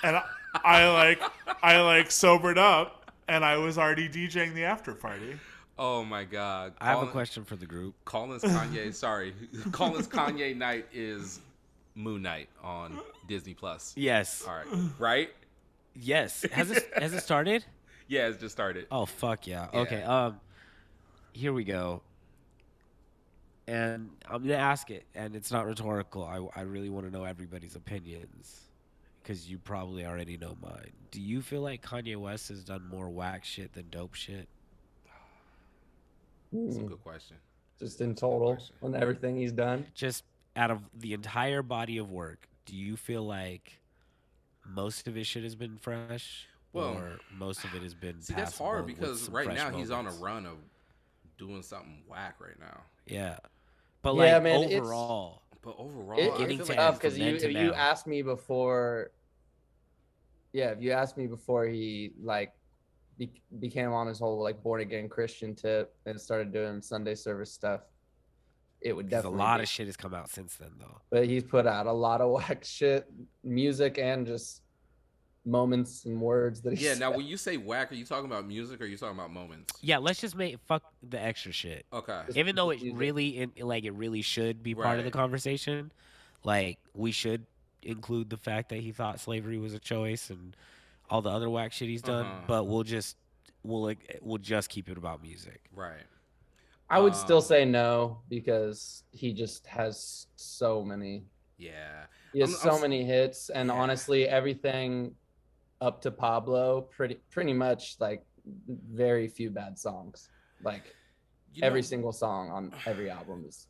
And I sobered up, and I was already DJing the after party. Oh my God! I have a question for the group. Colin's Kanye night is Moon Night on Disney Plus. Yes. All right. Right? Yes. Has it started? Yeah, it's just started. Oh fuck yeah. Okay. Here we go. And I'm gonna ask it, and it's not rhetorical. I really want to know everybody's opinions, because you probably already know mine. Do you feel like Kanye West has done more whack shit than dope shit? That's a good question. Just in total, on everything he's done. Just out of the entire body of work, do you feel like most of his shit has been fresh, or most of it has been? See, that's hard because right now he's on a run of doing something whack right now. Yeah. But like overall, it's tough because if you asked me before, if you asked me before he like became on his whole like born again Christian tip and started doing Sunday service stuff, it would definitely. A lot of shit has come out since then, though. But he's put out a lot of whack shit, music and just moments and words that he said. Now when you say whack, are you talking about music or are you talking about moments? Yeah, let's just fuck the extra shit. Okay. Even though it really should be part of the conversation, like we should include the fact that he thought slavery was a choice and all the other whack shit he's done, but we'll just keep it about music. Right. I would still say no because he just has so many. Yeah. He has so many hits, and honestly, everything up to Pablo, pretty much like very few bad songs. Like every single song on every album is.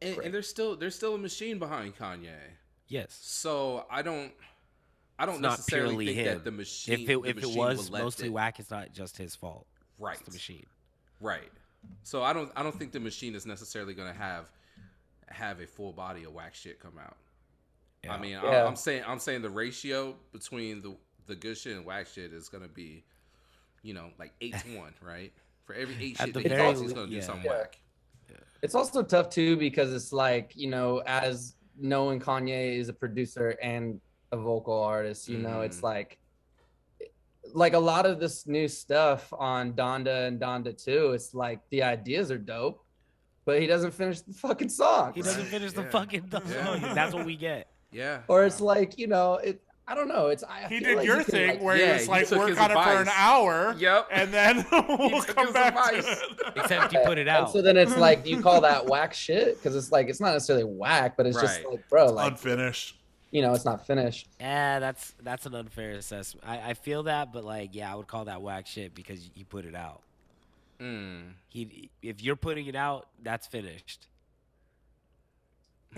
And there's still a machine behind Kanye. Yes. So I don't It's necessarily think him. that the machine. If it was mostly whack, it's not just his fault. Right. It's the machine. Right. So I don't think the machine is necessarily going to have a full body of whack shit come out. Yeah. I mean, I'm saying the ratio between the good shit and whack shit is going to be, like 8-1, right? For every 8 shit that he does, he's going to do something whack. Yeah. It's also tough too because it's like, as knowing Kanye is a producer and a vocal artist, it's like a lot of this new stuff on Donda and Donda 2, it's like the ideas are dope, but he doesn't finish the fucking song. He doesn't finish the fucking song. That's what we get. Yeah. Or it's like, I don't know. He did your thing where he was like, work on it for an hour. Yep. And then we'll come back to it. Except he put it out. And so then it's like, do you call that whack shit? Because it's like, it's not necessarily whack, but it's just like, bro, like unfinished. It's not finished. Yeah, that's an unfair assessment. I feel that, but like, yeah, I would call that whack shit because he put it out. If you're putting it out, that's finished.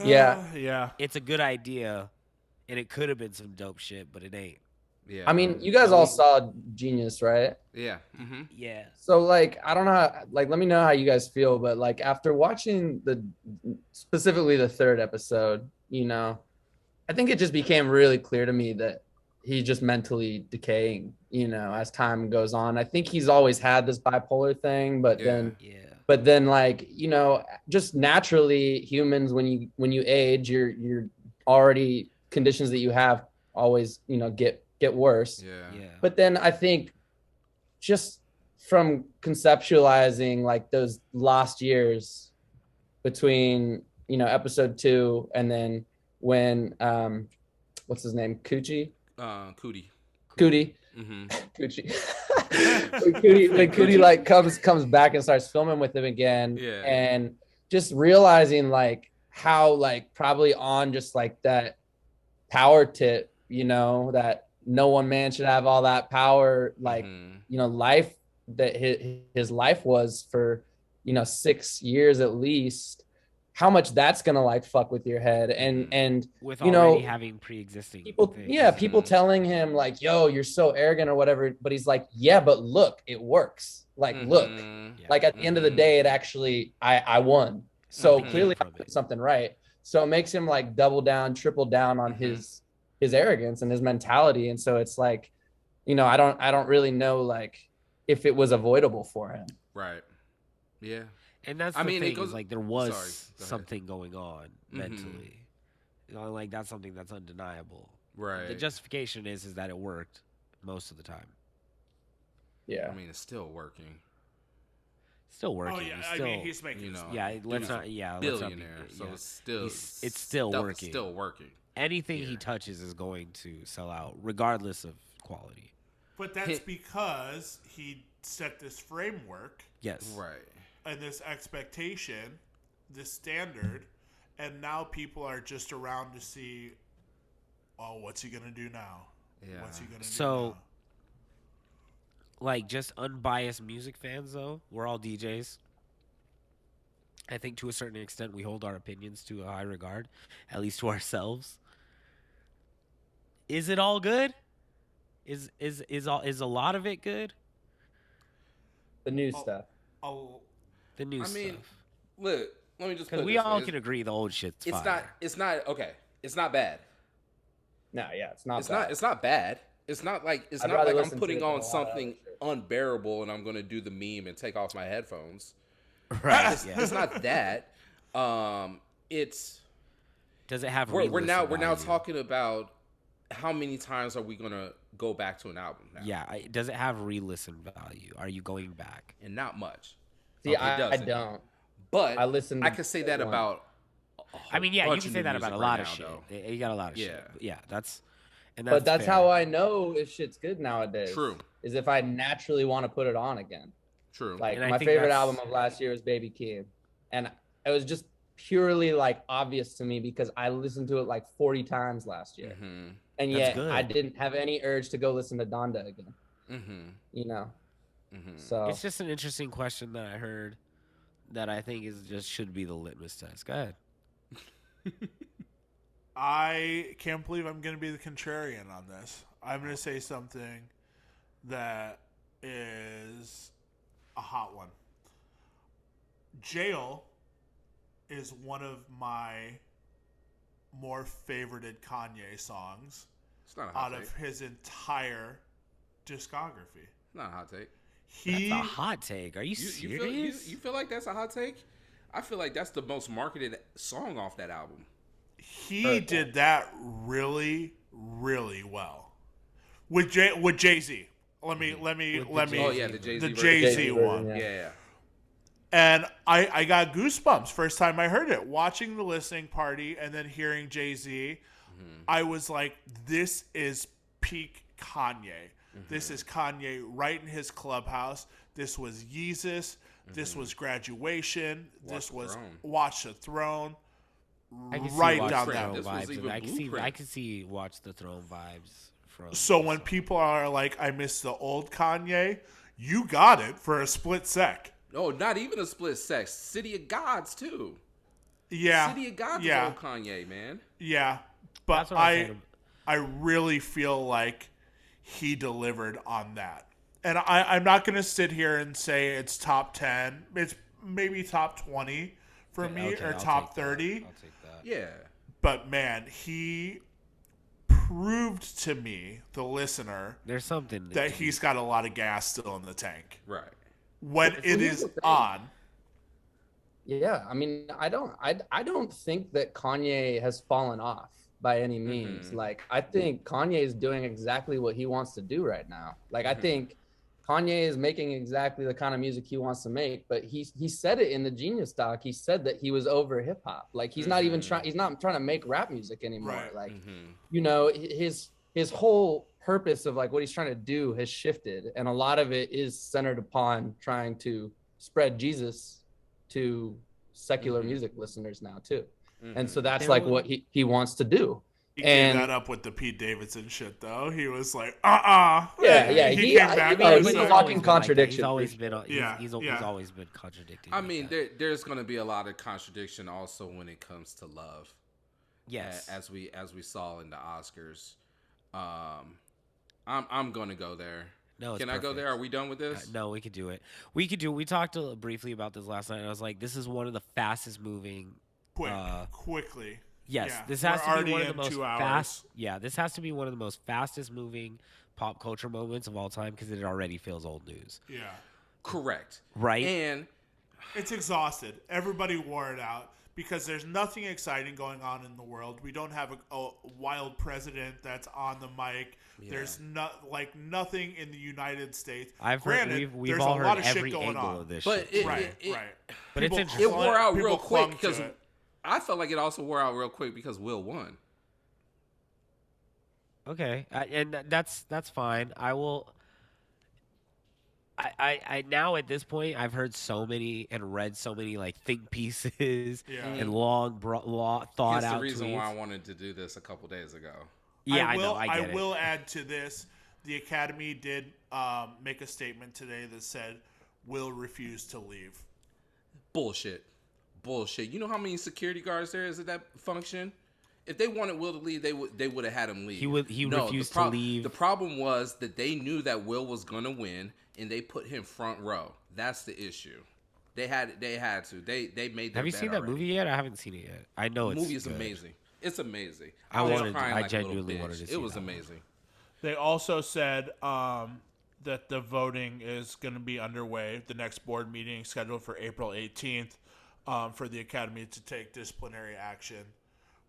Yeah. Yeah. It's a good idea, and it could have been some dope shit, but it ain't. Yeah. I mean, you guys all saw Genius, right? Yeah. Mm-hmm. Yeah. So like, I don't know how, like, let me know how you guys feel, but like after watching specifically the third episode, I think it just became really clear to me that he's just mentally decaying, as time goes on. I think he's always had this bipolar thing, but then like, just naturally humans, when you age, you're already conditions that you have always, get worse. Yeah. But then I think just from conceptualizing like those lost years between, episode 2 and then when what's his name? Coochie? Cootie. Mm-hmm. Coochie. when Cootie like comes back and starts filming with him again. Yeah. And just realizing like how like probably on just like that power tip, that no one man should have all that power, like life that his life was for 6 years at least, how much that's gonna like fuck with your head and with already having pre-existing people things. People telling him like, yo, you're so arrogant or whatever, but he's like, yeah, but look, it works, like look, like at the end of the day, it actually I won, so clearly I did something right. So it makes him like double down, triple down on his arrogance and his mentality. And so it's like, I don't really know like if it was avoidable for him. Right. Yeah. And that's the thing, is like there was something going on mentally. Like that's something that's undeniable. Right. The justification is that it worked most of the time. Yeah. I mean, it's still working. Still working. Oh yeah, I mean he's making billionaire. So it's still working. Still working. Anything he touches is going to sell out, regardless of quality. But that's because he set this framework. Yes. Right. And this expectation, this standard, and now people are just around to see, oh, what's he gonna do now? Yeah. What's he gonna do So, like, just unbiased music fans, though, we're all DJs. I think to a certain extent we hold our opinions to a high regard, at least to ourselves. Is it all good? Is a lot of it good? The new stuff. The new stuff. I mean, look, let me just put because we all can agree the old shit's fire. It's not okay. It's not bad. No, yeah, it's not bad. It's not bad. It's not like I'm putting on something unbearable and I'm gonna do the meme and take off my headphones. Right. It's not that. It's. Does it have? We're now talking about how many times are we gonna go back to an album now? Yeah. Does it have re-listen value? Are you going back? And not much. See, I don't. But I listen. I could say that about. I mean, yeah, you can say that about a lot of shit. You got a lot of shit. Yeah, that's but that's fair. How I know if shit's good nowadays. True. Is if I naturally want to put it on again. True. Like And I my think favorite that's- album of last year was Baby Keem, and it was just purely like obvious to me because I listened to it like 40 times last year, and That's yet good. I didn't have any urge to go listen to Donda again. Mm-hmm. You know, Mm-hmm. so It's just an interesting question that I heard that I think is just should be the litmus test. Go ahead. I can't believe I'm going to be the contrarian on this. I'm going to say something that is a hot one. Jail is one of my more favorited Kanye songs It's not a hot out take. of his entire discography. It's not a hot take. That's a hot take. Are you You serious? feel like that's a hot take? I feel like that's the most marketed song off that album. He did that really, really well with Jay-Z. Let me. Oh yeah, the Jay-Z the version. Jay-Z one. Yeah. And I got goosebumps first time I heard it. Watching the listening party and then hearing Jay-Z, I was like, this is peak Kanye. This is Kanye right in his clubhouse. This was Yeezus. This was Graduation. This was Watch the Throne. I can see Right Watch down the that. Throne This was vibes. even And I Blueprint. can see Watch the Throne vibes from. So this when song. people are like, I miss the old Kanye, you got it for a split sec. No, not even a split sex. City of Gods too. Yeah. City of Gods yeah. is old Kanye, man. Yeah. But That's what I'm saying. I really feel like he delivered on that. And I'm not going to sit here and say it's top 10. It's maybe top 20 for me Okay, or I'll top take that. 30. I'll take that. Yeah. But man, he proved to me, the listener, There's something that he's got a lot of gas still in the tank. Right. When it here's is the thing. on, yeah, I mean, I don't think that Kanye has fallen off by any means. Like, I think Kanye is doing exactly what he wants to do right now. Like, I think Kanye is making exactly the kind of music he wants to make, but he said it in the Genius doc. He said that he was over hip hop. Like, he's not even trying to make rap music anymore. Right. Like, you know, his whole purpose of like what he's trying to do has shifted, and a lot of it is centered upon trying to spread Jesus to secular music listeners now too. And so that's like what he wants to do. he And gave that up with the Pete Davidson shit, though. He was like, Yeah, He came back oh, with he's some- a walking contradiction. He's always for been. Yeah, He's yeah. always been contradicting. I like mean, that. there's going to be a lot of contradiction also when it comes to love. yes. As we saw in the Oscars. I'm going to go there. No, it's Can I go perfect. there? Are we done with this? No, we could do it. We talked briefly about this last night. And I was like, this is one of the fastest moving. quickly. Yes, Yeah, this we're has to be already one of the in most 2 hours. fast. Yeah, this has to be one of the most fastest moving pop culture moments of all time because it already feels old news. Yeah. Correct. Right? And It's exhausted. Everybody wore it out because there's nothing exciting going on in the world. We don't have a wild president that's on the mic. Yeah. There's nothing in the United States. I've heard Granted, we've there's all a heard lot of every shit going angle on. of this But shit. Right. But it's People interesting. it wore out people real quick clung to because it. I felt like it also wore out real quick because Will won. Okay, and that's fine. I will. I now at this point I've heard so many and read so many like think pieces Yeah. and long thought That's out the reason tweets. why I wanted to do this a couple days ago. Yeah, I know. I get it. will add to this. The Academy did make a statement today that said Will refuse to leave. Bullshit. You know how many security guards there is at that function? If they wanted Will to leave, they would have had him leave. He refused to leave. The problem was that they knew that Will was gonna win, and they put him front row. That's the issue. They had to. They made. Have you seen that movie yet? I haven't seen it yet. I know The it's movie is good. amazing. It's amazing. I was wanted- crying I like a little genuinely bitch. wanted to see It was that one. amazing. They also said that the voting is going to be underway. The next board meeting scheduled for April 18th for the Academy to take disciplinary action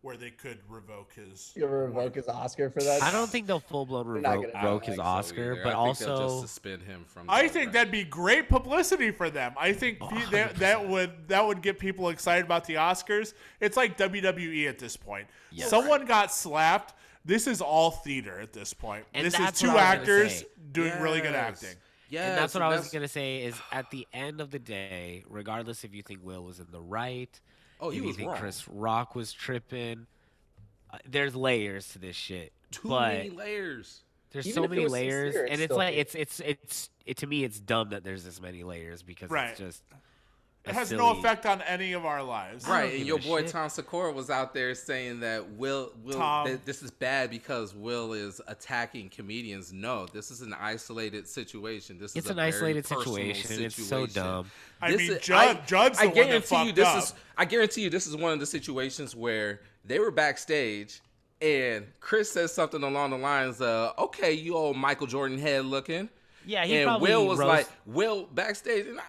where they could revoke his. You'll revoke his Oscar for that. I don't think they'll full blown They're not gonna- revoke his So Oscar, either. but I think they'll just also suspend him from. I the think race. that'd be great publicity for them. I think that would get people excited about the Oscars. It's like WWE at this point. Yes. Someone got slapped. This is all theater at this point. And This is that's two what I was gonna actors say. doing really good Yes. acting. Yeah, and that's what I was gonna say. Is at the end of the day, regardless if you think Will was in the right, he if you was think wrong. Chris Rock was tripping, there's layers to this shit. Too many layers. There's Even so if it many was layers, sincere, and it's like to me it's dumb that there's this many layers because it's just it has no effect on any of our lives. Right, and your boy Tom Segura was out there saying that this is bad because Will is attacking comedians. No, this is an isolated situation. It's an isolated situation. It's so dumb. I guarantee you this is one of the situations where they were backstage and Chris says something along the lines of, "Okay, you old Michael Jordan head looking." Yeah, and Will was like, Will backstage, and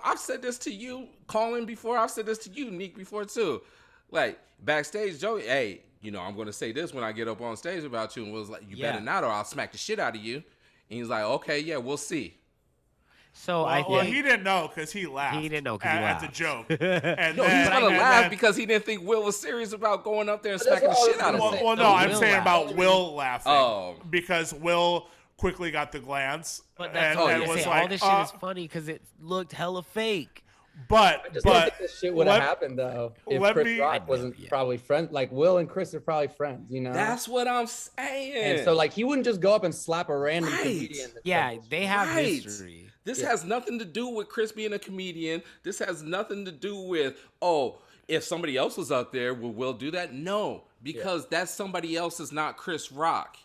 I've said this to you, Colin, before. I've said this to you, Neek, before too. Like backstage, Joey, hey, I'm going to say this when I get up on stage about you, and Will's like, you better not, or I'll smack the shit out of you. And he's like, okay, yeah, we'll see. So I think he didn't know because he laughed. He didn't know because he laughed at the joke. And no, he's gonna laugh because he didn't think Will was serious about going up there and smacking the shit out of him. Well, no, I'm saying about Will laughing because Will quickly got the glance. But that's all this shit is funny because it looked hella fake. But I just don't think this shit would have happened though if Chris Rock wasn't probably friends. Like Will and Chris are probably friends, That's what I'm saying. And so like he wouldn't just go up and slap a random comedian. Yeah, they have history. This has nothing to do with Chris being a comedian. This has nothing to do with if somebody else was out there, would Will do that? No, because that somebody else is not Chris Rock.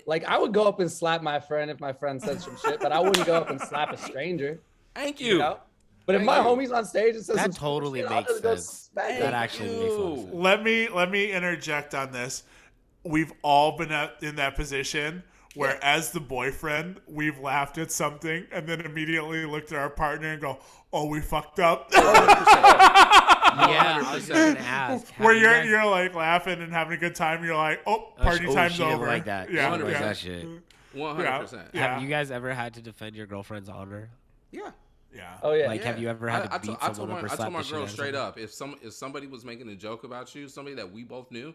Like I would go up and slap my friend if my friend said some shit, but I wouldn't go up and slap a stranger. Thank you. But if my homie's on stage and says that totally makes sense. That actually makes sense. Let me interject on this. We've all been in that position where, as the boyfriend, we've laughed at something and then immediately looked at our partner and go, "Oh, we fucked up." Yeah, I was gonna ask. Where you're like laughing and having a good time, you're like, "Oh, party time's over." Like that. Yeah, 100%. Like that shit. 100%. Have you guys ever had to defend your girlfriend's honor? Yeah. Yeah. Oh yeah. Like, have you ever had to beat someone up or slap the shit out of I told my girl straight someone? up, if somebody was making a joke about you, somebody that we both knew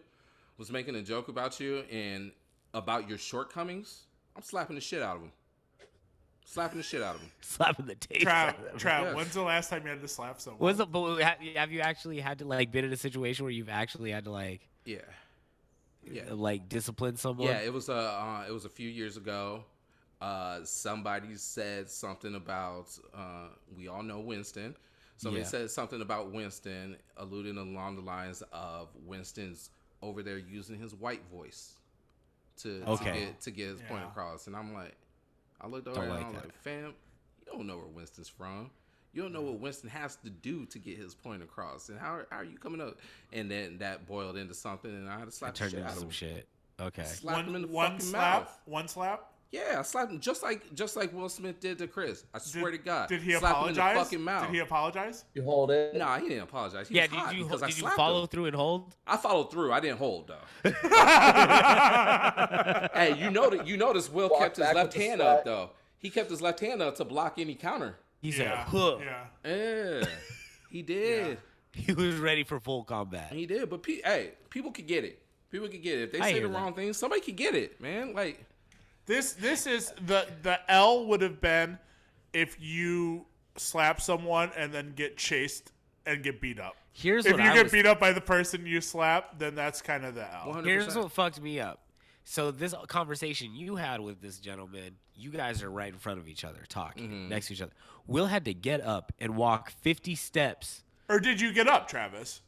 was making a joke about you and about your shortcomings, I'm slapping the shit out of them. Slapping the shit out of them. Slapping the taste out of them. Trav, when's the last time you had to slap someone? But have you actually had to like been in a situation where you've actually had to like like discipline someone? Yeah, it was a few years ago. Somebody said something about we all know Winston. Somebody said something about Winston, alluding along the lines of Winston's over there using his white voice to get his point across. And I'm like, I looked over and I'm like, fam, you don't know where Winston's from. You don't know what Winston has to do to get his point across. And how are you coming up? And then that boiled into something, and I had to slap the shit out of him. Shit. Okay. Slap him in the one fucking slap? mouth. One slap? Yeah, I slapped him just like Will Smith did to Chris. I swear to God. Did he Slap apologize? him in the fucking mouth. Did he apologize? You hold it. Nah, he didn't apologize. He Did was you did you follow through and hold? I followed through. I didn't hold though. Hey, you notice Will kept his left hand up though. He kept his left hand up to block any counter. He said, "Huh." Yeah, he did. Yeah. He was ready for full combat. He did. But people could get it. People could get it. If they say the wrong thing, somebody could get it, man. Like this is the L would have been if you slap someone and then get chased and get beat up. If you get beat up by the person you slap, then that's kind of the L. 100%. Here's what fucked me up. So this conversation you had with this gentleman, you guys are right in front of each other, talking next to each other. Will had to get up and walk 50 steps. Or did you get up, Travis?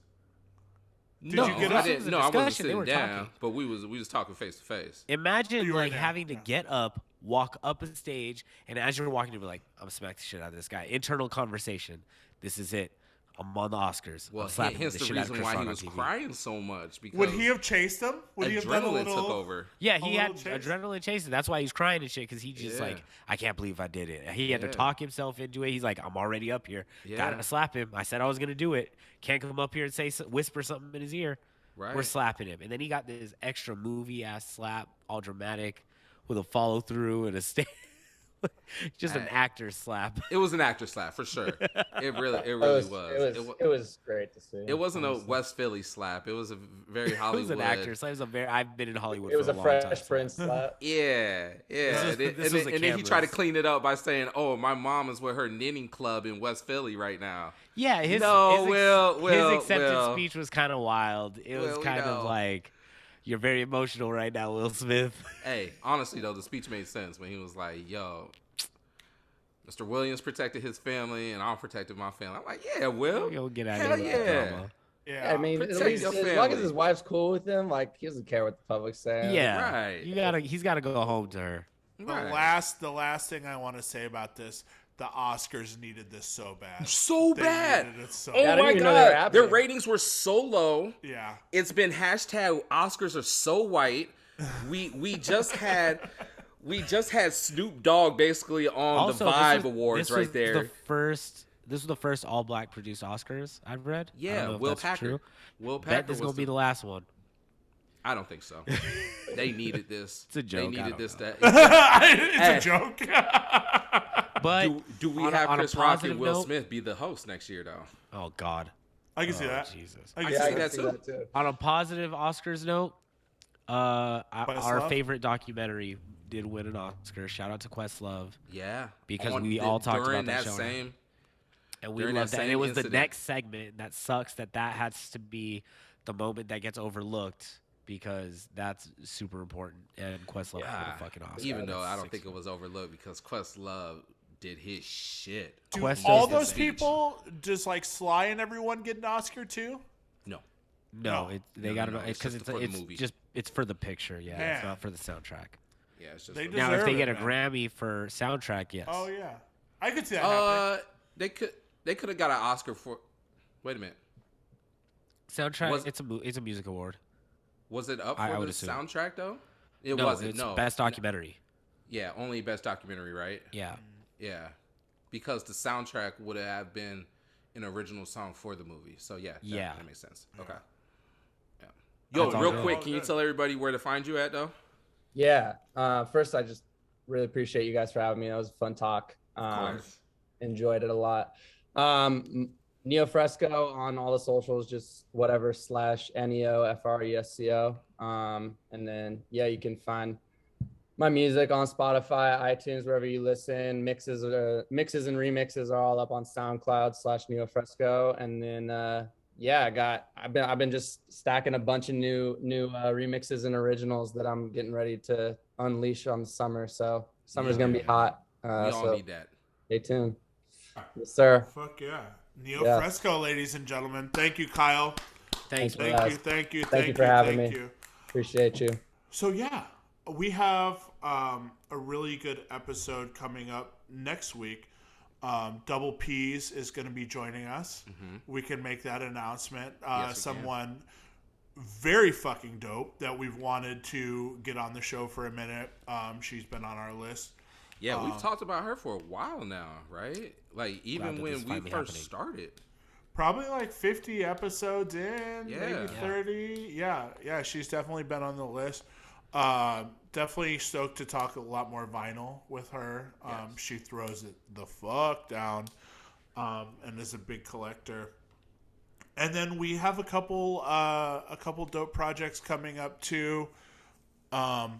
Did you get up? No, I wasn't sitting down, but we was talking face to face. Imagine like having to get up, walk up a stage, and as you're walking, you'll be like, "I'm gonna smack the shit out of this guy." Internal conversation. This is it. I'm on the Oscars. Well, hence the reason why he was crying so much. Because would he have chased him? Would he have done a little? Took over. Yeah, he had adrenaline chasing. That's why he's crying and shit, because he just like, I can't believe I did it. He had to talk himself into it. He's like, I'm already up here. Gotta slap him. I said I was gonna do it. Can't come up here and whisper something in his ear. Right. We're slapping him, and then he got this extra movie ass slap, all dramatic, with a follow through and a stay. Just an actor slap. It was an actor slap for sure. It really was. It was great to see. It wasn't a West Philly slap. It was a very Hollywood. It was an actor slap. It was a very. I've been in Hollywood. It was for a long time, Fresh Prince slap. Yeah. And then he tried to clean it up by saying, "Oh, my mom is with her knitting club in West Philly right now." Yeah, his acceptance speech was kind of wild. It was kind of like, "You're very emotional right now, Will Smith." Hey, honestly though, the speech made sense when he was like, "Yo, Mr. Williams protected his family, and I protected my family." I'm like, "Yeah, Will, You'll get out hell of here. yeah." Yeah, I mean, at least as long as his wife's cool with him, like he doesn't care what the public's saying. Yeah, right. He's gotta go home to her. The last thing I want to say about this, the Oscars needed this so bad. So bad. Oh my God. Their ratings were so low. Yeah. It's been hashtag Oscars are so white. We just had Snoop Dogg basically on Also, the Vibe Awards right there. This was the first all-black produced Oscars I've read. Yeah, Will Packer. Will Packer. Bet this is gonna be the last one. I don't think so. They needed this. It's a joke. They needed this. It's a joke. But do we have Chris Rock and Will Smith be the host next year though? Oh God. I can see that. Jesus. I can see that too. On a positive Oscars note, our favorite documentary did win an Oscar. Shout out to Questlove. Yeah. Because we all talked about that show. same. And we loved that. And it was the next segment that sucks that has to be the moment that gets overlooked because that's super important. And Questlove did a fucking Oscar. Even though I don't think it was overlooked because Questlove did his shit. Do all those people just like Sly and everyone get an Oscar too? No, they got it because it's for the picture. Yeah, it's not for the soundtrack. Yeah, it's just now if they get a Grammy for soundtrack, yes. Oh yeah, I could see that happening. They could have got an Oscar for. Wait a minute. Soundtrack. It's a music award. Was it up for the soundtrack though? It wasn't. No, best documentary. Yeah, only best documentary, right? Yeah. Yeah, because the soundtrack would have been an original song for the movie. So that makes sense. Okay. Yeah. Yo, real quick, can you tell everybody where to find you at though? Yeah. First, I just really appreciate you guys for having me. That was a fun talk. Of course. Enjoyed it a lot. Neo Fresco on all the socials, just whatever /NeoFresco. And then you can find my music on Spotify, iTunes, wherever you listen. Mixes and remixes are all up on SoundCloud /Neo Fresco. And then I've been just stacking a bunch of new remixes and originals that I'm getting ready to unleash on the summer. So summer's gonna be hot. We all need that. Stay tuned. Yes, sir. Fuck yeah. Neo Fresco, ladies and gentlemen. Thank you, Kyle. Thank you for having me. Appreciate you. So we have a really good episode coming up next week. Double P's is going to be joining us. Mm-hmm. We can make that announcement. Someone very fucking dope that we've wanted to get on the show for a minute. She's been on our list. Yeah, we've talked about her for a while now, right? Like, even when we first started. Probably like 50 episodes in, maybe 30. Yeah, she's definitely been on the list. Definitely stoked to talk a lot more vinyl with her. She throws it the fuck down and is a big collector. And then we have a couple dope projects coming up too. I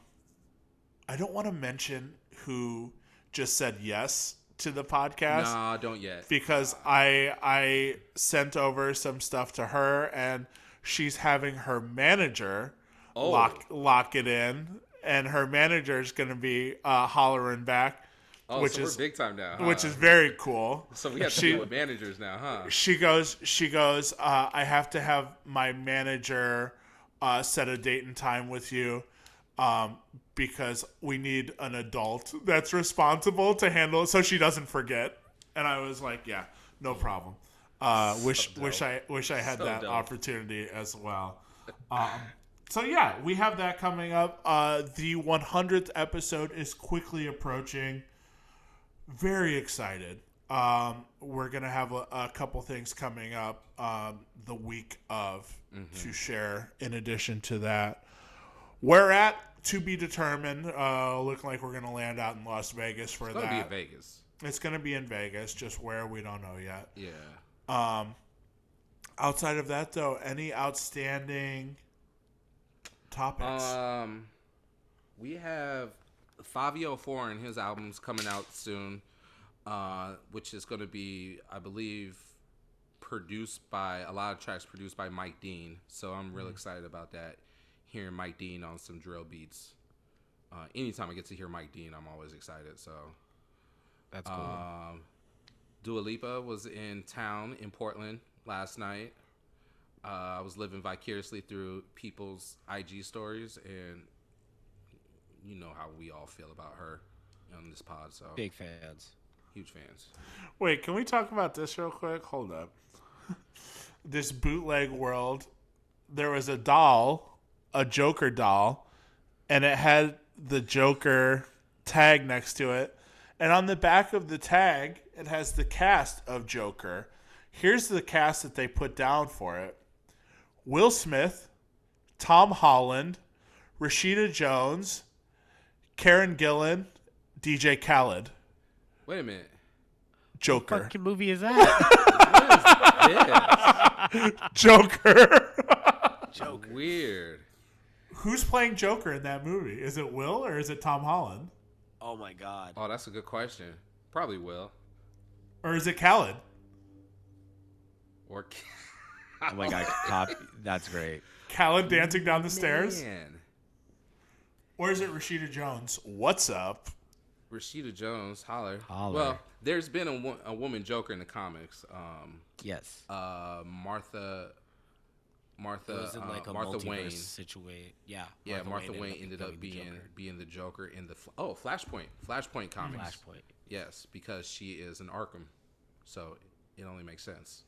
don't want to mention who just said yes to the podcast. Nah, don't yet. Because I sent over some stuff to her and she's having her manager lock it in, and her manager is going to be hollering back. Which is big time now, huh? Which is very cool. So we have to deal with managers now, huh? She goes, I have to have my manager set a date and time with you because we need an adult that's responsible to handle it so she doesn't forget. And I was like, yeah, no problem. Wish I had that opportunity as well. So yeah, we have that coming up. The 100th episode is quickly approaching. Very excited. We're going to have a couple things coming up the week of to share in addition to that. We're at to be determined. Looking like we're gonna land out in Las Vegas for that. It's gonna be in Vegas. It's gonna be in Vegas. Just where we don't know yet. Yeah. Outside of that, though, any outstanding topics? We have Fabio Foreign. His album's coming out soon, which is going to be, I believe, produced by a lot of tracks produced by Mike Dean. So I'm real excited about that. Hearing Mike Dean on some drill beats. Anytime I get to hear Mike Dean, I'm always excited. So that's cool. Dua Lipa was in town in Portland last night. I was living vicariously through people's IG stories, and you know how we all feel about her on this pod. So big fans, huge fans. Wait, can we talk about this real quick? Hold up. This bootleg world, there was a doll, a Joker doll, and it had the Joker tag next to it. And on the back of the tag, it has the cast of Joker. Here's the cast that they put down for it. Will Smith, Tom Holland, Rashida Jones, Karen Gillan, DJ Khaled. Wait a minute. Joker. What fucking movie is that? What is this? Joker. Joker. Weird. Who's playing Joker in that movie? Is it Will or is it Tom Holland? Oh my god. Oh, that's a good question. Probably Will. Or is it Khaled? Or oh my god, that's great. Khaled dancing down the stairs? Man. Or is it Rashida Jones? What's up? Rashida Jones, holler. Holler. Well, there's been a woman Joker in the comics. Yes. Martha. It was in like a Martha Wayne situation. Yeah. Yeah, Martha Wayne ended up being the Joker in the Flashpoint comics. Flashpoint. Yes, because she is an Arkham, so it only makes sense.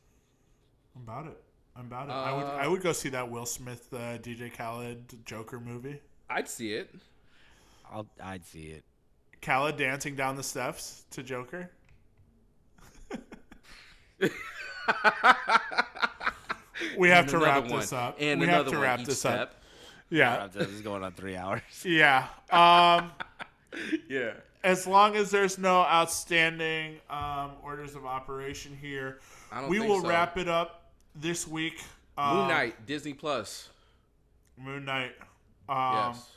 I'm about it. I would go see that Will Smith, DJ Khaled Joker movie. I'd see it. I'd see it. Khaled dancing down the steps to Joker. We have to wrap this up. And we have to wrap this up. Yeah. This is going on 3 hours. Yeah. Yeah. As long as there's no outstanding orders of operation here, we will wrap it up this week. Moon Knight, Disney Plus. Moon Knight. Yes.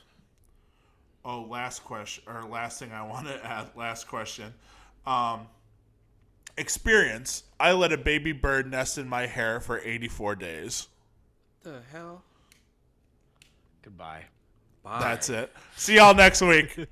Oh, last question, or last thing I want to add. Last question. Experience. I let a baby bird nest in my hair for 84 days. The hell? Goodbye. Bye. That's it. See y'all next week.